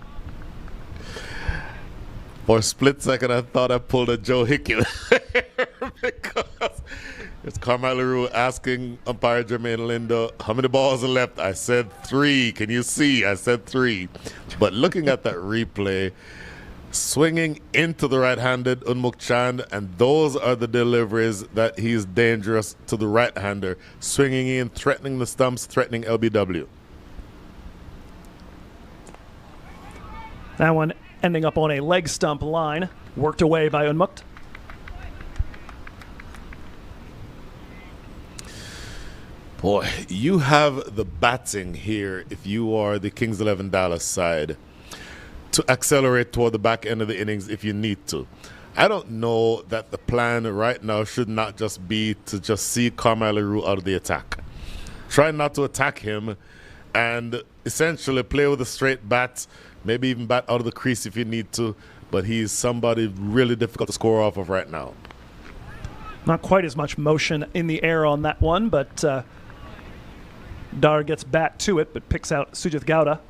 For a split second, I thought I pulled a Joe Hickey because it's Carmine LaRue asking umpire Jermaine Lindo, how many balls are left? I said 3. Can you see? I said 3. But looking at that replay, swinging into the right-handed Unmuk Chand, and those are the deliveries that he's dangerous to the right-hander, swinging in, threatening the stumps, threatening LBW. That one ending up on a leg stump line, worked away by Unmukt. Boy, you have the batting here if you are the Kings 11 Dallas side to accelerate toward the back end of the innings if you need to. I don't know that the plan right now should not just be to just see Carmelo Leroux out of the attack. Try not to attack him and essentially play with a straight bat, maybe even bat out of the crease if you need to, but he's somebody really difficult to score off of right now. Not quite as much motion in the air on that one, but Dar gets back to it, but picks out Sujith Gowda.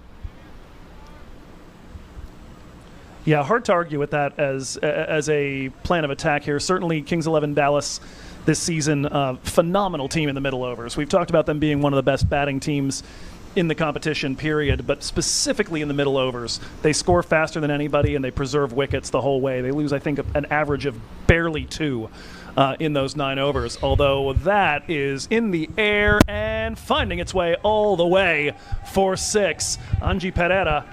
Yeah, hard to argue with that as a plan of attack here. Certainly Kings 11 Dallas this season, phenomenal team in the middle overs. We've talked about them being one of the best batting teams in the competition, period, but specifically in the middle overs. They score faster than anybody, and they preserve wickets the whole way. They lose, I think, an average of barely 2 in those 9 overs, although that is in the air and finding its way all the way for 6. Anji Pereira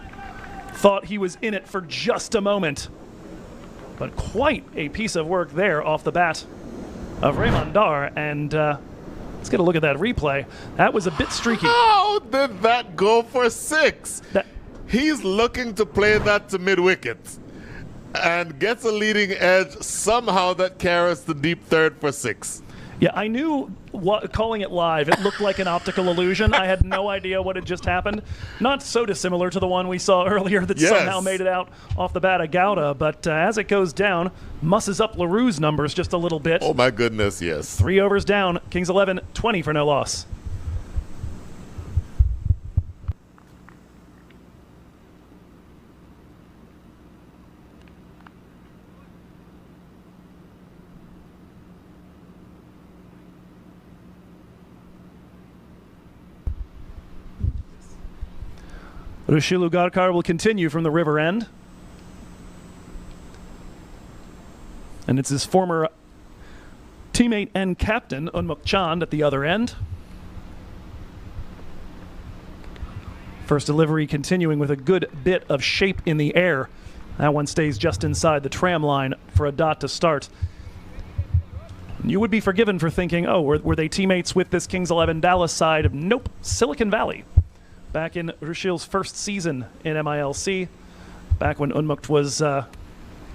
thought he was in it for just a moment, but quite a piece of work there off the bat of Raymond Dar, and let's get a look at that replay. That was a bit streaky. How did that go for 6? He's looking to play that to mid-wicket and gets a leading edge. Somehow that carries the deep third for 6. Yeah, I knew calling it live, it looked like an optical illusion. I had no idea what had just happened. Not so dissimilar to the one we saw earlier that somehow made it out off the bat of Gowda, but as it goes down, musses up Leroux's numbers just a little bit. Oh my goodness, yes. 3 overs down, Kings 11, 20 for no loss. Rushil Ugarkar will continue from the river end. And it's his former teammate and captain, Unmuk Chand, at the other end. First delivery continuing with a good bit of shape in the air. That one stays just inside the tram line for a dot to start. You would be forgiven for thinking, oh, were they teammates with this Kings 11 Dallas side? Nope, Silicon Valley. Back in Rushil's first season in MILC, back when Unmukt was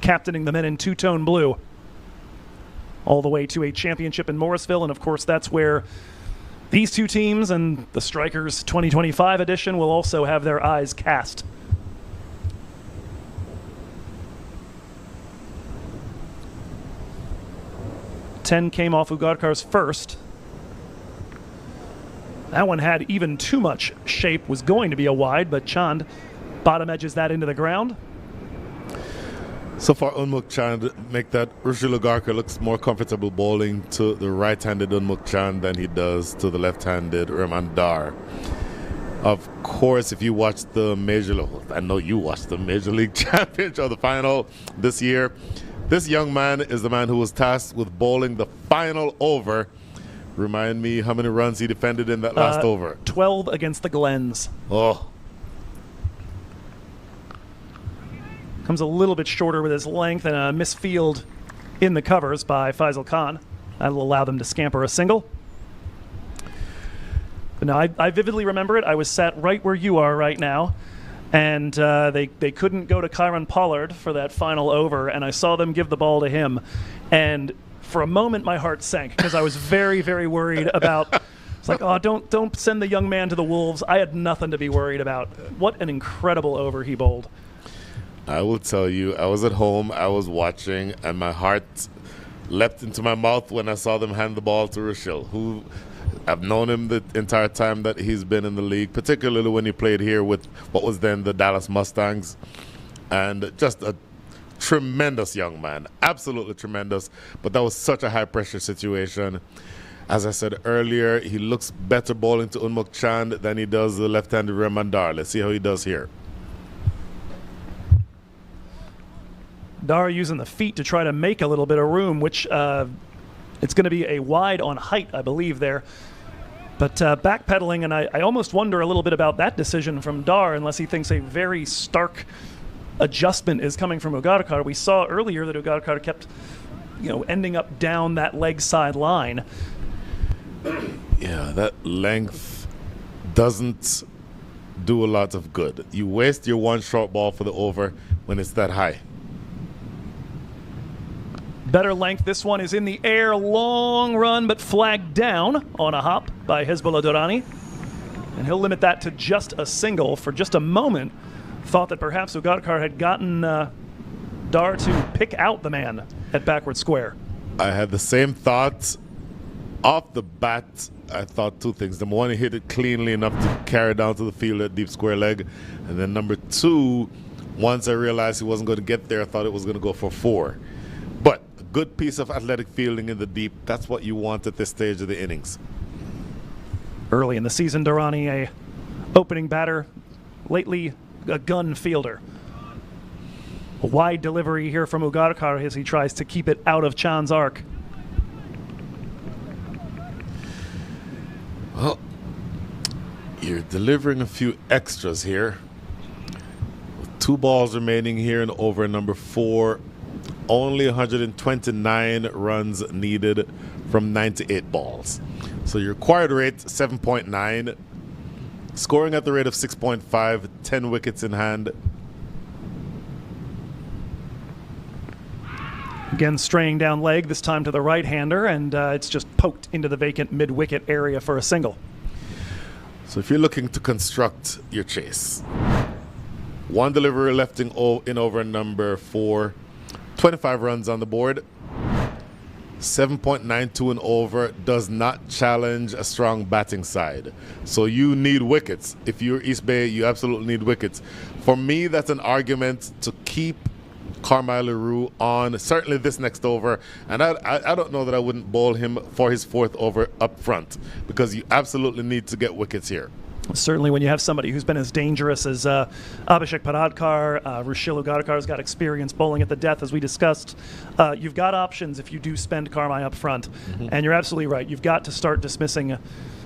captaining the men in two-tone blue, all the way to a championship in Morrisville, and of course that's where these two teams and the Strikers 2025 edition will also have their eyes cast. Ten came off Ugarkar's first. That one had even too much shape, was going to be a wide, but Chand bottom edges that into the ground. So far, Unmuk Chand make that Rushil Ugarkar looks more comfortable bowling to the right-handed Unmuk Chand than he does to the left-handed Raymond Dar. Of course, if you watch the I know you watched the Major League Championship or the final this year, this young man is the man who was tasked with bowling the final over. Remind me how many runs he defended in that last over. 12 against the Glens. Oh. Comes a little bit shorter with his length and a misfield in the covers by Faisal Khan. That'll allow them to scamper a single. But now I vividly remember it. I was sat right where you are right now, and they couldn't go to Kyron Pollard for that final over, and I saw them give the ball to him. And for a moment, my heart sank because I was very, very worried about. It's like, oh, don't send the young man to the Wolves. I had nothing to be worried about. What an incredible over he bowled. I will tell you, I was at home, I was watching, and my heart leapt into my mouth when I saw them hand the ball to Rushil, who I've known him the entire time that he's been in the league, particularly when he played here with what was then the Dallas Mustangs, and just a tremendous young man, absolutely tremendous, but that was such a high-pressure situation. As I said earlier, he looks better bowling to Unmuk Chand than he does the left-handed Raymond Dar. Let's see how he does here. Dar using the feet to try to make a little bit of room, which it's going to be a wide on height, I believe, there. But backpedaling, and I almost wonder a little bit about that decision from Dar, unless he thinks a very stark adjustment is coming from Ugarkar. We saw earlier that Ugarkar kept, ending up down that leg side line. Yeah, that length doesn't do a lot of good. You waste your one short ball for the over when it's that high. Better length. This one is in the air. Long run, but flagged down on a hop by Hezbollah Durrani. And he'll limit that to just a single. For just a moment, thought that perhaps Ugarkar had gotten Dar to pick out the man at backward square. I had the same thought. Off the bat, I thought two things. Number one, he hit it cleanly enough to carry down to the field at deep square leg. And then number two, once I realized he wasn't going to get there, I thought it was going to go for 4. But a good piece of athletic fielding in the deep, that's what you want at this stage of the innings. Early in the season, Durrani, a opening batter, lately a gun fielder. A wide delivery here from Ugarkar as he tries to keep it out of Chand's arc. Well, you're delivering a few extras here. With 2 balls remaining here in over number 4. Only 129 runs needed from 98 balls. So your required rate, 7.9. Scoring at the rate of 6.5, 10 wickets in hand. Again, straying down leg, this time to the right-hander, and it's just poked into the vacant mid-wicket area for a single. So if you're looking to construct your chase, 1 delivery left in over number 4, 25 runs on the board, 7.92 and over, does not challenge a strong batting side. So you need wickets. If you're East Bay, you absolutely need wickets. For me, that's an argument to keep Carmine LaRue on certainly this next over, and I don't know that I wouldn't bowl him for his 4th over up front, because you absolutely need to get wickets here. Certainly when you have somebody who's been as dangerous as Abhishek Paradkar, Rushil Ugarkar's got experience bowling at the death, as we discussed. You've got options if you do spend Carmine up front. And you're absolutely right. You've got to start dismissing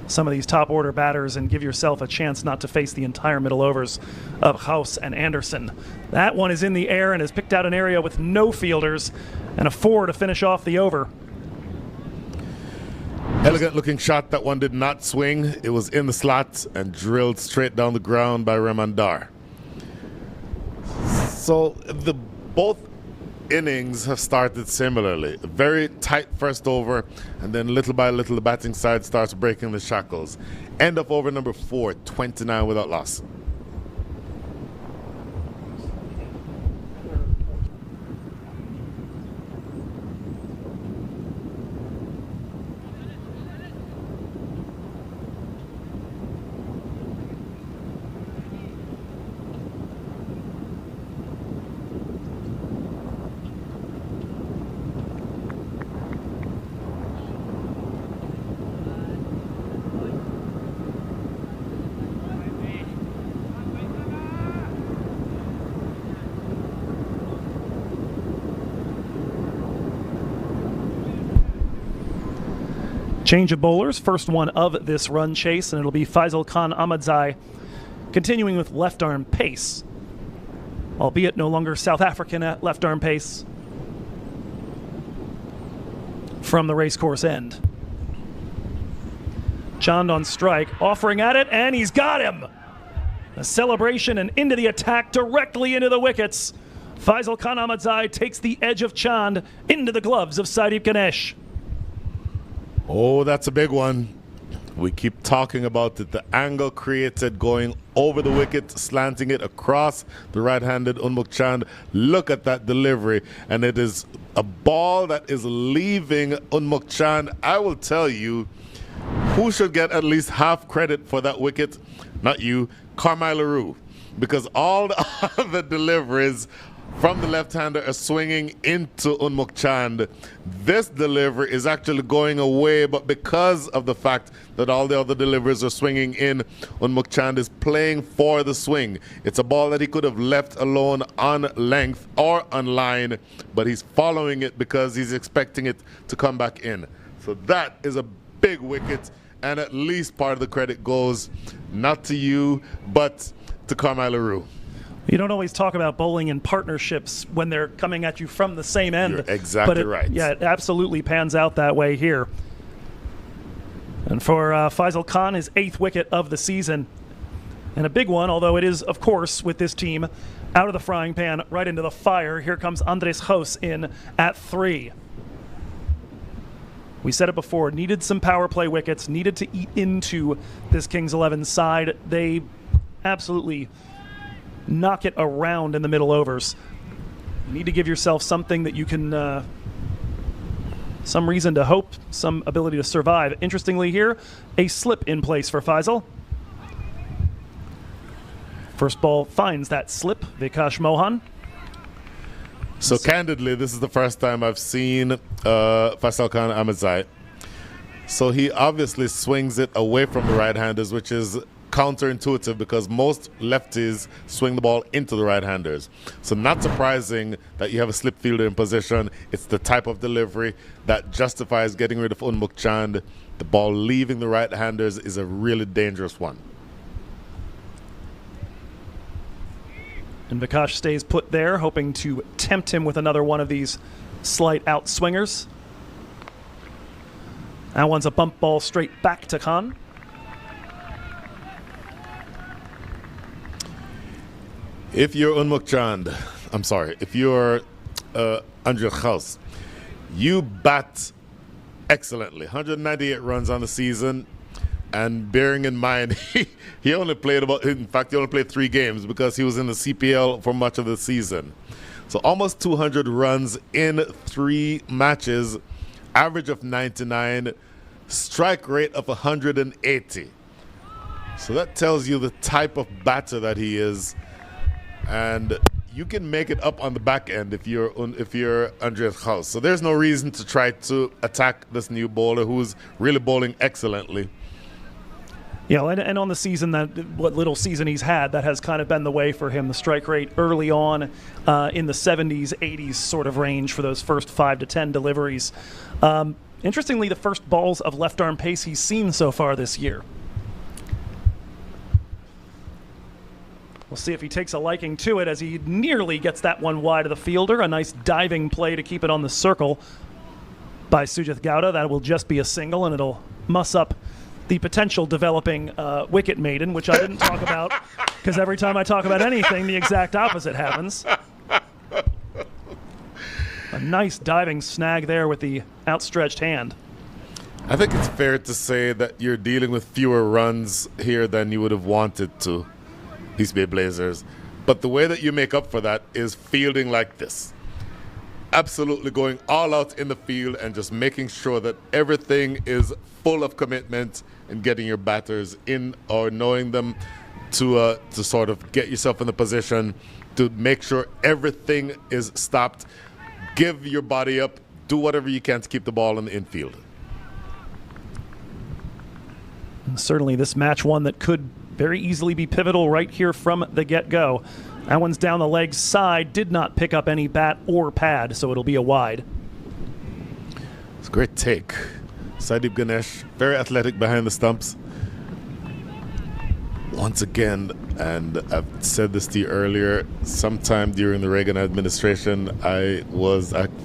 some of these top order batters and give yourself a chance not to face the entire middle overs of House and Anderson. That one is in the air and has picked out an area with no fielders and a 4 to finish off the over. Elegant looking shot. That one did not swing. It was in the slot and drilled straight down the ground by Rahman Dar. So both innings have started similarly. A very tight first over, and then little by little the batting side starts breaking the shackles. End of over number 4, 29 without loss. Change of bowlers, first one of this run chase, and it'll be Faisal Khan Ahmadzai continuing with left arm pace, albeit no longer South African at left arm pace from the racecourse end. Chand on strike, offering at it, and he's got him. A celebration and into the attack, directly into the wickets. Faisal Khan Ahmadzai takes the edge of Chand into the gloves of Saideep Ganesh. Oh, that's a big one. We keep talking about it. The angle created going over the wicket, slanting it across the right-handed Unmukt Chand. Look at that delivery. And it is a ball that is leaving Unmukt Chand. I will tell you, who should get at least half credit for that wicket? Not you, Carmine LaRue. Because all the other deliveries from the left-hander are swinging into Unmukt Chand. This delivery is actually going away, but because of the fact that all the other deliveries are swinging in, Unmukt Chand is playing for the swing. It's a ball that he could have left alone on length or on line, but he's following it because he's expecting it to come back in. So that is a big wicket, and at least part of the credit goes not to you, but to Carmine LaRue. You don't always talk about bowling in partnerships when they're coming at you from the same end. You're exactly right. Yeah, it absolutely pans out that way here. And for Faisal Khan, his 8th wicket of the season. And a big one, although it is, of course, with this team out of the frying pan, right into the fire. Here comes Andres Jos in at 3. We said it before, needed some power play wickets, needed to eat into this Kings 11 side. They absolutely knock it around in the middle overs. You need to give yourself something that you can, some reason to hope, some ability to survive. Interestingly here, a slip in place for Faisal. First ball finds that slip, Vikash Mohan. So candidly, this is the first time I've seen Faisal Khan Ahmedzai. So he obviously swings it away from the right-handers, which is counterintuitive because most lefties swing the ball into the right-handers. So not surprising that you have a slip fielder in position. It's the type of delivery that justifies getting rid of Unmuk Chand. The ball leaving the right-handers is a really dangerous one. And Vikash stays put there, hoping to tempt him with another one of these slight out swingers. That one's a bump ball straight back to Khan. If you're Unmuk Chand, if you're Andres Jos, you bat excellently. 198 runs on the season. And bearing in mind, he only played he only played 3 games because he was in the CPL for much of the season. So almost 200 runs in 3 matches, average of 99, strike rate of 180. So that tells you the type of batter that he is. And you can make it up on the back end if you're Andres Jos. So there's no reason to try to attack this new bowler who's really bowling excellently. Yeah, and on the season, what little season he's had, that has kind of been the way for him. The strike rate early on in the 70s, 80s sort of range for those first 5 to 10 deliveries. Interestingly, the first balls of left arm pace he's seen so far this year. We'll see if he takes a liking to it as he nearly gets that one wide of the fielder. A nice diving play to keep it on the circle by Sujith Gowda. That will just be a single, and it'll muss up the potential developing wicket maiden, which I didn't talk about because every time I talk about anything, the exact opposite happens. A nice diving snag there with the outstretched hand. I think it's fair to say that you're dealing with fewer runs here than you would have wanted to, East Bay Blazers. But the way that you make up for that is fielding like this. Absolutely going all out in the field and just making sure that everything is full of commitment and getting your batters in or knowing them to sort of get yourself in the position to make sure everything is stopped. Give your body up. Do whatever you can to keep the ball in the infield. And certainly this match one that could very easily be pivotal right here from the get-go. That one's down the leg side, did not pick up any bat or pad, so it'll be a wide. It's a great take. Saideep Ganesh, very athletic behind the stumps. Once again, and I've said this to you earlier, sometime during the Reagan administration, I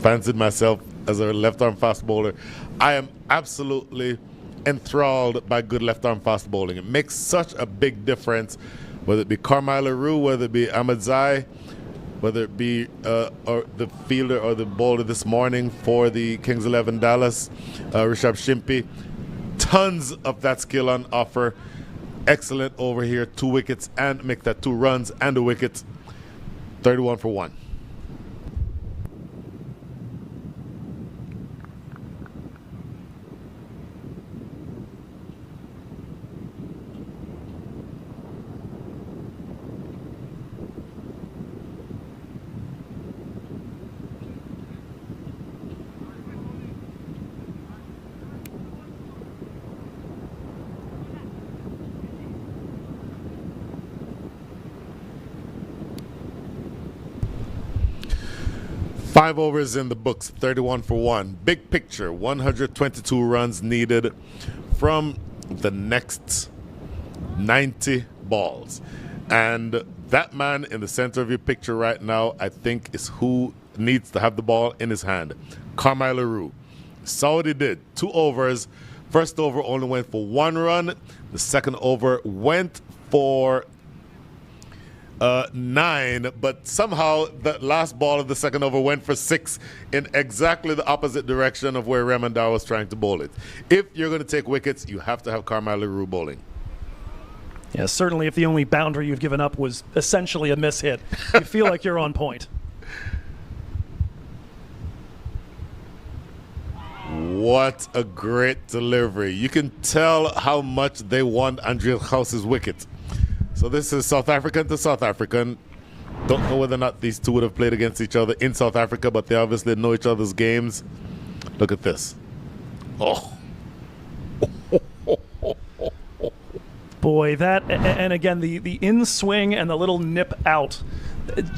fancied myself as a left-arm fast bowler. I am absolutely enthralled by good left-arm fast bowling. It makes such a big difference, whether it be Carmine LaRue, whether it be Ahmedzai, whether it be or the fielder or the bowler this morning for the Kings 11 Dallas, Rishabh Shimpi. Tons of that skill on offer. Excellent over here, 2 wickets and make that 2 runs and a wicket. 31 for 1. Five overs in the books, 31 for 1. Big picture, 122 runs needed from the next 90 balls. And that man in the center of your picture right now, I think, is who needs to have the ball in his hand. Carmine LaRue. Saw what he did. 2 overs. First over only went for 1 run. The second over went for 9, but somehow the last ball of the second over went for 6 in exactly the opposite direction of where Remandar was trying to bowl it. If you're going to take wickets, you have to have Carmine LaRue bowling. Yeah, certainly if the only boundary you've given up was essentially a miss hit, you feel like you're on point. What a great delivery. You can tell how much they want Andreas Gauss's wicket. So this is South African to South African. Don't know whether or not these two would have played against each other in South Africa, but they obviously know each other's games. Look at this. Oh. Boy, that, and again, the in-swing and the little nip out,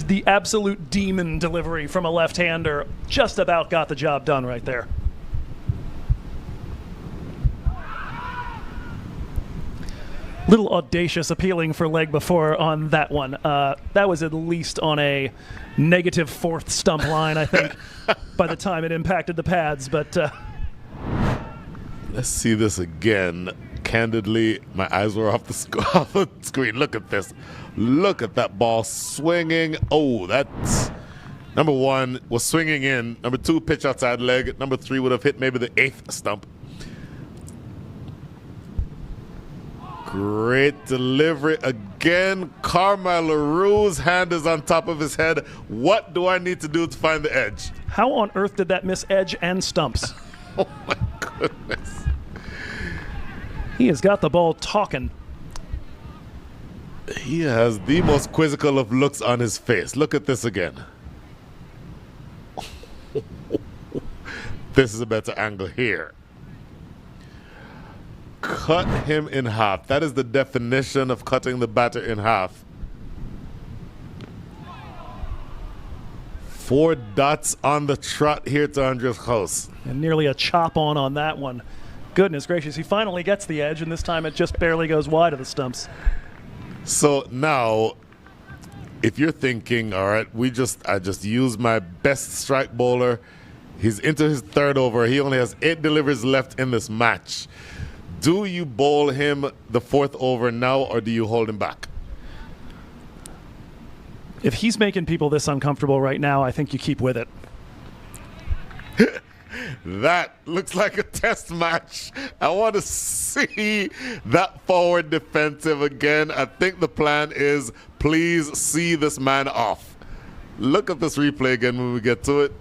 the absolute demon delivery from a left-hander just about got the job done right there. Little audacious appealing for leg before on that one. That was at least on a negative 4th stump line, I think, by the time it impacted the pads. But let's see this again. Candidly, my eyes were off the screen. Look at this. Look at that ball swinging. Oh, that's number 1 was swinging in. Number 2, pitch outside leg. Number 3 would have hit maybe the 8th stump. Great delivery again. Carmine LaRue's hand is on top of his head. What do I need to do to find the edge? How on earth did that miss edge and stumps? Oh my goodness. He has got the ball talking. He has the most quizzical of looks on his face. Look at this again. This is a better angle here. Cut him in half. That is the definition of cutting the batter in half. 4 dots on the trot here to Andreas Gauss. And nearly a chop on that one. Goodness gracious, he finally gets the edge, and this time it just barely goes wide of the stumps. So now, if you're thinking, all right, I just used my best strike bowler. He's into his 3rd over. He only has 8 deliveries left in this match. Do you bowl him the 4th over now, or do you hold him back? If he's making people this uncomfortable right now, I think you keep with it. That looks like a test match. I want to see that forward defensive again. I think the plan is please see this man off. Look at this replay again when we get to it.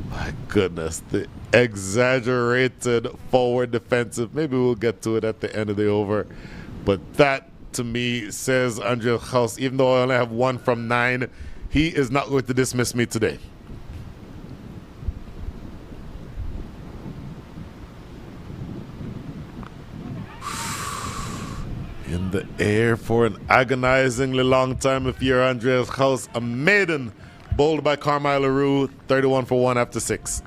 My goodness, the exaggerated forward defensive. Maybe we'll get to it at the end of the over. But that, to me, says Andreas Gauss, even though I only have 1 from 9, he is not going to dismiss me today. In the air for an agonizingly long time if you're Andreas Gauss. A maiden bowled by Carmine LaRue, 31 for 1 after 6.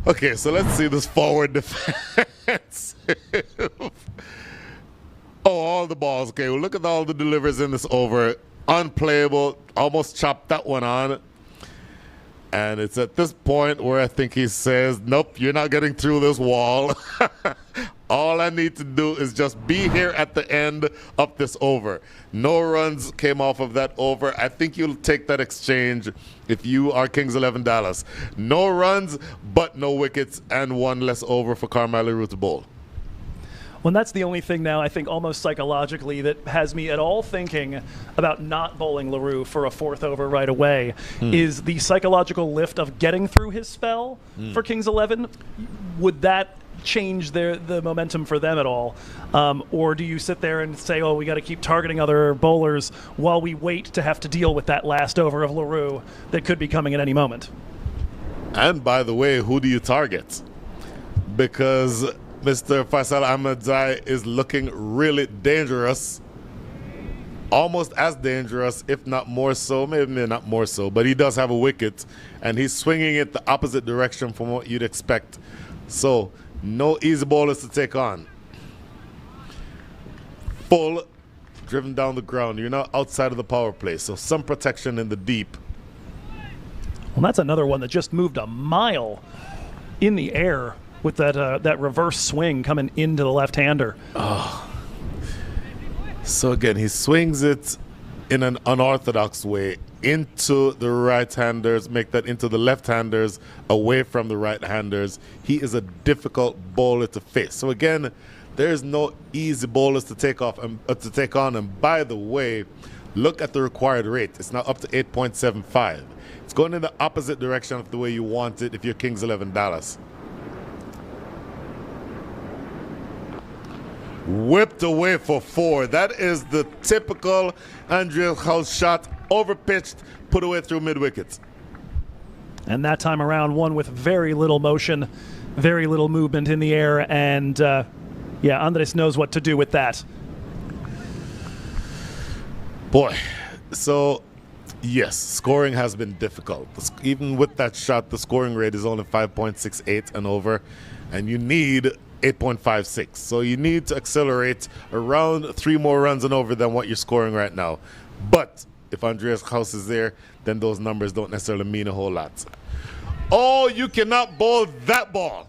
Okay, so let's see this forward defense. Oh, all the balls. Okay, well, look at all the deliveries in this over. Unplayable. Almost chopped that one on. And it's at this point where I think he says, nope, you're not getting through this wall. All I need to do is just be here at the end of this over. No runs came off of that over. I think you'll take that exchange if you are Kings 11 Dallas. No runs, but no wickets, and 1 less over for Carmine LaRue to bowl. Well, that's the only thing now, I think, almost psychologically, that has me at all thinking about not bowling LaRue for a 4th over right away, is the psychological lift of getting through his spell for Kings 11. Would that change the momentum for them at all? Or do you sit there and say, oh, we got to keep targeting other bowlers while we wait to have to deal with that last over of LaRue that could be coming at any moment? And by the way, who do you target? Because Mr. Faisal Ahmadzai is looking really dangerous. Almost as dangerous, if not more so. Maybe not more so, but he does have a wicket, and he's swinging it the opposite direction from what you'd expect. So, no easy bowlers to take on. Full, driven down the ground. You're not outside of the power play, so some protection in the deep. Well, that's another one that just moved a mile in the air with that reverse swing coming into the left-hander. So again, he swings it in an unorthodox way into the right-handers, make that into the left-handers, away from the right-handers. He is a difficult bowler to face. So again, there's no easy bowlers to take on. And by the way, look at the required rate. It's now up to 8.75. It's going in the opposite direction of the way you want it if you're Kings 11 Dallas. Whipped away for 4. That is the typical Andreas House shot. Overpitched, put away through mid-wickets. And that time around, one with very little motion, very little movement in the air, and yeah, Andres knows what to do with that. Boy, so yes, scoring has been difficult. Even with that shot, the scoring rate is only 5.68 and over, and you need 8.56. So you need to accelerate around 3 more runs and over than what you're scoring right now. But if Andreas House is there, then those numbers don't necessarily mean a whole lot. Oh, you cannot bowl that ball.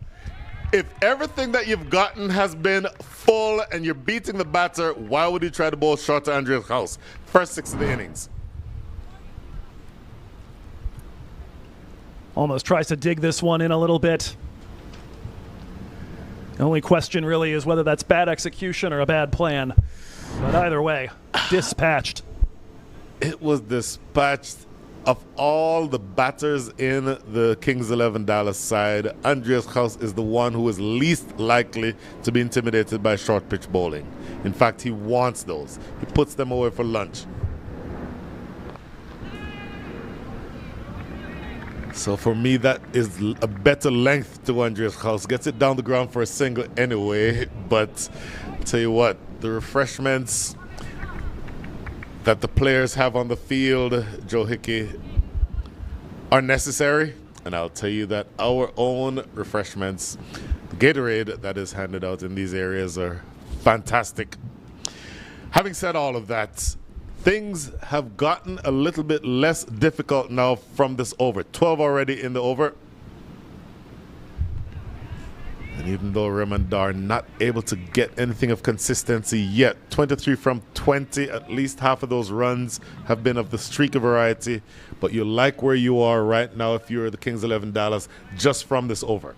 If everything that you've gotten has been full and you're beating the batter, why would you try to bowl short to Andreas House? First 6 of the innings. Almost tries to dig this one in a little bit. The only question really is whether that's bad execution or a bad plan. But either way, dispatched. It was dispatched. Of all the batters in the Kings 11 Dallas side, Andreas House is the one who is least likely to be intimidated by short pitch bowling. In fact, he wants those. He puts them away for lunch. So for me, that is a better length to Andreas House. Gets it down the ground for a single anyway. But I'll tell you what, the refreshments that the players have on the field, Joe Hickey, are necessary. And I'll tell you that our own refreshments, the Gatorade that is handed out in these areas, are fantastic. Having said all of that, things have gotten a little bit less difficult now from this over. 12 already in the over. And even though Remandar not able to get anything of consistency yet, 23 from 20, at least half of those runs have been of the streaker variety. But you like where you are right now if you're the Kings 11 Dallas just from this over.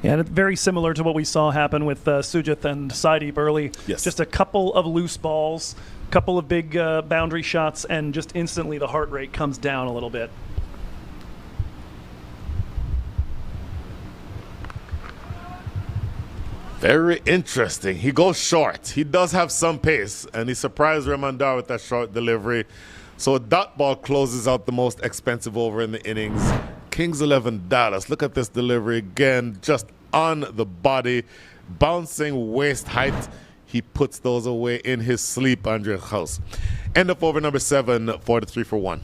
Yeah, and it's very similar to what we saw happen with Sujith and Saideep early. Yes. Just a couple of loose balls, couple of big boundary shots, and just instantly the heart rate comes down a little bit. Very interesting. He goes short. He does have some pace, and he surprised Remandar with that short delivery. So a dot ball closes out the most expensive over in the innings. Kings 11 Dallas. Look at this delivery again, just on the body, bouncing waist height. He puts those away in his sleep, Andreas House. End of over number 7, 43 for 1.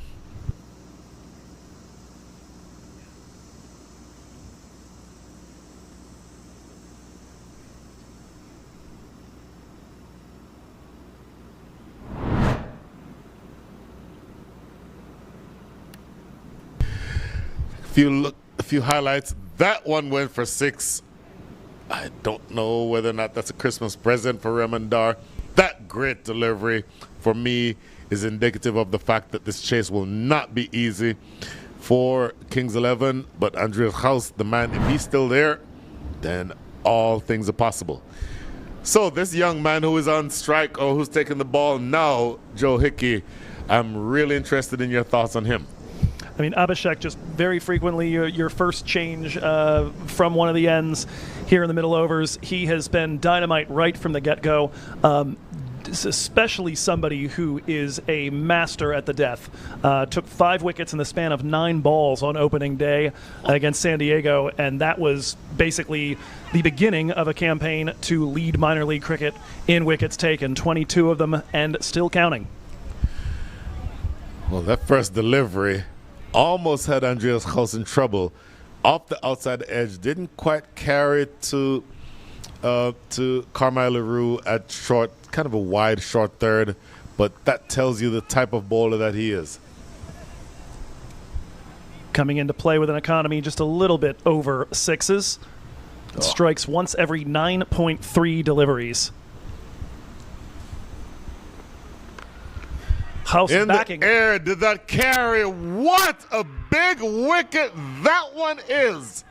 A few highlights. That one went for 6. I don't know whether or not that's a Christmas present for Remandar. That great delivery for me is indicative of the fact that this chase will not be easy for Kings 11. But Andreas House, the man, if he's still there, then all things are possible. So this young man who is on strike or who's taking the ball now, Joe Hickey, I'm really interested in your thoughts on him. I mean, Abhishek just very frequently your first change from one of the ends here in the middle overs. He has been dynamite right from the get-go, especially somebody who is a master at the death. Took 5 wickets in the span of 9 balls on opening day against San Diego, and that was basically the beginning of a campaign to lead minor league cricket in wickets taken, 22 of them and still counting. Well, that first delivery almost had Andreas House in trouble. Off the outside edge, didn't quite carry it to Carmine LaRue at short, kind of a wide short third, but that tells you the type of bowler that he is. coming into play with an economy just a little bit over 6s. It strikes once every 9.3 deliveries. House in backing. the air, did that carry? What a big wicket that one is.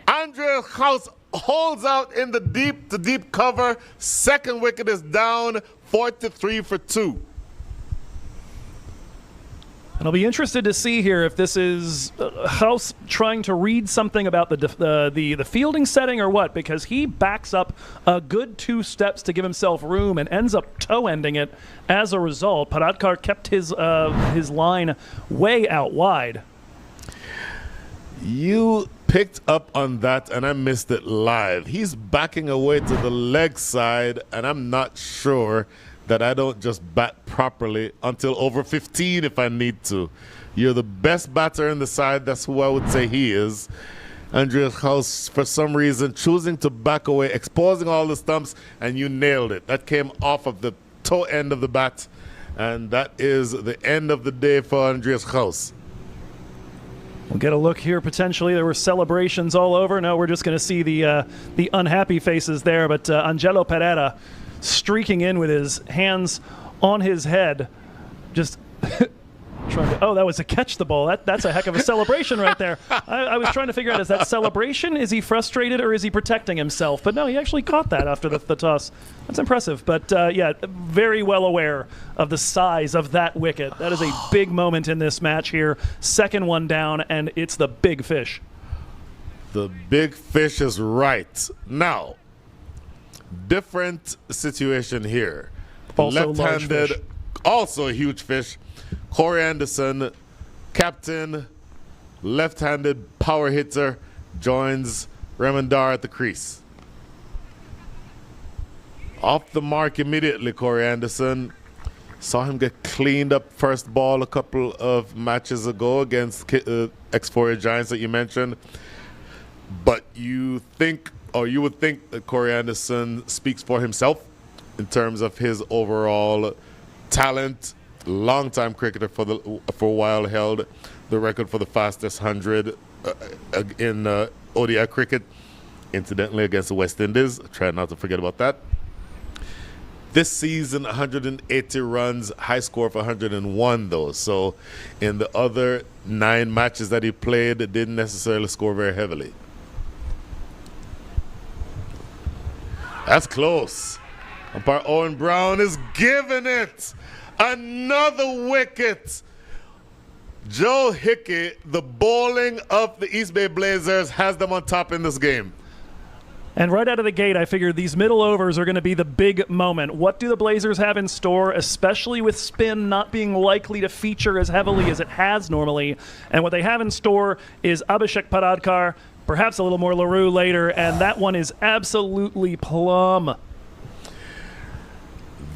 Andreas House holds out in the deep to deep cover. Second wicket is down, 43 for 2. And I'll be interested to see here if this is House trying to read something about the fielding setting or what, because he backs up a good 2 steps to give himself room and ends up toe-ending it as a result. Paradkar kept his line way out wide. You picked up on that, and I missed it live. He's backing away to the leg side, and I'm not sure that I don't just bat properly until over 15 if I need to. You're the best batter in the side. That's who I would say he is. Andreas House, for some reason, choosing to back away, exposing all the stumps, and you nailed it. That came off of the toe end of the bat, and that is the end of the day for Andreas House. We'll get a look here potentially. There were celebrations all over. No, we're just going to see the unhappy faces there, but Angelo Pereira streaking in with his hands on his head, just trying to, oh, that was a catch the ball. That's a heck of a celebration right there. I was trying to figure out, is that celebration? Is he frustrated or is he protecting himself? But no, he actually caught that after the toss. That's impressive. But yeah, very well aware of the size of that wicket. That is a big moment in this match here. Second one down, and it's the big fish. The big fish is right. Now, different situation here. Also left-handed, large fish. also a huge fish. Corey Anderson, captain, left-handed power hitter, joins Remandar at the crease. Off the mark immediately, Corey Anderson. Saw him get cleaned up first ball a couple of matches ago against X4 Giants that you mentioned. But you think, or you would think, that Corey Anderson speaks for himself in terms of his overall talent. Long-time cricketer for a while, held the record for the fastest 100 in ODI cricket, incidentally against the West Indies. Try not to forget about that. This season, 180 runs, high score of 101 though. So in the other 9 matches that he played, it didn't necessarily score very heavily. That's close. Umpire Owen Brown is giving it. Another wicket. Joe Hickey, the bowling of the East Bay Blazers, has them on top in this game. And right out of the gate, I figured these middle overs are going to be the big moment. What do the Blazers have in store, especially with spin not being likely to feature as heavily as it has normally? And what they have in store is Abhishek Paradkar, perhaps a little more LaRue later, and that one is absolutely plumb.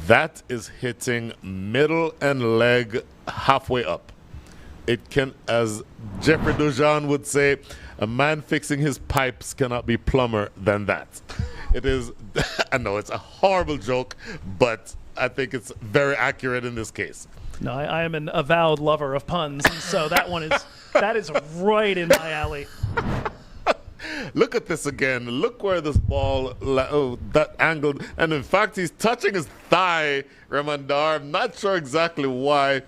That is hitting middle and leg halfway up. It can, as Jeffrey Dujan would say, a man fixing his pipes cannot be plumber than that. It is, I know it's a horrible joke, but I think it's very accurate in this case. No, I am an avowed lover of puns, and so that is right in my alley. Look at this again. Look where this ball, that angled. And in fact, he's touching his thigh, Remandar. I'm not sure exactly why.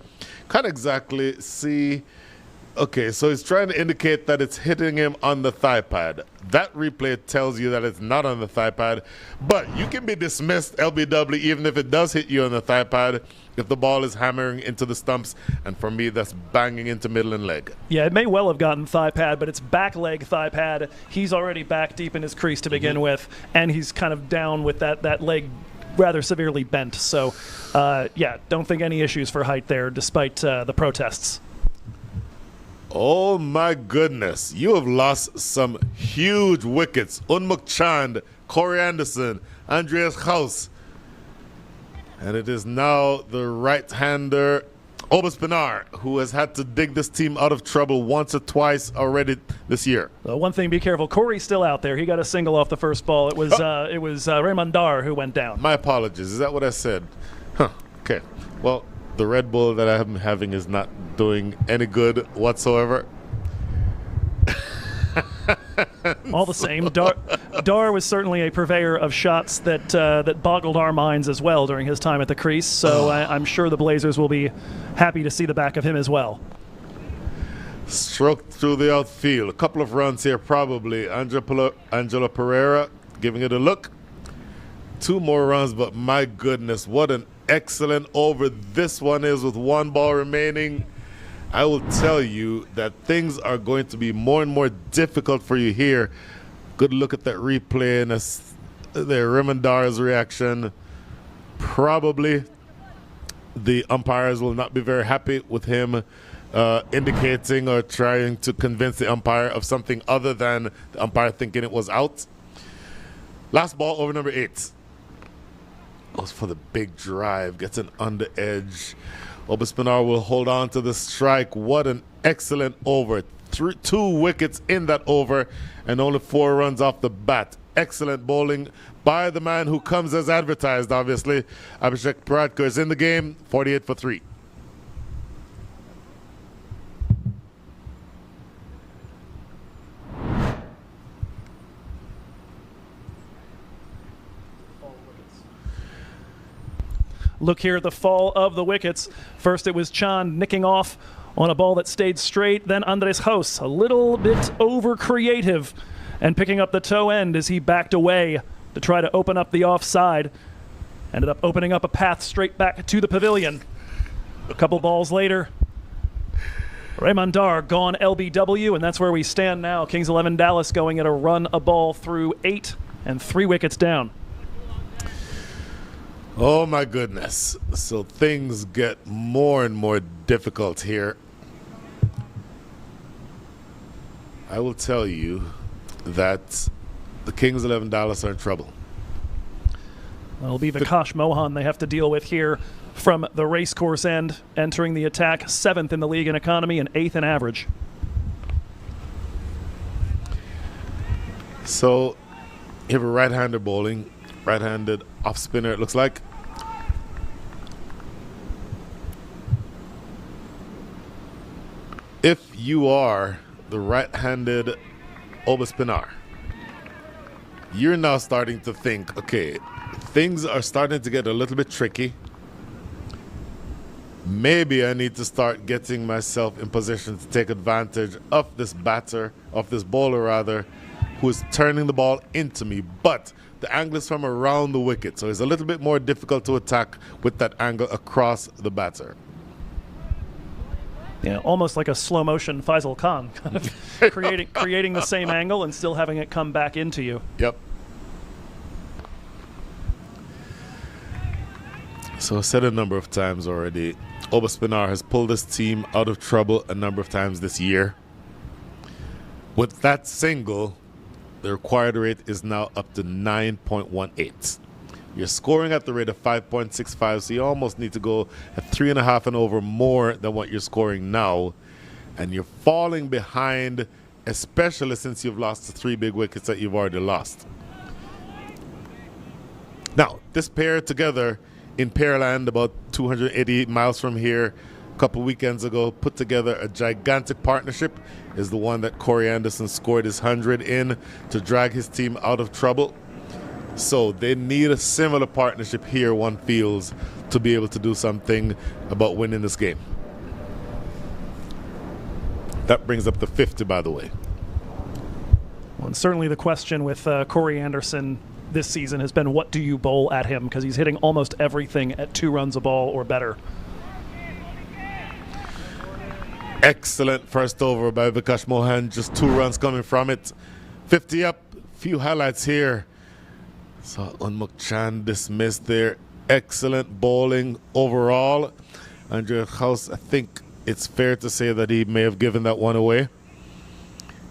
Can't exactly see. Okay, so he's trying to indicate that it's hitting him on the thigh pad. That replay tells you that it's not on the thigh pad. But you can be dismissed, LBW, even if it does hit you on the thigh pad, if the ball is hammering into the stumps. And for me, that's banging into middle and leg. Yeah, it may well have gotten thigh pad, but it's back leg thigh pad. He's already back deep in his crease to begin with, and he's kind of down with that leg rather severely bent. So, yeah, don't think any issues for height there, despite the protests. Oh my goodness, you have lost some huge wickets. Unmuk Chand, Corey Anderson, Andreas House. And it is now the right-hander, Obas Pinar, who has had to dig this team out of trouble once or twice already this year. Well, one thing, be careful. Corey's still out there. He got a single off the first ball. It was Remandar who went down. My apologies. Is that what I said? Huh. Okay. Well, the Red Bull that I'm having is not doing any good whatsoever. All the same, Dar was certainly a purveyor of shots that boggled our minds as well during his time at the crease. So I'm sure the Blazers will be happy to see the back of him as well. Stroked through the outfield. A couple of runs here, probably. Angelo Pereira giving it a look. 2 more runs, but my goodness, what an excellent over this one is with 1 ball remaining. I will tell you that things are going to be more and more difficult for you here. Good look at that replay and the Remondar's reaction. Probably the umpires will not be very happy with him indicating or trying to convince the umpire of something other than the umpire thinking it was out. Last ball, over number 8. Goes for the big drive, gets an under edge. Obespinar will hold on to the strike. What an excellent over. 2 wickets in that over and only 4 runs off the bat. Excellent bowling by the man who comes as advertised, obviously. Abhishek Pradkar is in the game, 48 for 3. Look here at the fall of the wickets. First it was Chand nicking off on a ball that stayed straight. Then Andres Haus, a little bit over creative and picking up the toe end as he backed away to try to open up the offside. Ended up opening up a path straight back to the pavilion. A couple balls later, Remondar gone LBW, and that's where we stand now. Kings 11 Dallas going at a run a ball through 8 and 3 wickets down. Oh my goodness. So things get more and more difficult here. I will tell you that the Kings 11 Dallas are in trouble. It'll be Vikash Mohan they have to deal with here from the racecourse end, entering the attack, 7th in the league in economy and 8th in average. So you have a right-hander bowling, right-handed off spinner it looks like. If you are the right-handed Obespinar, you're now starting to think, okay, things are starting to get a little bit tricky. Maybe I need to start getting myself in position to take advantage of this batter, of this bowler rather, who is turning the ball into me. But the angle is from around the wicket, so it's a little bit more difficult to attack with that angle across the batter. Yeah, almost like a slow motion Faisal Khan, kind of creating the same angle and still having it come back into you. Yep. So I said a number of times already, Obespinar has pulled this team out of trouble a number of times this year. With that single, the required rate is now up to 9.18. You're scoring at the rate of 5.65, so you almost need to go at 3.5 and over more than what you're scoring now. And you're falling behind, especially since you've lost the 3 big wickets that you've already lost. Now, this pair together in Pearland, about 288 miles from here, a couple weekends ago, put together a gigantic partnership. Is the one that Corey Anderson scored his 100 in to drag his team out of trouble. So they need a similar partnership here, one feels, to be able to do something about winning this game. That brings up the 50, by the way. Well, and certainly the question with Corey Anderson this season has been, what do you bowl at him? Because he's hitting almost everything at 2 runs a ball or better. Excellent first over by Vikash Mohan, just 2 runs coming from it. 50 up, few highlights here. So Unmuk Chand dismissed there. Excellent bowling overall. Andre Haus, I think it's fair to say that he may have given that one away.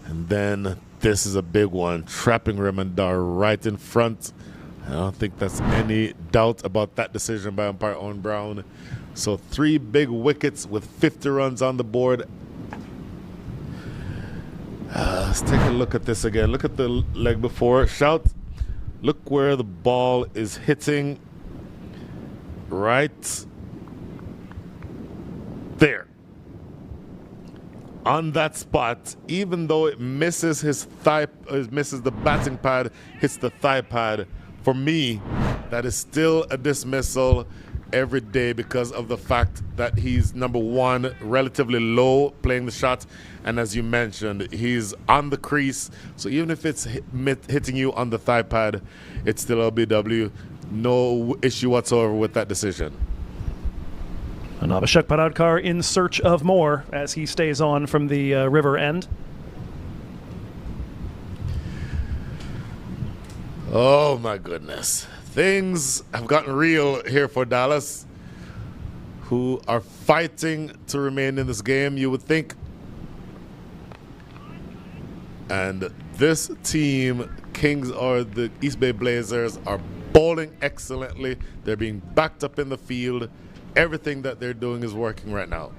And then this is a big one, trapping Remondar right in front. I don't think there's any doubt about that decision by umpire Owen Brown. So 3 big wickets with 50 runs on the board. Let's take a look at this again. Look at the leg before. Shout. Look where the ball is hitting. Right there. on that spot, even though it misses misses the batting pad, hits the thigh pad. For me, that is still a dismissal every day because of the fact that he's, number one, relatively low playing the shot, and as you mentioned, he's on the crease, so even if it's hitting you on the thigh pad, it's still LBW. No issue whatsoever with that decision. And Abhishek Paradkar in search of more as he stays on from the river end. Oh my goodness. Things have gotten real here for Dallas, who are fighting to remain in this game, you would think. And this team, Kings or the East Bay Blazers, are bowling excellently. They're being backed up in the field. Everything that they're doing is working right now.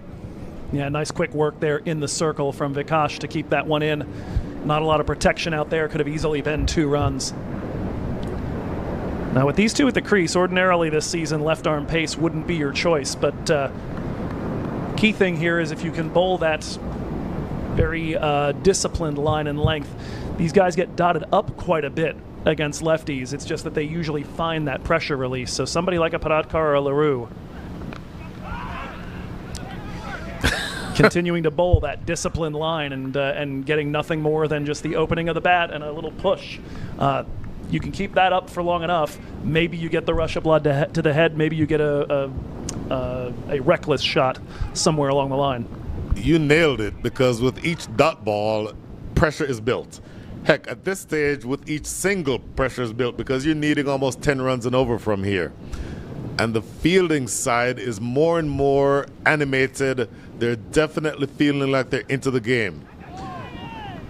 Yeah, nice quick work there in the circle from Vikash to keep that one in. Not a lot of protection out there. Could have easily been 2 runs. Now with these two at the crease, ordinarily this season left arm pace wouldn't be your choice, but key thing here is if you can bowl that very disciplined line and length. These guys get dotted up quite a bit against lefties. It's just that they usually find that pressure release. So somebody like a Paradkar or a LaRue continuing to bowl that disciplined line and getting nothing more than just the opening of the bat and a little push. You can keep that up for long enough. Maybe you get the rush of blood to the head. Maybe you get a reckless shot somewhere along the line. You nailed it, because with each dot ball, pressure is built. Heck, at this stage, with each single, pressure is built because you're needing almost 10 runs and over from here. And the fielding side is more and more animated. They're definitely feeling like they're into the game.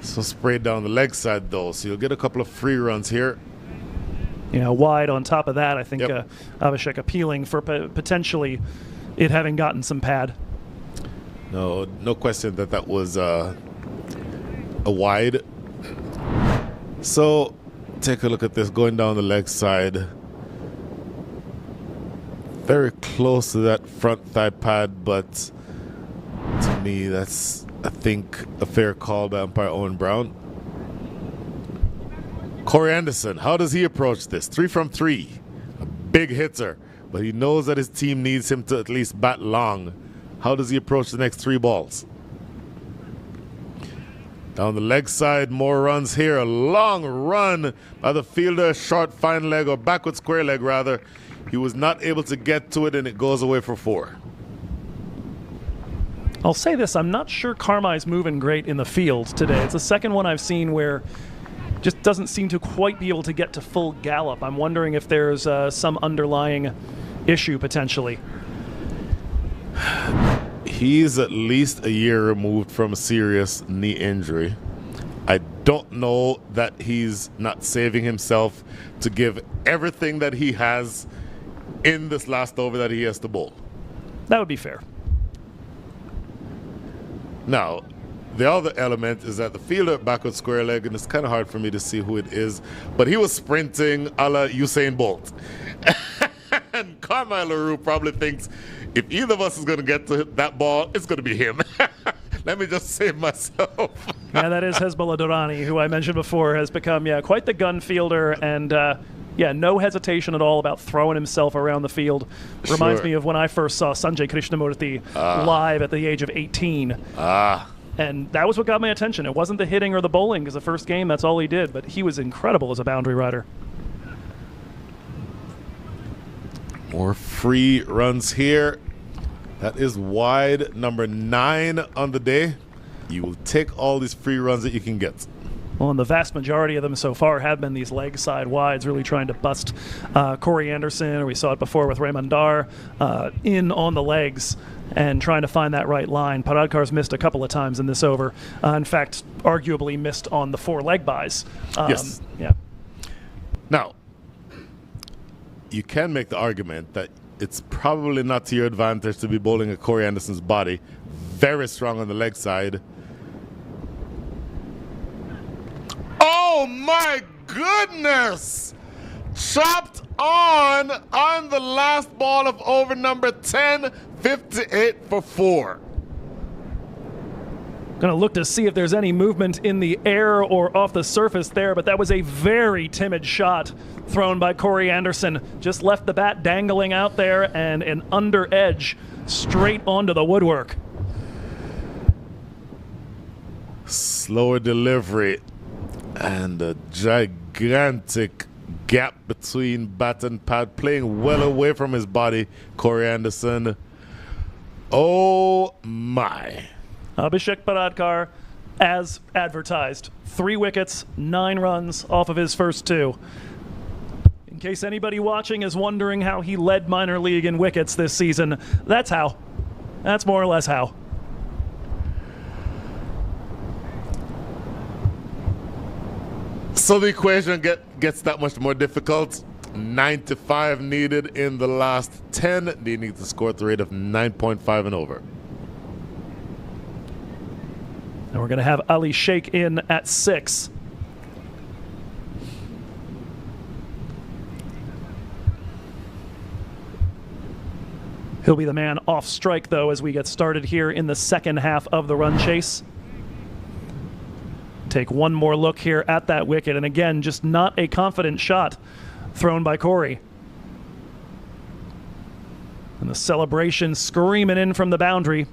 So spray down the leg side, though, so you'll get a couple of free runs here. Yeah, wide on top of that, I think Abhishek appealing for potentially it having gotten some pad. No question that was a wide. So take a look at this going down the leg side. Very close to that front thigh pad, but to me that's, I think, a fair call by umpire Owen Brown. Corey Anderson, how does he approach this? 3 from 3, a big hitter, but he knows that his team needs him to at least bat long. How does he approach the next 3 balls? Down the leg side, more runs here. A long run by the fielder, short fine leg, or backward square leg rather. He was not able to get to it, and it goes away for 4. I'll say this, I'm not sure Carmi's moving great in the field today. It's the second one I've seen where just doesn't seem to quite be able to get to full gallop. I'm wondering if there's some underlying issue potentially. He's at least a year removed from a serious knee injury. I don't know that he's not saving himself to give everything that he has in this last over that he has to bowl. That would be fair. Now, the other element is that the fielder backward square leg, and it's kind of hard for me to see who it is, but he was sprinting a la Usain Bolt. And Carmine LaRue probably thinks if either of us is going to get to that ball, it's going to be him. Let me just save myself. Yeah, that is Hezbollah Durrani, who I mentioned before has become quite the gun fielder, and no hesitation at all about throwing himself around the field. Reminds me of when I first saw Sanjay Krishnamurthy live at the age of 18. And that was what got my attention. It wasn't the hitting or the bowling, because the first game, that's all he did, but he was incredible as a boundary rider. More free runs here. That is wide number 9 on the day. You will take all these free runs that you can get. Well, and the vast majority of them so far have been these leg side wides, really trying to bust Corey Anderson, or we saw it before with Raymond Dar, in on the legs and trying to find that right line. Paradkar's missed a couple of times in this over. In fact, arguably missed on the 4 leg buys. Yes. Yeah. Now, you can make the argument that it's probably not to your advantage to be bowling at Corey Anderson's body. Very strong on the leg side. Oh my goodness! Chopped on the last ball of over number 10, 58 for 4. Going to look to see if there's any movement in the air or off the surface there, but that was a very timid shot thrown by Corey Anderson. Just left the bat dangling out there and an under edge straight onto the woodwork. Slower delivery and a gigantic gap between bat and pad, playing well away from his body, Corey Anderson. Oh my. Abhishek Paradkar, as advertised. 3 wickets, 9 runs off of his first 2. In case anybody watching is wondering how he led minor league in wickets this season, that's how. That's more or less how. So the equation gets that much more difficult. 95 needed in the last 10. They need to score at the rate of 9.5 and over. And we're going to have Ali Sheikh in at 6. He'll be the man off strike, though, as we get started here in the second half of the run chase. Take one more look here at that wicket, and again, just not a confident shot thrown by Corey. And the celebration screaming in from the boundary.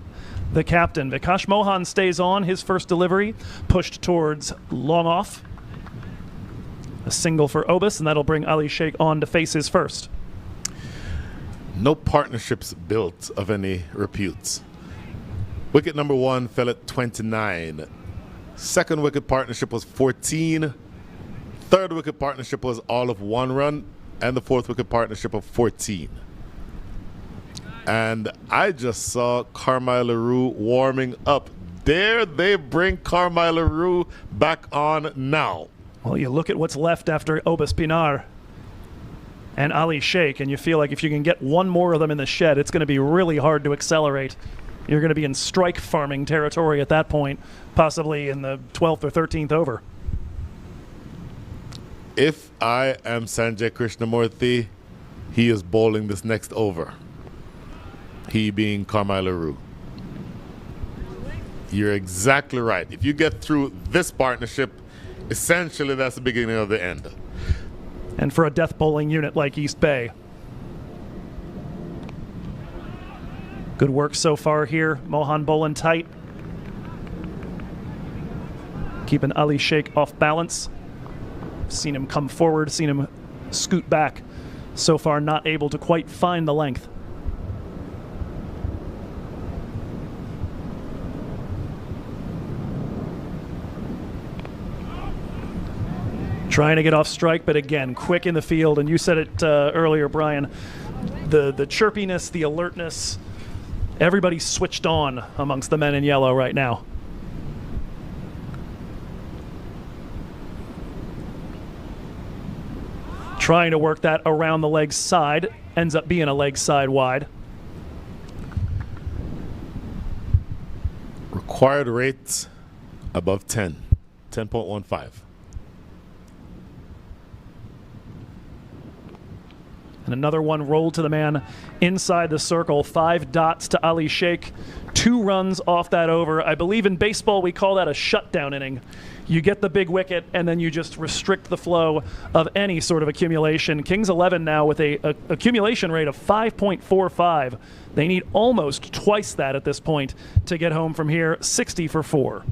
The captain, Vikash Mohan, stays on. His first delivery pushed towards long off. A single for Obus, and that'll bring Ali Sheikh on to face his first. No partnerships built of any reputes. Wicket number 1 fell at 29. Second wicket partnership was 14. Third wicket partnership was all of 1 run. And the fourth wicket partnership of 14. And I just saw Carmine LaRue warming up. There they bring Carmine LaRue back on now. Well, you look at what's left after Obus Pinar and Ali Sheikh, and you feel like if you can get one more of them in the shed, it's going to be really hard to accelerate. You're going to be in strike farming territory at that point, possibly in the 12th or 13th over. If I am Sanjay Krishnamurthy, he is bowling this next over. He being Carmine LaRue. You're exactly right. If you get through this partnership, essentially that's the beginning of the end. And for a death bowling unit like East Bay. Good work so far here. Mohan bowling tight. Keeping Ali Sheikh off balance. Seen him come forward, seen him scoot back. So far not able to quite find the length. Trying to get off strike, but again, quick in the field. And you said it earlier, Brian, the chirpiness, the alertness, everybody's switched on amongst the men in yellow right now. Trying to work that around the leg side, ends up being a leg side wide. Required rate above 10, 10.15. And another one rolled to the man inside the circle. 5 dots to Ali Sheikh. 2 runs off that over. I believe in baseball we call that a shutdown inning. You get the big wicket and then you just restrict the flow of any sort of accumulation. Kings 11 now with a accumulation rate of 5.45. They need almost twice that at this point to get home from here. 60 for 4.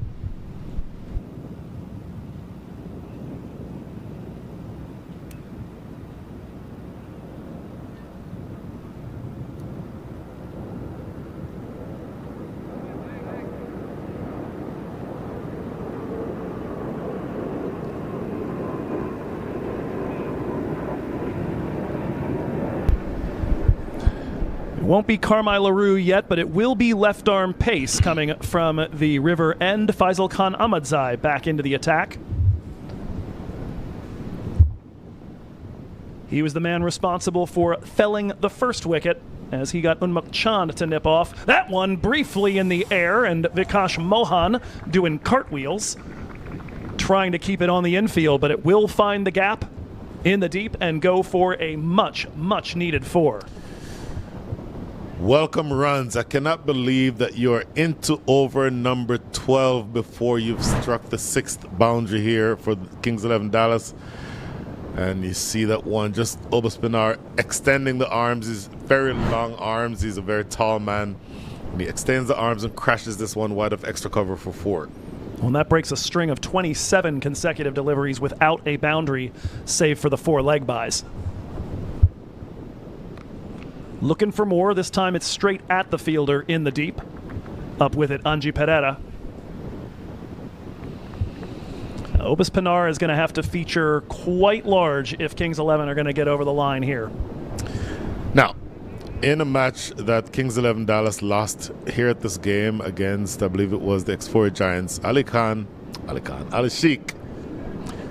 Won't be Carmine LaRue yet, but it will be left arm pace coming from the river end. Faisal Khan Ahmadzai back into the attack. He was the man responsible for felling the first wicket as he got Unmukt Chand to nip off. That one briefly in the air, and Vikash Mohan doing cartwheels, trying to keep it on the infield, but it will find the gap in the deep and go for a much, much needed 4. Welcome runs. I cannot believe that you're into over number 12 before you've struck the 6th boundary here for Kings 11 Dallas. And you see that one, just Obaspinar extending the arms, his very long arms. He's a very tall man. And he extends the arms and crashes this one wide of extra cover for 4. Well, and that breaks a string of 27 consecutive deliveries without a boundary, save for the 4 leg buys. Looking for more. This time it's straight at the fielder in the deep. Up with it, Anji Pereira. Obaspinar is going to have to feature quite large if Kings 11 are going to get over the line here. Now, in a match that Kings 11 Dallas lost here at this game against, I believe it was the X4 Giants, Ali Sheikh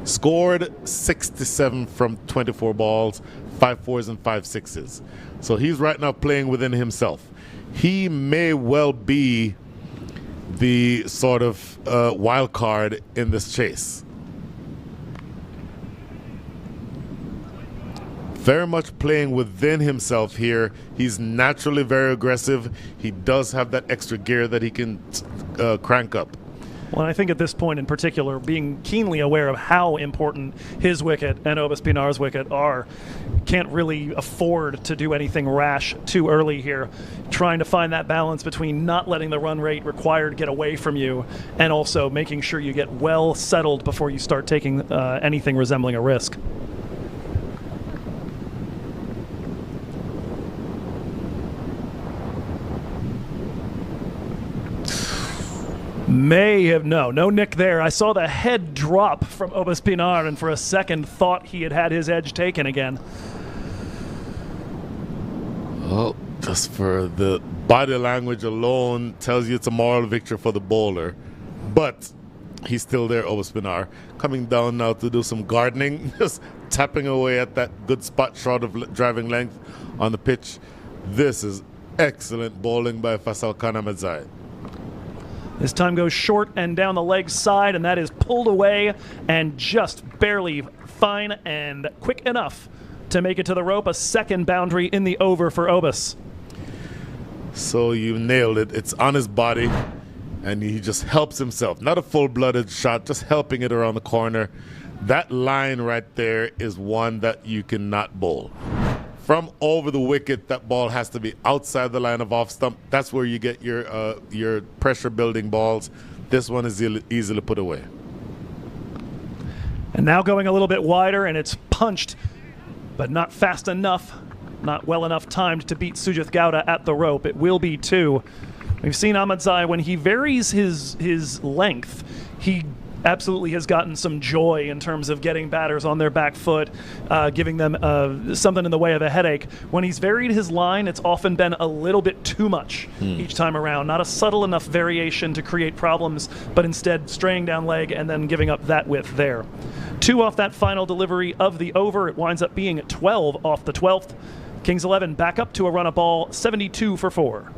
scored 67 from 24 balls, 5 4s and 5 6s. So he's right now playing within himself. He may well be the sort of wild card in this chase. Very much playing within himself here. He's naturally very aggressive. He does have that extra gear that he can crank up. Well, I think at this point in particular, being keenly aware of how important his wicket and Obaspinar's wicket are, can't really afford to do anything rash too early here. Trying to find that balance between not letting the run rate required get away from you and also making sure you get well settled before you start taking anything resembling a risk. May have, no nick there. I saw the head drop from Obaspinar and for a second thought he had his edge taken again. Well, just for the body language alone tells you it's a moral victory for the bowler. But he's still there, Obaspinar. Coming down now to do some gardening, just tapping away at that good spot shot of driving length on the pitch. This is excellent bowling by Faisal Khan Ahmedzai. This time goes short and down the leg side, and that is pulled away and just barely fine and quick enough to make it to the rope. A second boundary in the over for Obas. So you nailed it. It's on his body, and he just helps himself. Not a full-blooded shot, just helping it around the corner. That line right there is one that you cannot bowl. From over the wicket, that ball has to be outside the line of off stump. That's where you get your pressure-building balls. This one is easily put away. And now going a little bit wider, and it's punched, but not fast enough, not well enough timed to beat Sujith Gowda at the rope. It will be 2. We've seen Ahmedzai, when he varies his length, he absolutely has gotten some joy in terms of getting batters on their back foot, giving them something in the way of a headache. When he's varied his line, it's often been a little bit too much each time around. Not a subtle enough variation to create problems, but instead straying down leg and then giving up that width there. 2 off that final delivery of the over. It winds up being 12 off the 12th. Kings 11 back up to a run of ball, 72 for 4.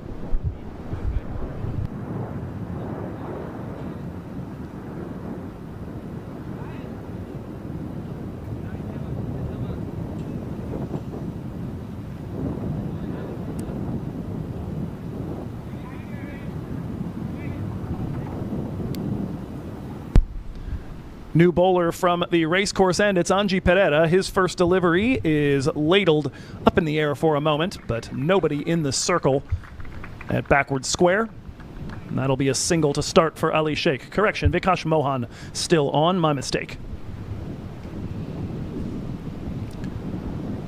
New bowler from the racecourse end, it's Anji Pereira. His first delivery is ladled up in the air for a moment, but nobody in the circle at backward square. And that'll be a single to start for Ali Sheikh. Correction, Vikash Mohan still on, my mistake.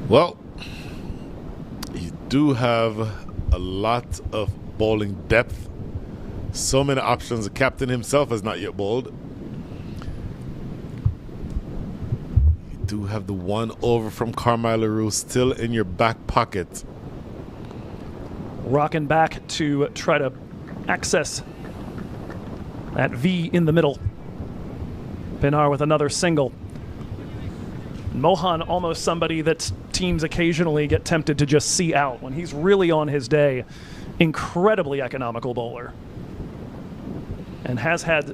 Well, you do have a lot of bowling depth. So many options. The captain himself has not yet bowled. Do have the 1 over from Carmine LaRue still in your back pocket. Rocking back to try to access that V in the middle. Pinar with another single. Mohan almost somebody that teams occasionally get tempted to just see out when he's really on his day. Incredibly economical bowler. And has had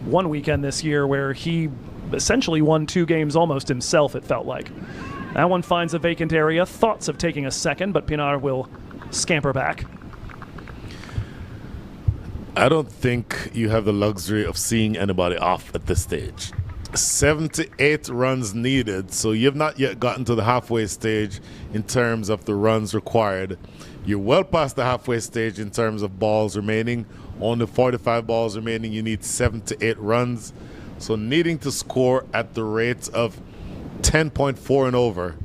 one weekend this year where he essentially won 2 games almost himself, it felt like. That one finds a vacant area. Thoughts of taking a second, but Pinar will scamper back. I don't think you have the luxury of seeing anybody off at this stage. 78 runs needed, so you've not yet gotten to the halfway stage in terms of the runs required. You're well past the halfway stage in terms of balls remaining. Only 45 balls remaining. You need 7 to 8 runs. So needing to score at the rate of 10.4 and over,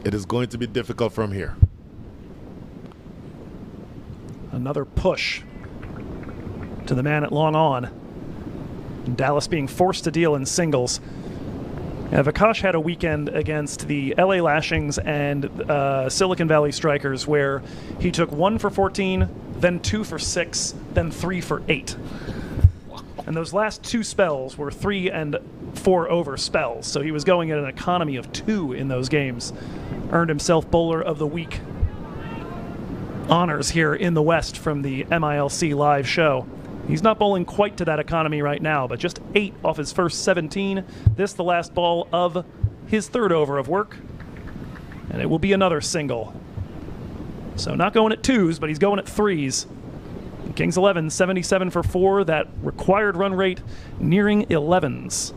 it is going to be difficult from here. Another push to the man at long on. Dallas being forced to deal in singles. Vikash had a weekend against the LA Lashings and Silicon Valley Strikers where he took 1 for 14, then 2 for 6, then 3 for 8. And those last 2 spells were 3 and 4 over spells, so he was going at an economy of 2 in those games. Earned himself Bowler of the Week honors here in the West from the MILC live show. He's not bowling quite to that economy right now, but just 8 off his first 17. This the last ball of his 3rd over of work, and it will be another single. So not going at 2s, but he's going at 3s. Kings 11, 77 for 4, that required run rate nearing 11s.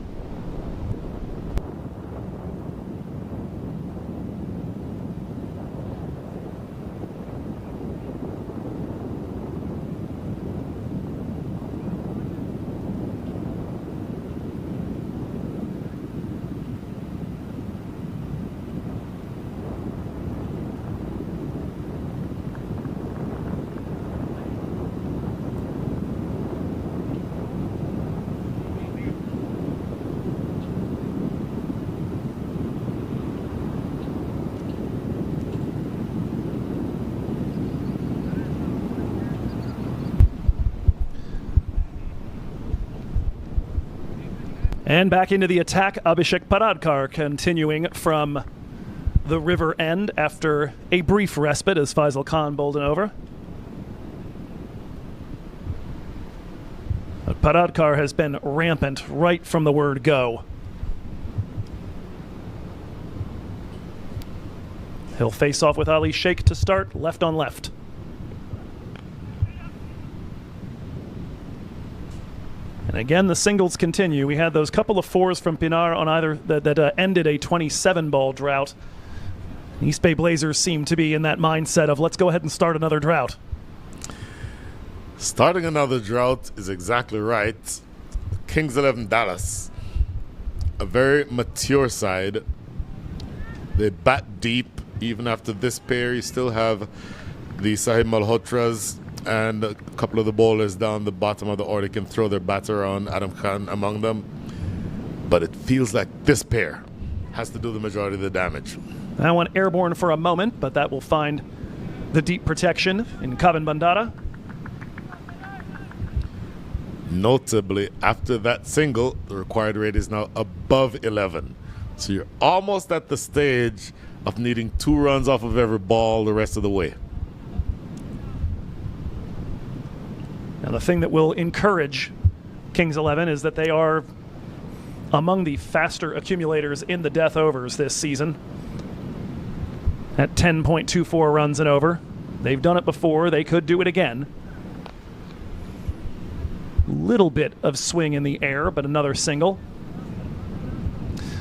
And back into the attack, Abhishek Paradkar continuing from the river end after a brief respite as Faisal Khan bowled it over. But Paradkar has been rampant right from the word go. He'll face off with Ali Sheikh to start, left on left. And again, the singles continue. We had those couple of 4s from Pinar on either that ended a 27-ball drought. East Bay Blazers seem to be in that mindset of let's go ahead and start another drought. Starting another drought is exactly right. Kings 11 Dallas, a very mature side. They bat deep. Even after this pair, you still have the Sahib Malhotras and a couple of the bowlers down the bottom of the order can throw their bat around, Adam Khan among them. But it feels like this pair has to do the majority of the damage. That one airborne for a moment, but that will find the deep protection in Kavan Bandara. Notably, after that single, the required rate is now above 11. So you're almost at the stage of needing 2 runs off of every ball the rest of the way. Now, the thing that will encourage Kings 11 is that they are among the faster accumulators in the death overs this season at 10.24 runs and over. They've done it before. They could do it again. Little bit of swing in the air, but another single.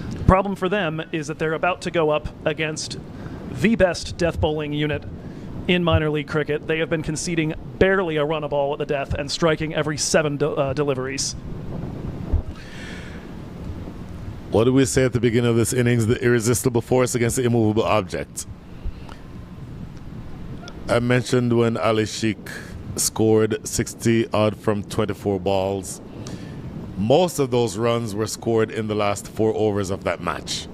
The problem for them is that they're about to go up against the best death bowling unit in minor league cricket. They have been conceding barely a run a ball at the death and striking every 7 deliveries. What did we say at the beginning of this innings? The irresistible force against the immovable object. I mentioned when Ali Sheikh scored 60 odd from 24 balls. Most of those runs were scored in the last 4 overs of that match.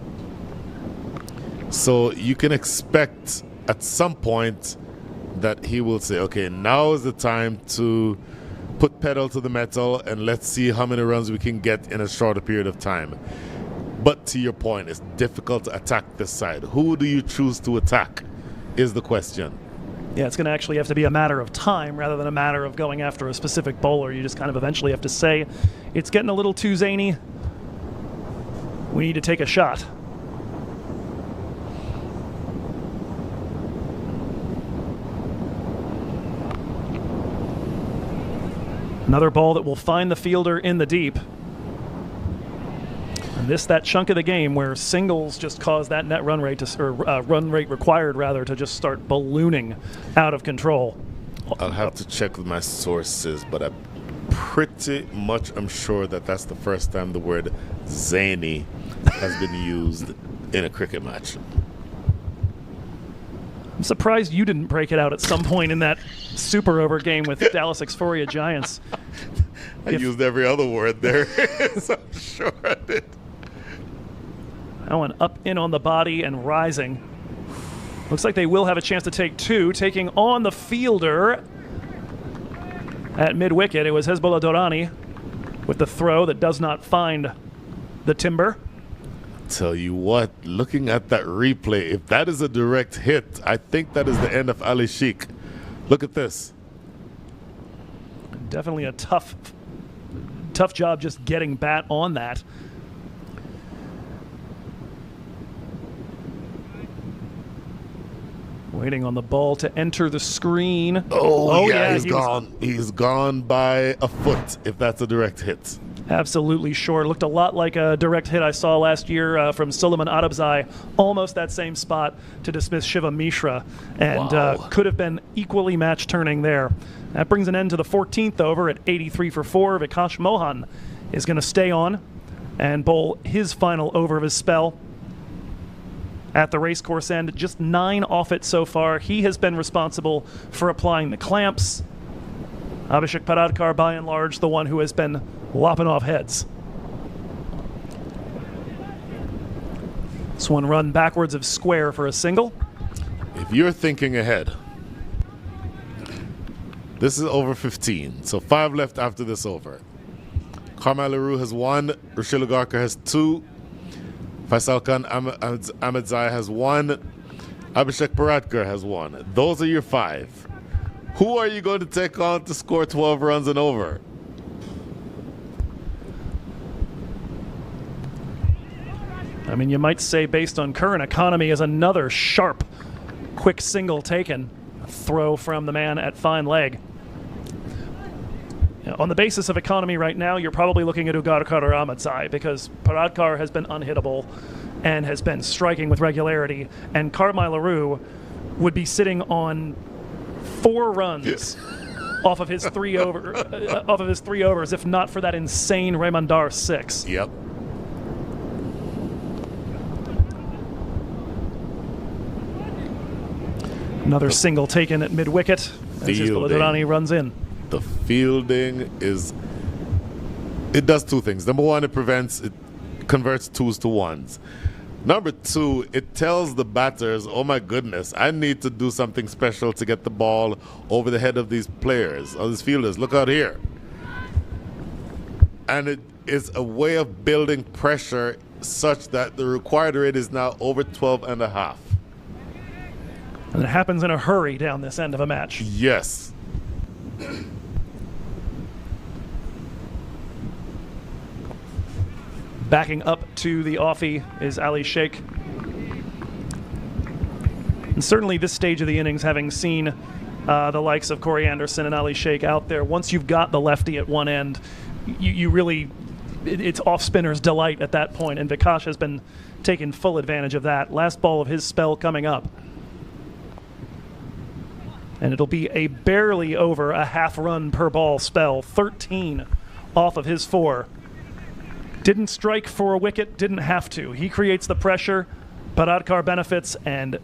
So you can expect at some point that he will say, okay, now is the time to put pedal to the metal and let's see how many runs we can get in a shorter period of time. But to your point, it's difficult to attack this side. Who do you choose to attack is the question. Yeah, it's going to actually have to be a matter of time rather than a matter of going after a specific bowler. You just kind of eventually have to say, it's getting a little too zany. We need to take a shot. Another ball that will find the fielder in the deep. And that chunk of the game where singles just cause that net run rate run rate required rather to just start ballooning out of control. I'll have to check with my sources, but I'm pretty much sure that that's the first time the word zany has been used in a cricket match. I'm surprised you didn't break it out at some point in that super over game with Dallas Exploria Giants. I used every other word there, so I'm sure I did. That one up in on the body and rising. Looks like they will have a chance to take two, taking on the fielder at mid-wicket. It was Hezbollah Dorani with the throw that does not find the timber. Tell you what, looking at that replay, if that is a direct hit, I think that is the end of Ali Sheikh. Look at this. Definitely a tough job just getting bat on that. Waiting on the ball to enter the screen. Oh yeah, he's gone. He's gone by a foot if that's a direct hit. Absolutely sure. Looked a lot like a direct hit I saw last year from Suleiman Adabzai. Almost that same spot to dismiss Shiva Mishra. And could have been equally match turning there. That brings an end to the 14th over at 83 for 4. Vikash Mohan is going to stay on and bowl his final over of his spell at the racecourse end. Just 9 off it so far. He has been responsible for applying the clamps. Abhishek Paradkar, by and large, the one who has been lopping off heads. This one run backwards of square for a single. If you're thinking ahead, this is over 15, so 5 left after this over. Carmel Leroux has 1, Rushil Ugarkar has 2, Faisal Khan Ahmedzai has 1, Abhishek Paradkar has 1. Those are your 5. Who are you going to take on to score 12 runs and over? I mean, you might say based on current economy is another sharp, quick single taken. A throw from the man at fine leg. On the basis of economy right now, you're probably looking at Ugarkar or Ahmedzai because Paradkar has been unhittable and has been striking with regularity, and Carmel Leroux would be sitting on 4 runs off of his 3 overs, if not for that insane Raymondar 6. Yep. Another single taken at mid-wicket as Hezbollah Durrani runs in. The fielding it does 2 things. Number 1, it converts 2s to 1s. Number 2, it tells the batters, oh my goodness, I need to do something special to get the ball over the head of these players, of these fielders. Look out here. And it is a way of building pressure such that the required rate is now over 12.5. And it happens in a hurry down this end of a match. Yes. Backing up to the offie is Ali Sheikh. And certainly this stage of the innings, having seen the likes of Corey Anderson and Ali Sheikh out there, once you've got the lefty at one end, you really, it's off spinner's delight at that point, and Vikash has been taking full advantage of that. Last ball of his spell coming up. And it'll be a barely over a half run per ball spell, 13 off of his 4. Didn't strike for a wicket, didn't have to. He creates the pressure, Paradkar benefits, and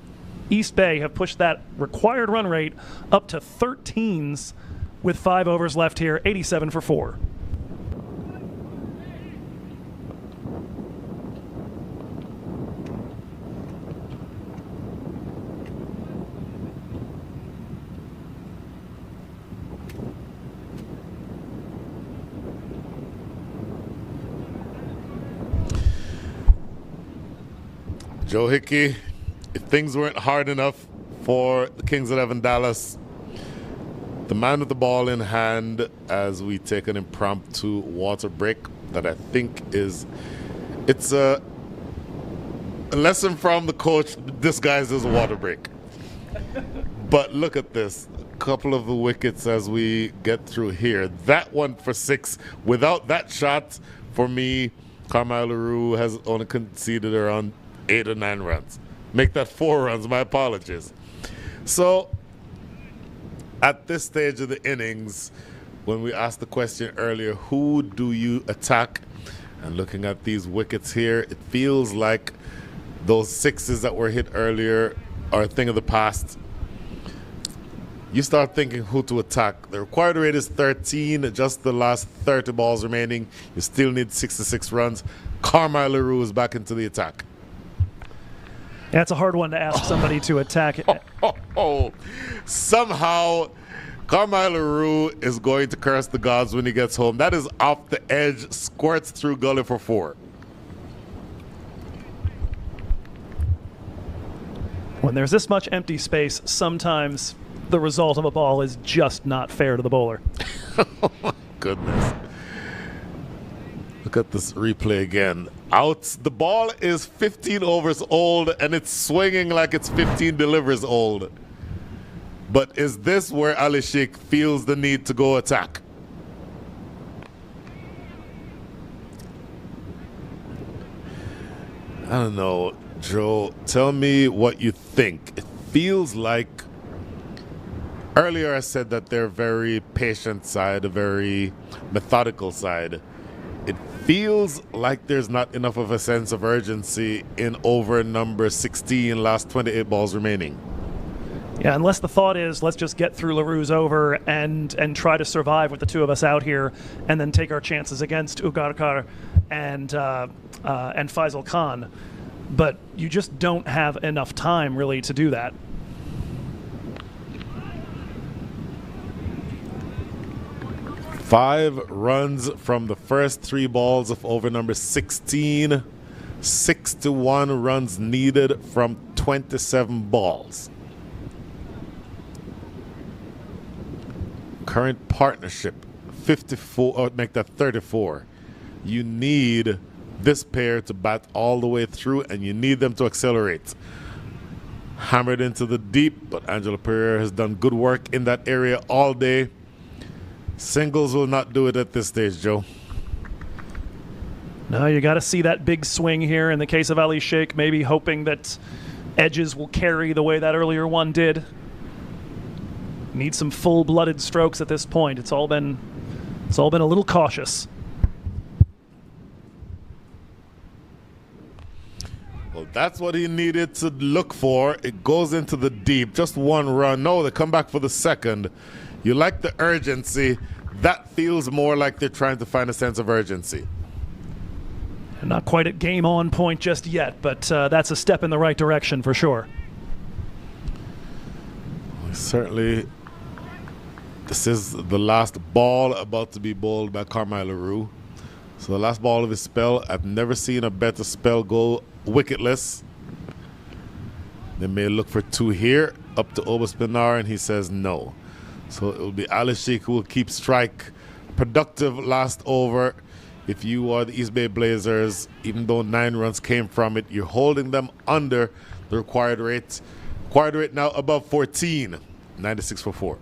East Bay have pushed that required run rate up to 13s with 5 overs left here, 87 for 4. Joe Hickey, if things weren't hard enough for the Kings 11 Dallas, the man with the ball in hand as we take an impromptu water break that I think it's a lesson from the coach disguised as a water break. But look at this. couple of the wickets as we get through here. That one for 6. Without that shot, for me, Carmine LaRue has only conceded around 8 or 9 runs. Make that 4 runs, my apologies. So, at this stage of the innings, when we asked the question earlier, who do you attack? And looking at these wickets here, it feels like those 6s that were hit earlier are a thing of the past. You start thinking who to attack. The required rate is 13, just the last 30 balls remaining. You still need 66 runs. Carmine LaRue is back into the attack. Yeah, it's a hard one to ask somebody to attack. Somehow, Carmine LaRue is going to curse the gods when he gets home. That is off the edge, squirts through gully for 4. When there's this much empty space, sometimes the result of a ball is just not fair to the bowler. Oh my goodness. Look at this replay again. Outs. The ball is 15 overs old and it's swinging like it's 15 deliveries old. But is this where Ali Sheikh feels the need to go attack? I don't know. Joe, tell me what you think. It feels like earlier I said that they're very patient side, a very methodical side. It feels like there's not enough of a sense of urgency in over number 16, last 28 balls remaining. Yeah, unless the thought is let's just get through LaRue's over and try to survive with the 2 of us out here and then take our chances against Ugarkar and Faisal Khan. But you just don't have enough time really to do that. Five runs from the first 3 balls of over number 16. 61 runs needed from 27 balls. Current partnership, 54, or make that 34. You need this pair to bat all the way through, and you need them to accelerate. Hammered into the deep, but Angelo Pereira has done good work in that area all day. Singles will not do it at this stage, Joe. No, you got to see that big swing here. In the case of Ali Sheikh, maybe hoping that edges will carry the way that earlier one did. Need some full-blooded strokes at this point. It's all been a little cautious. Well, that's what he needed to look for. It goes into the deep. Just 1 run. No, they come back for the second. You like the urgency. That feels more like they're trying to find a sense of urgency. Not quite at game on point just yet, but that's a step in the right direction for sure. Certainly, this is the last ball about to be bowled by Carmine LaRue. So the last ball of his spell, I've never seen a better spell go wicketless. They may look for 2 here, up to Obaspinar, and he says no. So it will be Ali Sheikh who will keep strike. Productive last over. If you are the East Bay Blazers, even though 9 runs came from it, you're holding them under the required rate. Required rate now above 14. 96 for 4.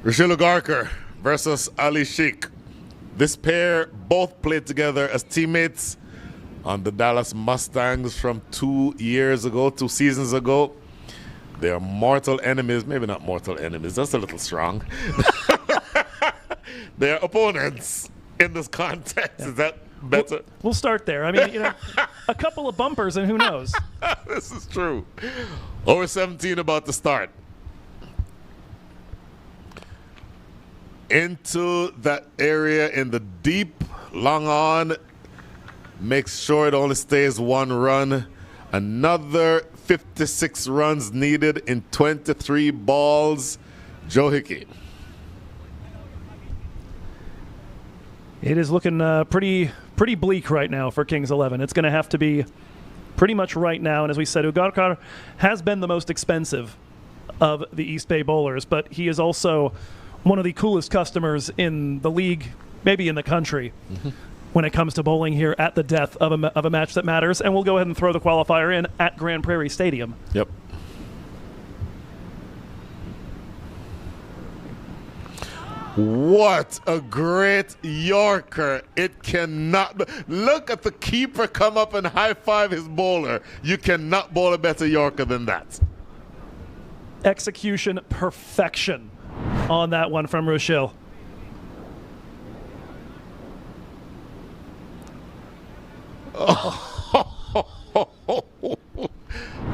Rashil Ugarkar versus Ali Sheikh. This pair both played together as teammates on the Dallas Mustangs from 2 years ago, 2 seasons ago. They are mortal enemies. Maybe not mortal enemies. That's a little strong. They are opponents in this contest. Yeah. Is that better? We'll start there. I mean, a couple of bumpers and who knows? This is true. Over 17 about to start. Into that area in the deep, long on. Makes sure it only stays 1 run. Another 56 runs needed in 23 balls. Joe Hickey. It is looking pretty bleak right now for Kings 11. It's going to have to be pretty much right now. And as we said, Ugarkar has been the most expensive of the East Bay bowlers, but he is also one of the coolest customers in the league, maybe in the country, when it comes to bowling here at the death of a match that matters. And we'll go ahead and throw the qualifier in at Grand Prairie Stadium. Yep. What a great Yorker. It cannot be. Look at the keeper come up and high-five his bowler. You cannot bowl a better Yorker than that. Execution perfection on that one from Rushil.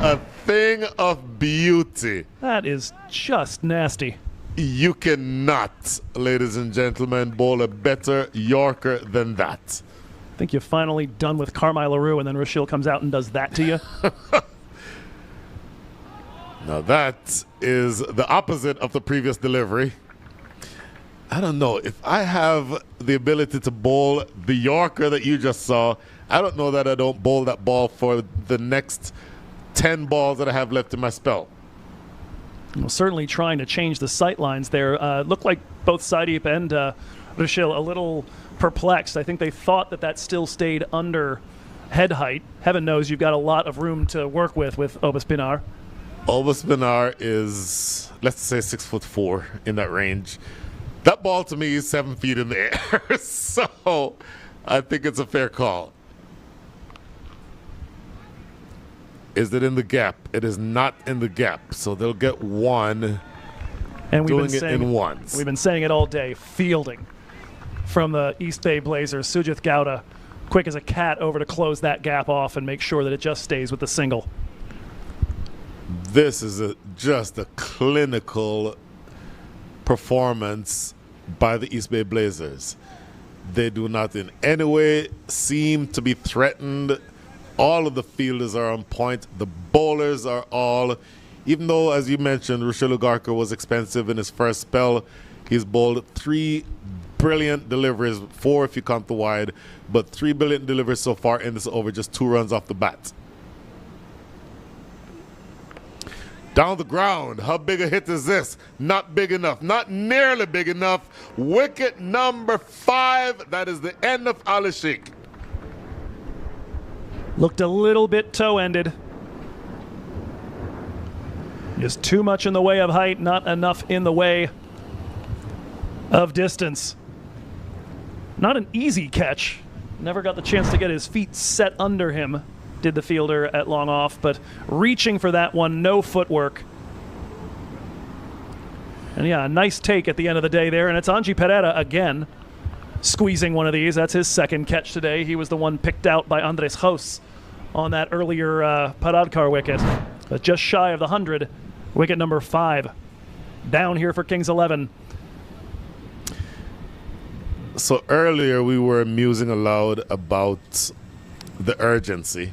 A thing of beauty. That is just nasty. You cannot, ladies and gentlemen, bowl a better Yorker than that. I think you're finally done with Carmine LaRue, and then Rushil comes out and does that to you. Now that is the opposite of the previous delivery. I don't know. If I have the ability to bowl the Yorker that you just saw, I don't know that I don't bowl that ball for the next 10 balls that I have left in my spell. Well, certainly trying to change the sight lines there. Looked like both Saidip and Rushil a little perplexed. I think they thought that still stayed under head height. Heaven knows you've got a lot of room to work with Obaspinar. Obaspinar is, let's say, 6'4" in that range. That ball to me is 7 feet in the air. So I think it's a fair call. Is it in the gap? It is not in the gap. So they'll get one, and doing it in ones. We've been saying it all day. Fielding from the East Bay Blazers. Sujith Gowda, quick as a cat over to close that gap off and make sure that it just stays with the single. This is just a clinical performance by the East Bay Blazers. They do not in any way seem to be threatened. All of the fielders are on point. The bowlers are all, even though, as you mentioned, Rushil Ugarkar was expensive in his first spell, he's bowled 3 brilliant deliveries, 4 if you count the wide, but 3 brilliant deliveries so far in this over, just 2 runs off the bat. Down the ground, how big a hit is this? Not big enough, not nearly big enough. Wicket number 5, that is the end of Ali Sheikh. Looked a little bit toe-ended. Just too much in the way of height, not enough in the way of distance. Not an easy catch. Never got the chance to get his feet set under him, did the fielder at long off, but reaching for that one, no footwork. And yeah, a nice take at the end of the day there, and it's Anji Pereira again squeezing one of these. That's his second catch today. He was the one picked out by Andres Jos on that earlier Paradkar wicket. But just shy of the 100, wicket number 5. Down here for Kings 11. So earlier we were musing aloud about the urgency.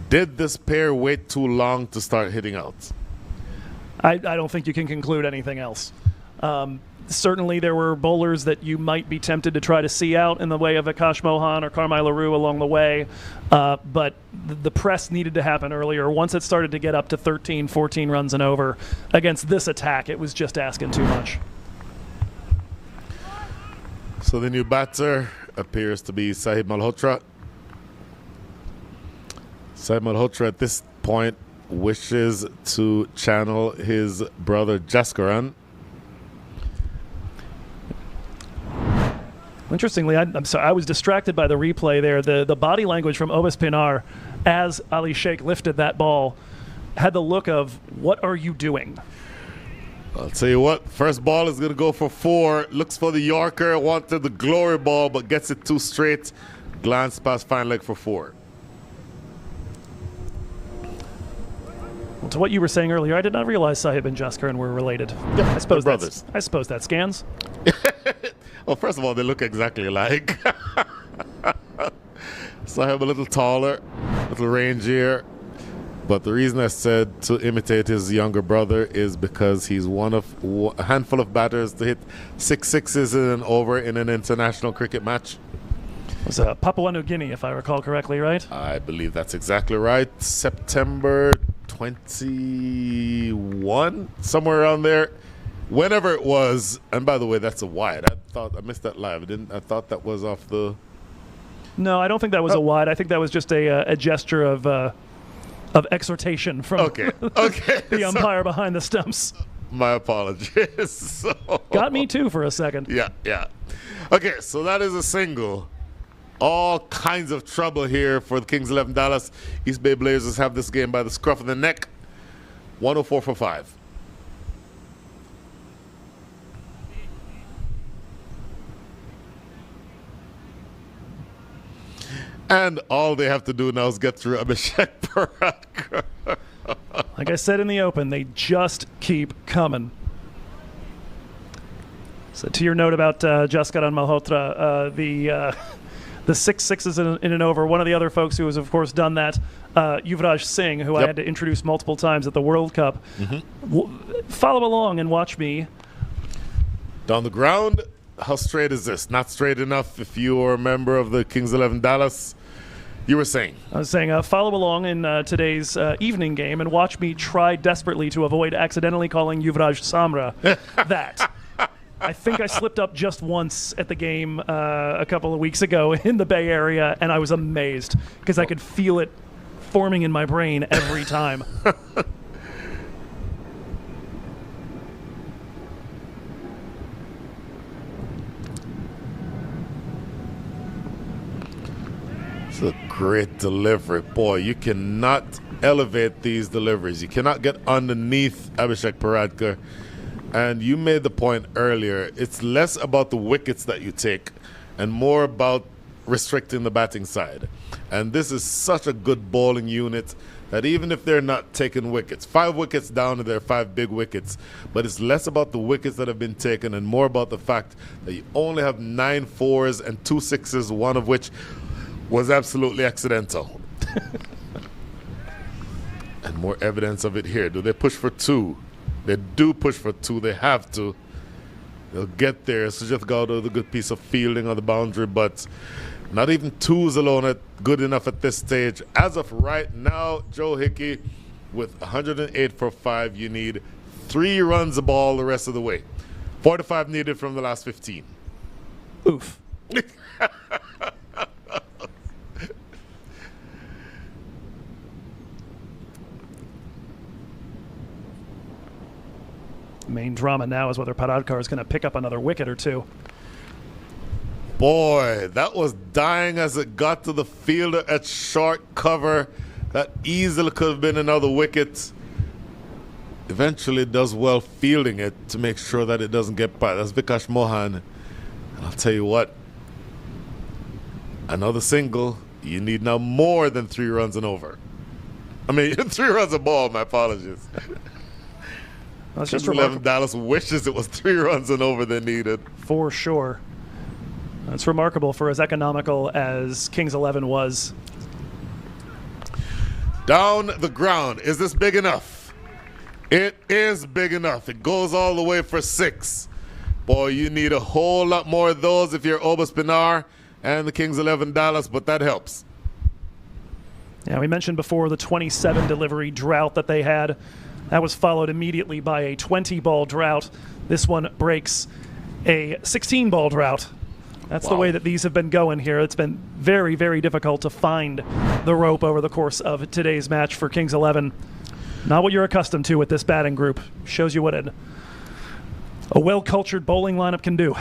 Did this pair wait too long to start hitting out? I don't think you can conclude anything else. Certainly there were bowlers that you might be tempted to try to see out in the way of Akash Mohan or Carmine LaRue along the way, but the press needed to happen earlier. Once it started to get up to 13, 14 runs and over against this attack, it was just asking too much. So the new batter appears to be Sahib Malhotra. Sahib Malhotra at this point wishes to channel his brother Jaskaran. Interestingly, I'm sorry, I was distracted by the replay there. The body language from Obaspinar as Ali Sheikh lifted that ball had the look of, what are you doing? I'll tell you what, first ball is going to go for 4. Looks for the Yorker, wanted the glory ball, but gets it too straight. Glance past fine leg for 4. We'll to what you were saying earlier, I did not realize Sahib and Jaskaran were related. Yeah, I suppose they're that's, brothers. I suppose that scans. Well, first of all, they look exactly alike. Sahib a little taller, a little rangier. But the reason I said to imitate his younger brother is because he's one of a handful of batters to hit 6 sixes in an over in an international cricket match. It was Papua New Guinea, if I recall correctly, right? I believe that's exactly right. September 21, somewhere around there. Whenever it was, and by the way, that's a wide. I missed that live. I thought that was off the. No, I don't think that was a wide. I think that was just a gesture of exhortation from Okay. the umpire behind the stumps. My apologies. So, Got me too for a second. yeah. Okay, so that is a single. All kinds of trouble here for the Kings 11 Dallas. East Bay Blazers have this game by the scruff of the neck. 104 for 5. And all they have to do now is get through Abhishek Parakar. Like I said in the open, they just keep coming. So to your note about Jaskaran Malhotra, the 6 sixes in an over, one of the other folks who has, of course, done that, Yuvraj Singh, who I had to introduce multiple times at the World Cup. Follow along and watch me. Down the ground, how straight is this? Not straight enough if you are a member of the Kings 11 Dallas. You were saying? I was saying, follow along in today's evening game and watch me try desperately to avoid accidentally calling Yuvraj Samra that. I think I slipped up just once at the game a couple of weeks ago in the Bay Area, and I was amazed because I could feel it forming in my brain every time. It's a great delivery. Boy, you cannot elevate these deliveries. You cannot get underneath Abhishek Parakar. And you made the point earlier, it's less about the wickets that you take and more about restricting the batting side. And this is such a good bowling unit that even if they're not taking wickets, 5 wickets down and there are 5 big wickets, but it's less about the wickets that have been taken and more about the fact that you only have 9 fours and 2 sixes, one of which was absolutely accidental. And more evidence of it here. Do they push for 2? They do push for 2. They have to. They'll get there. Sujat Gowda with a good piece of fielding on the boundary, but not even 2s alone are good enough at this stage. As of right now, Joe Hickey with 108 for 5. You need 3 runs a ball the rest of the way. 45 needed from the last 15. Oof. Main drama now is whether Parakar is going to pick up another wicket or 2. Boy, that was dying as it got to the fielder at short cover. That easily could have been another wicket. Eventually does well fielding it to make sure that it doesn't get by. That's Vikash Mohan. And I'll tell you what, another single, you need now more than 3 runs and over. I mean, 3 runs a ball, my apologies. That's just 11 Dallas wishes it was 3 runs and over they needed. For sure. That's remarkable for as economical as Kings 11 was. Down the ground. Is this big enough? It is big enough. It goes all the way for 6. Boy, you need a whole lot more of those if you're Obas Pinar and the Kings 11 Dallas, but that helps. Yeah, we mentioned before the 27 delivery drought that they had. That was followed immediately by a 20-ball drought. This one breaks a 16-ball drought. That's the way that these have been going here. It's been very, very difficult to find the rope over the course of today's match for Kings 11. Not what you're accustomed to with this batting group. Shows you what a well-cultured bowling lineup can do.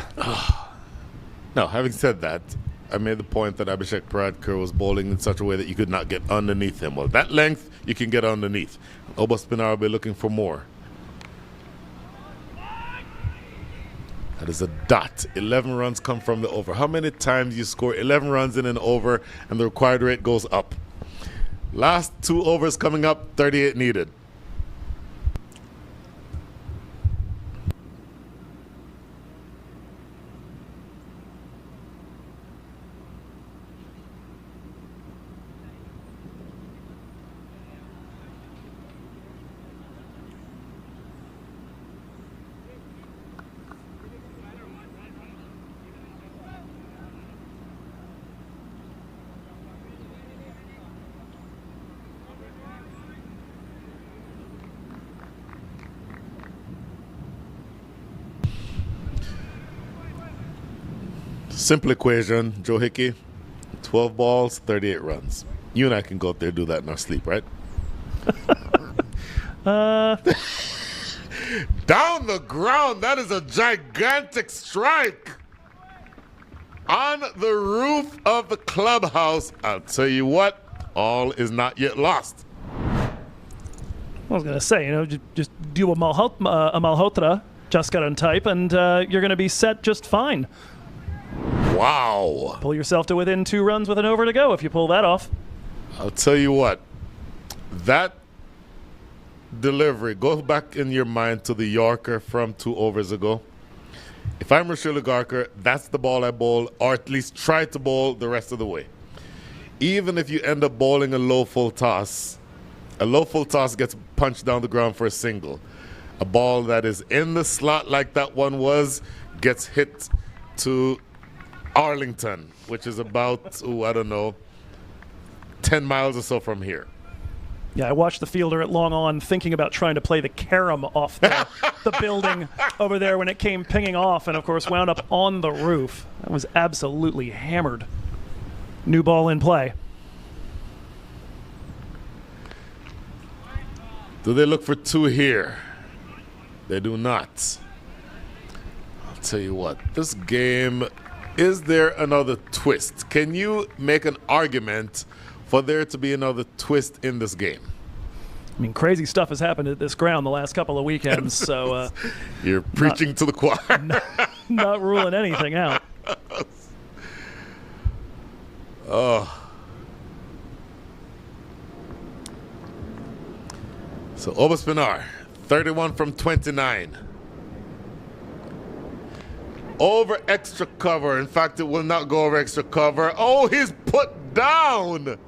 Now, having said that, I made the point that Abhishek Parakar was bowling in such a way that you could not get underneath him. Well, that length, you can get underneath. Obas Pinar will be looking for more. That is a dot. 11 runs come from the over. How many times you score 11 runs in an over and the required rate goes up? Last 2 overs coming up, 38 needed. Simple equation, Joe Hickey. 12 balls, 38 runs. You and I can go out there and do that in our sleep, right? Down the ground, that is a gigantic strike. On the roof of the clubhouse. I'll tell you what, all is not yet lost. I was going to say, just do a Malhotra, Jaskaran type, and you're going to be set just fine. Wow. Pull yourself to within 2 runs with an over to go if you pull that off. I'll tell you what, that delivery, go back in your mind to the Yorker from 2 overs ago. If I'm Rashid Lagarkar, that's the ball I bowl, or at least try to bowl the rest of the way. Even if you end up bowling a low full toss gets punched down the ground for a single. A ball that is in the slot like that one was gets hit to Arlington, which is about, 10 miles or so from here. Yeah, I watched the fielder at long on thinking about trying to play the carom off the building over there when it came pinging off, and of course wound up on the roof. That was absolutely hammered. New ball in play. Do they look for 2 here? They do not. I'll tell you what, this game, is there another twist? Can you make an argument for there to be another twist in this game? I mean, crazy stuff has happened at this ground the last couple of weekends, so... You're preaching to the choir. Not ruling anything out. Oh. So Obaspinar, 31 from 29. Over extra cover. In fact, it will not go over extra cover. Oh, he's put down.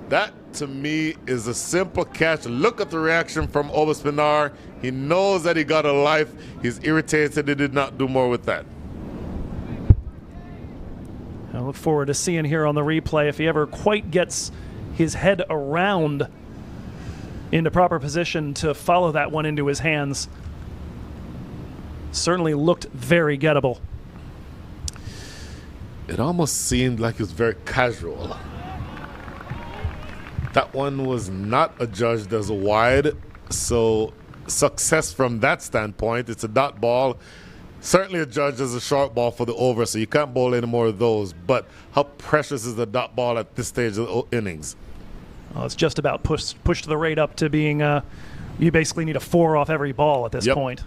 That, to me, is a simple catch. Look at the reaction from Obaspinar. He knows that he got a life. He's irritated he did not do more with that. I look forward to seeing here on the replay if he ever quite gets his head around into proper position to follow that one into his hands. Certainly looked very gettable. It almost seemed like it was very casual. That one was not adjudged as a wide, so success from that standpoint. It's a dot ball. Certainly adjudged as a short ball for the over, so you can't bowl any more of those. But how precious is the dot ball at this stage of the innings? Well, it's just about pushed the rate up to being, you basically need a 4 off every ball at this point.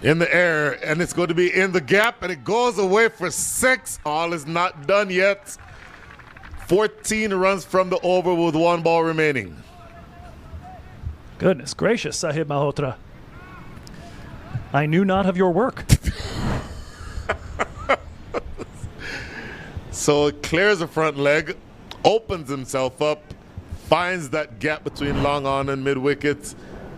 In the air, and it's going to be in the gap, and it goes away for 6. All is not done yet. 14 runs from the over with 1 ball remaining. Goodness gracious, Sahib Malhotra. I knew not of your work. So it clears the front leg, opens himself up, finds that gap between long on and mid wicket,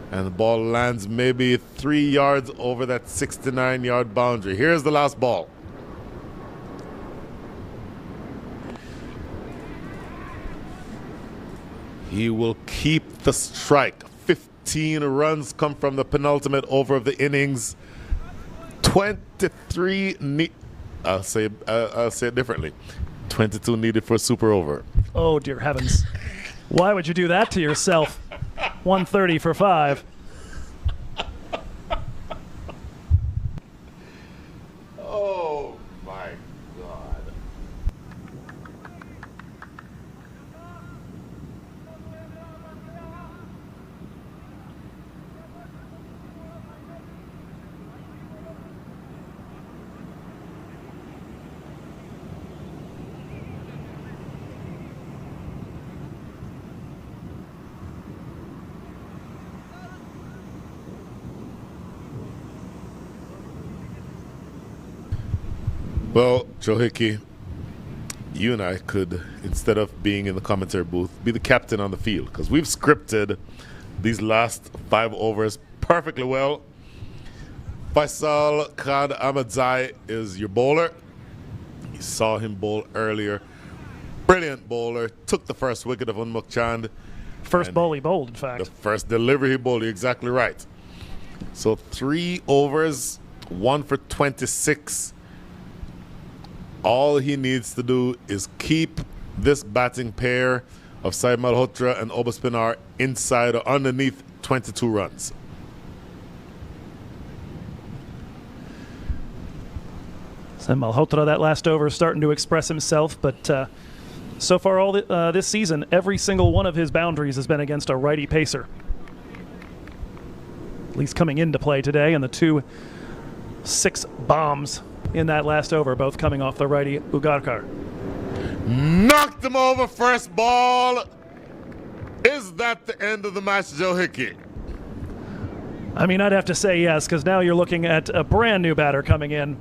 and the ball lands maybe 3 yards over that 69-yard boundary. Here's the last ball. He will keep the strike. 15 runs come from the penultimate over of the innings. 23 I'll say it differently. 22 needed for a super over. Oh, dear heavens. Why would you do that to yourself? 130 for 5. Oh, my God. Well, Joe Hickey, you and I could, instead of being in the commentary booth, be the captain on the field, because we've scripted these last 5 overs perfectly well. Faisal Khan Ahmadzai is your bowler. You saw him bowl earlier. Brilliant bowler. Took the first wicket of Unmuk Chand. First ball he bowled, in fact. The first delivery he bowled. You're exactly right. So 3 overs, 1 for 26. All he needs to do is keep this batting pair of Saeed Malhotra and Obaspinar inside or underneath 22 runs. So Malhotra, that last over, starting to express himself, but so far this season, every single one of his boundaries has been against a righty pacer. At least coming into play today, and the 2 6 bombs in that last over, both coming off the righty Ugarkar. Knocked him over first ball. Is that the end of the match, Joe Hickey? I mean, I'd have to say yes, because now you're looking at a brand new batter coming in.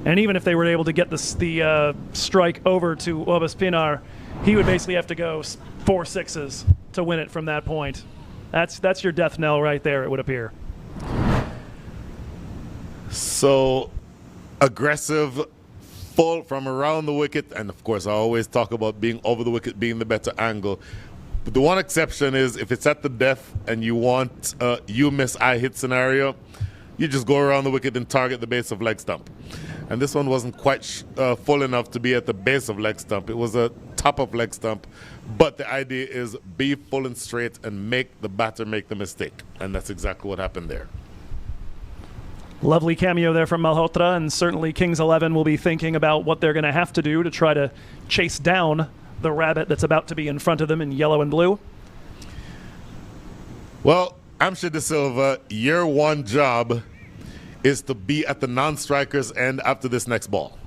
And even if they were able to get the strike over to Obaspinar, he would basically have to go 4 6s to win it from that point. That's your death knell right there, it would appear. So aggressive, full from around the wicket, and of course I always talk about being over the wicket being the better angle. But the one exception is if it's at the death and you want you miss, I hit scenario, you just go around the wicket and target the base of leg stump. And this one wasn't quite full enough to be at the base of leg stump. It was a top of leg stump. But the idea is be full and straight and make the batter make the mistake. And that's exactly what happened there. Lovely cameo there from Malhotra, and certainly Kings 11 will be thinking about what they're going to have to do to try to chase down the rabbit that's about to be in front of them in yellow and blue. Well, Amsha De Silva, your one job is to be at the non-striker's end after this next ball.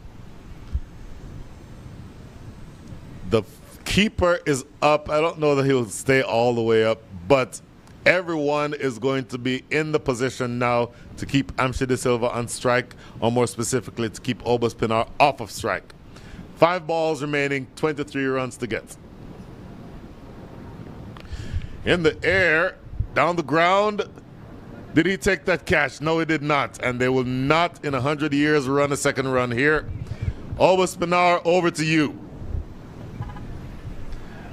The keeper is up. I don't know that he'll stay all the way up, but everyone is going to be in the position now to keep Amsha De Silva on strike, or more specifically to keep Obaspinar off of strike. 5 balls remaining, 23 runs to get. In the air, down the ground. Did he take that catch? No, he did not. And they will not in 100 years run a second run here. Obaspinar, over to you.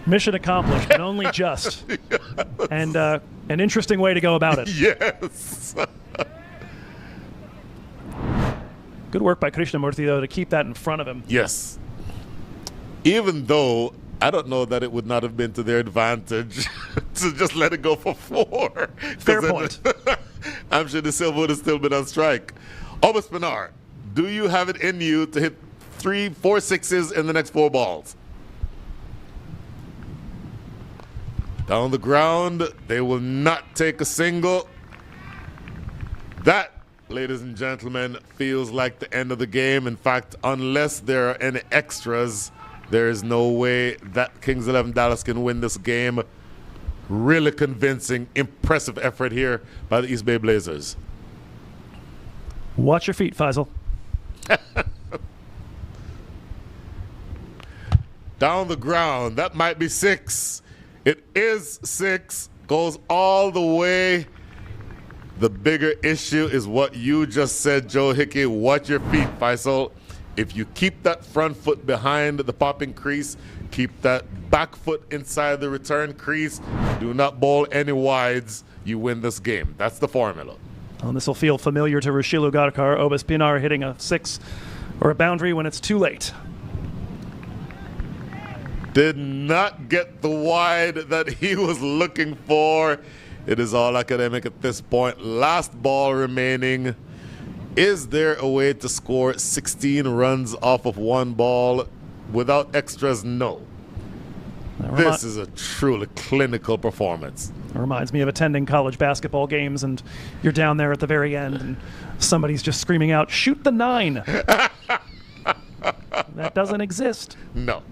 Mission accomplished, but only just. Yes. And an interesting way to go about it. Yes. Good work by Krishnamurthy, though, to keep that in front of him. Yes. Even though I don't know that it would not have been to their advantage to just let it go for 4. Fair point. I'm sure De Silva would have still been on strike. Obaspinar, do you have it in you to hit 3, 4 6s in the next 4 balls? Down the ground, they will not take a single. That, ladies and gentlemen, feels like the end of the game. In fact, unless there are any extras, there is no way that Kings 11 Dallas can win this game. Really convincing, impressive effort here by the East Bay Blazers. Watch your feet, Faisal. Down the ground, that might be 6. It is 6, goes all the way. The bigger issue is what you just said, Joe Hickey. Watch your feet, Faisal. If you keep that front foot behind the popping crease, keep that back foot inside the return crease, do not bowl any wides, you win this game. That's the formula. Well, this will feel familiar to Rushilu Garkar. Obaspinar hitting a 6 or a boundary when it's too late. Did not get the wide that he was looking for. It is all academic at this point. Last ball remaining. Is there a way to score 16 runs off of 1 ball without extras? No. This is a truly clinical performance. It reminds me of attending college basketball games, and you're down there at the very end, and somebody's just screaming out, "Shoot the 9!" That doesn't exist. No.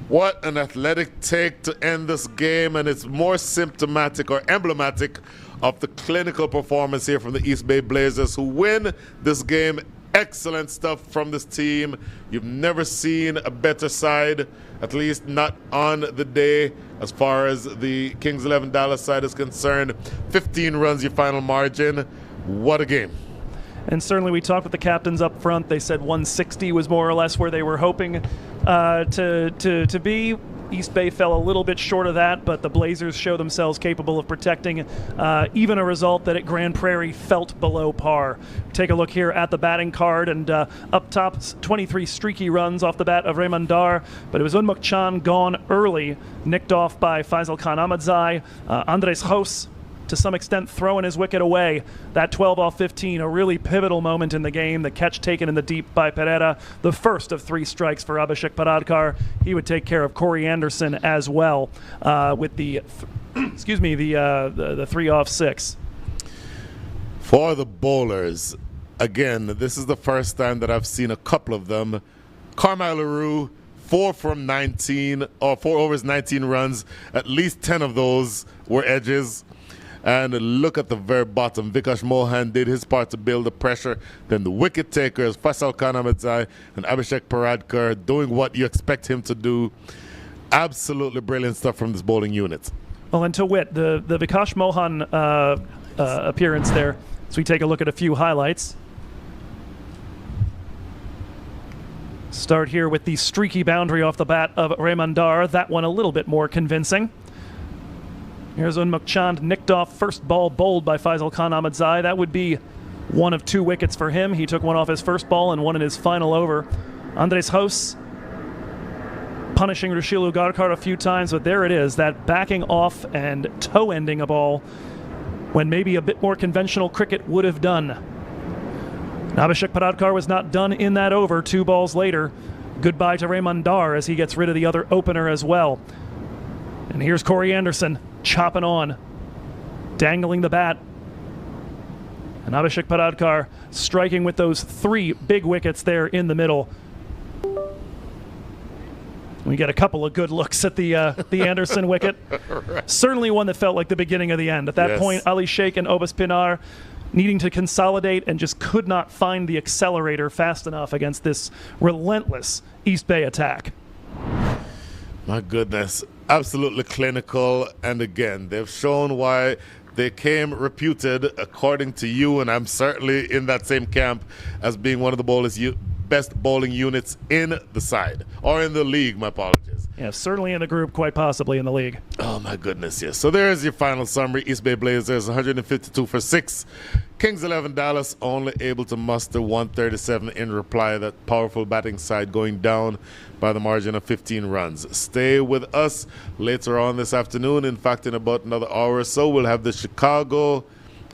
What an athletic take to end this game, and it's more symptomatic or emblematic of the clinical performance here from the East Bay Blazers, who win this game. Excellent stuff from this team. You've never seen a better side, at least not on the day, as far as the Kings 11 Dallas side is concerned. 15 runs, your final margin. What a game. And certainly we talked with the captains up front. They said 160 was more or less where they were hoping to be. East Bay fell a little bit short of that, but the Blazers show themselves capable of protecting even a result that at Grand Prairie felt below par. Take a look here at the batting card, and up top, 23 streaky runs off the bat of Raymond Dar, but it was Unmuk Chan gone early, nicked off by Faisal Khan Ahmadzai. Andres Hos, to some extent, throwing his wicket away. That 12 off 15, a really pivotal moment in the game. The catch taken in the deep by Pereira, the first of 3 strikes for Abhishek Paradkar. He would take care of Corey Anderson as well with the, the 3 off 6. For the bowlers, again, this is the first time that I've seen a couple of them. Carmine LaRue, 4 from 19, or 4 overs, 19 runs. At least 10 of those were edges. And look at the very bottom. Vikash Mohan did his part to build the pressure. Then the wicket takers, Faisal Khan Ahmadzai and Abhishek Paradkar, doing what you expect him to do. Absolutely brilliant stuff from this bowling unit. Well, and to wit, the Vikash Mohan appearance there. So we take a look at a few highlights. Start here with the streaky boundary off the bat of Raymond Dar. That one a little bit more convincing. Here's Unmuk Chand, nicked off, first ball bowled by Faisal Khan Ahmadzai. That would be one of 2 wickets for him. He took one off his first ball and one in his final over. Andres Hos punishing Rushilu Garkar a few times, but there it is, that backing off and toe-ending a ball when maybe a bit more conventional cricket would have done. Abhishek Paradkar was not done in that over. 2 balls later, goodbye to Raymond Dar as he gets rid of the other opener as well. And here's Corey Anderson chopping on, dangling the bat. And Abhishek Paradkar striking with those 3 big wickets there in the middle. We get a couple of good looks at the Anderson wicket. Right. Certainly one that felt like the beginning of the end. At that point, Ali Sheikh and Obas Pinar needing to consolidate and just could not find the accelerator fast enough against this relentless East Bay attack. My goodness, absolutely clinical. And again, they've shown why they came reputed, according to you, and I'm certainly in that same camp, as being one of the best bowling units in the side, or in the league, my apologies. Yeah, certainly in the group, quite possibly in the league. Oh, my goodness, yes. So there's your final summary. East Bay Blazers, 152 for 6. Kings 11 Dallas only able to muster 137 in reply. That powerful batting side going down by the margin of 15 runs. Stay with us later on this afternoon. In fact, in about another hour or so, we'll have the Chicago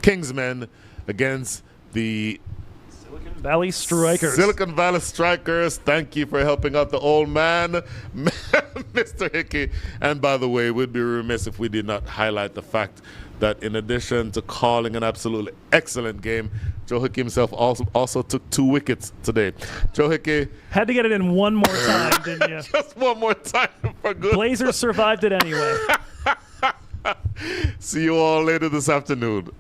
Kingsmen against the Silicon Valley Strikers. Silicon Valley Strikers. Thank you for helping out the old man, Mr. Hickey. And by the way, we'd be remiss if we did not highlight the fact that in addition to calling an absolutely excellent game, Joe Hickey himself also took 2 wickets today. Joe Hickey had to get it in one more time, didn't you? Just one more time for good. Blazers survived it anyway. See you all later this afternoon.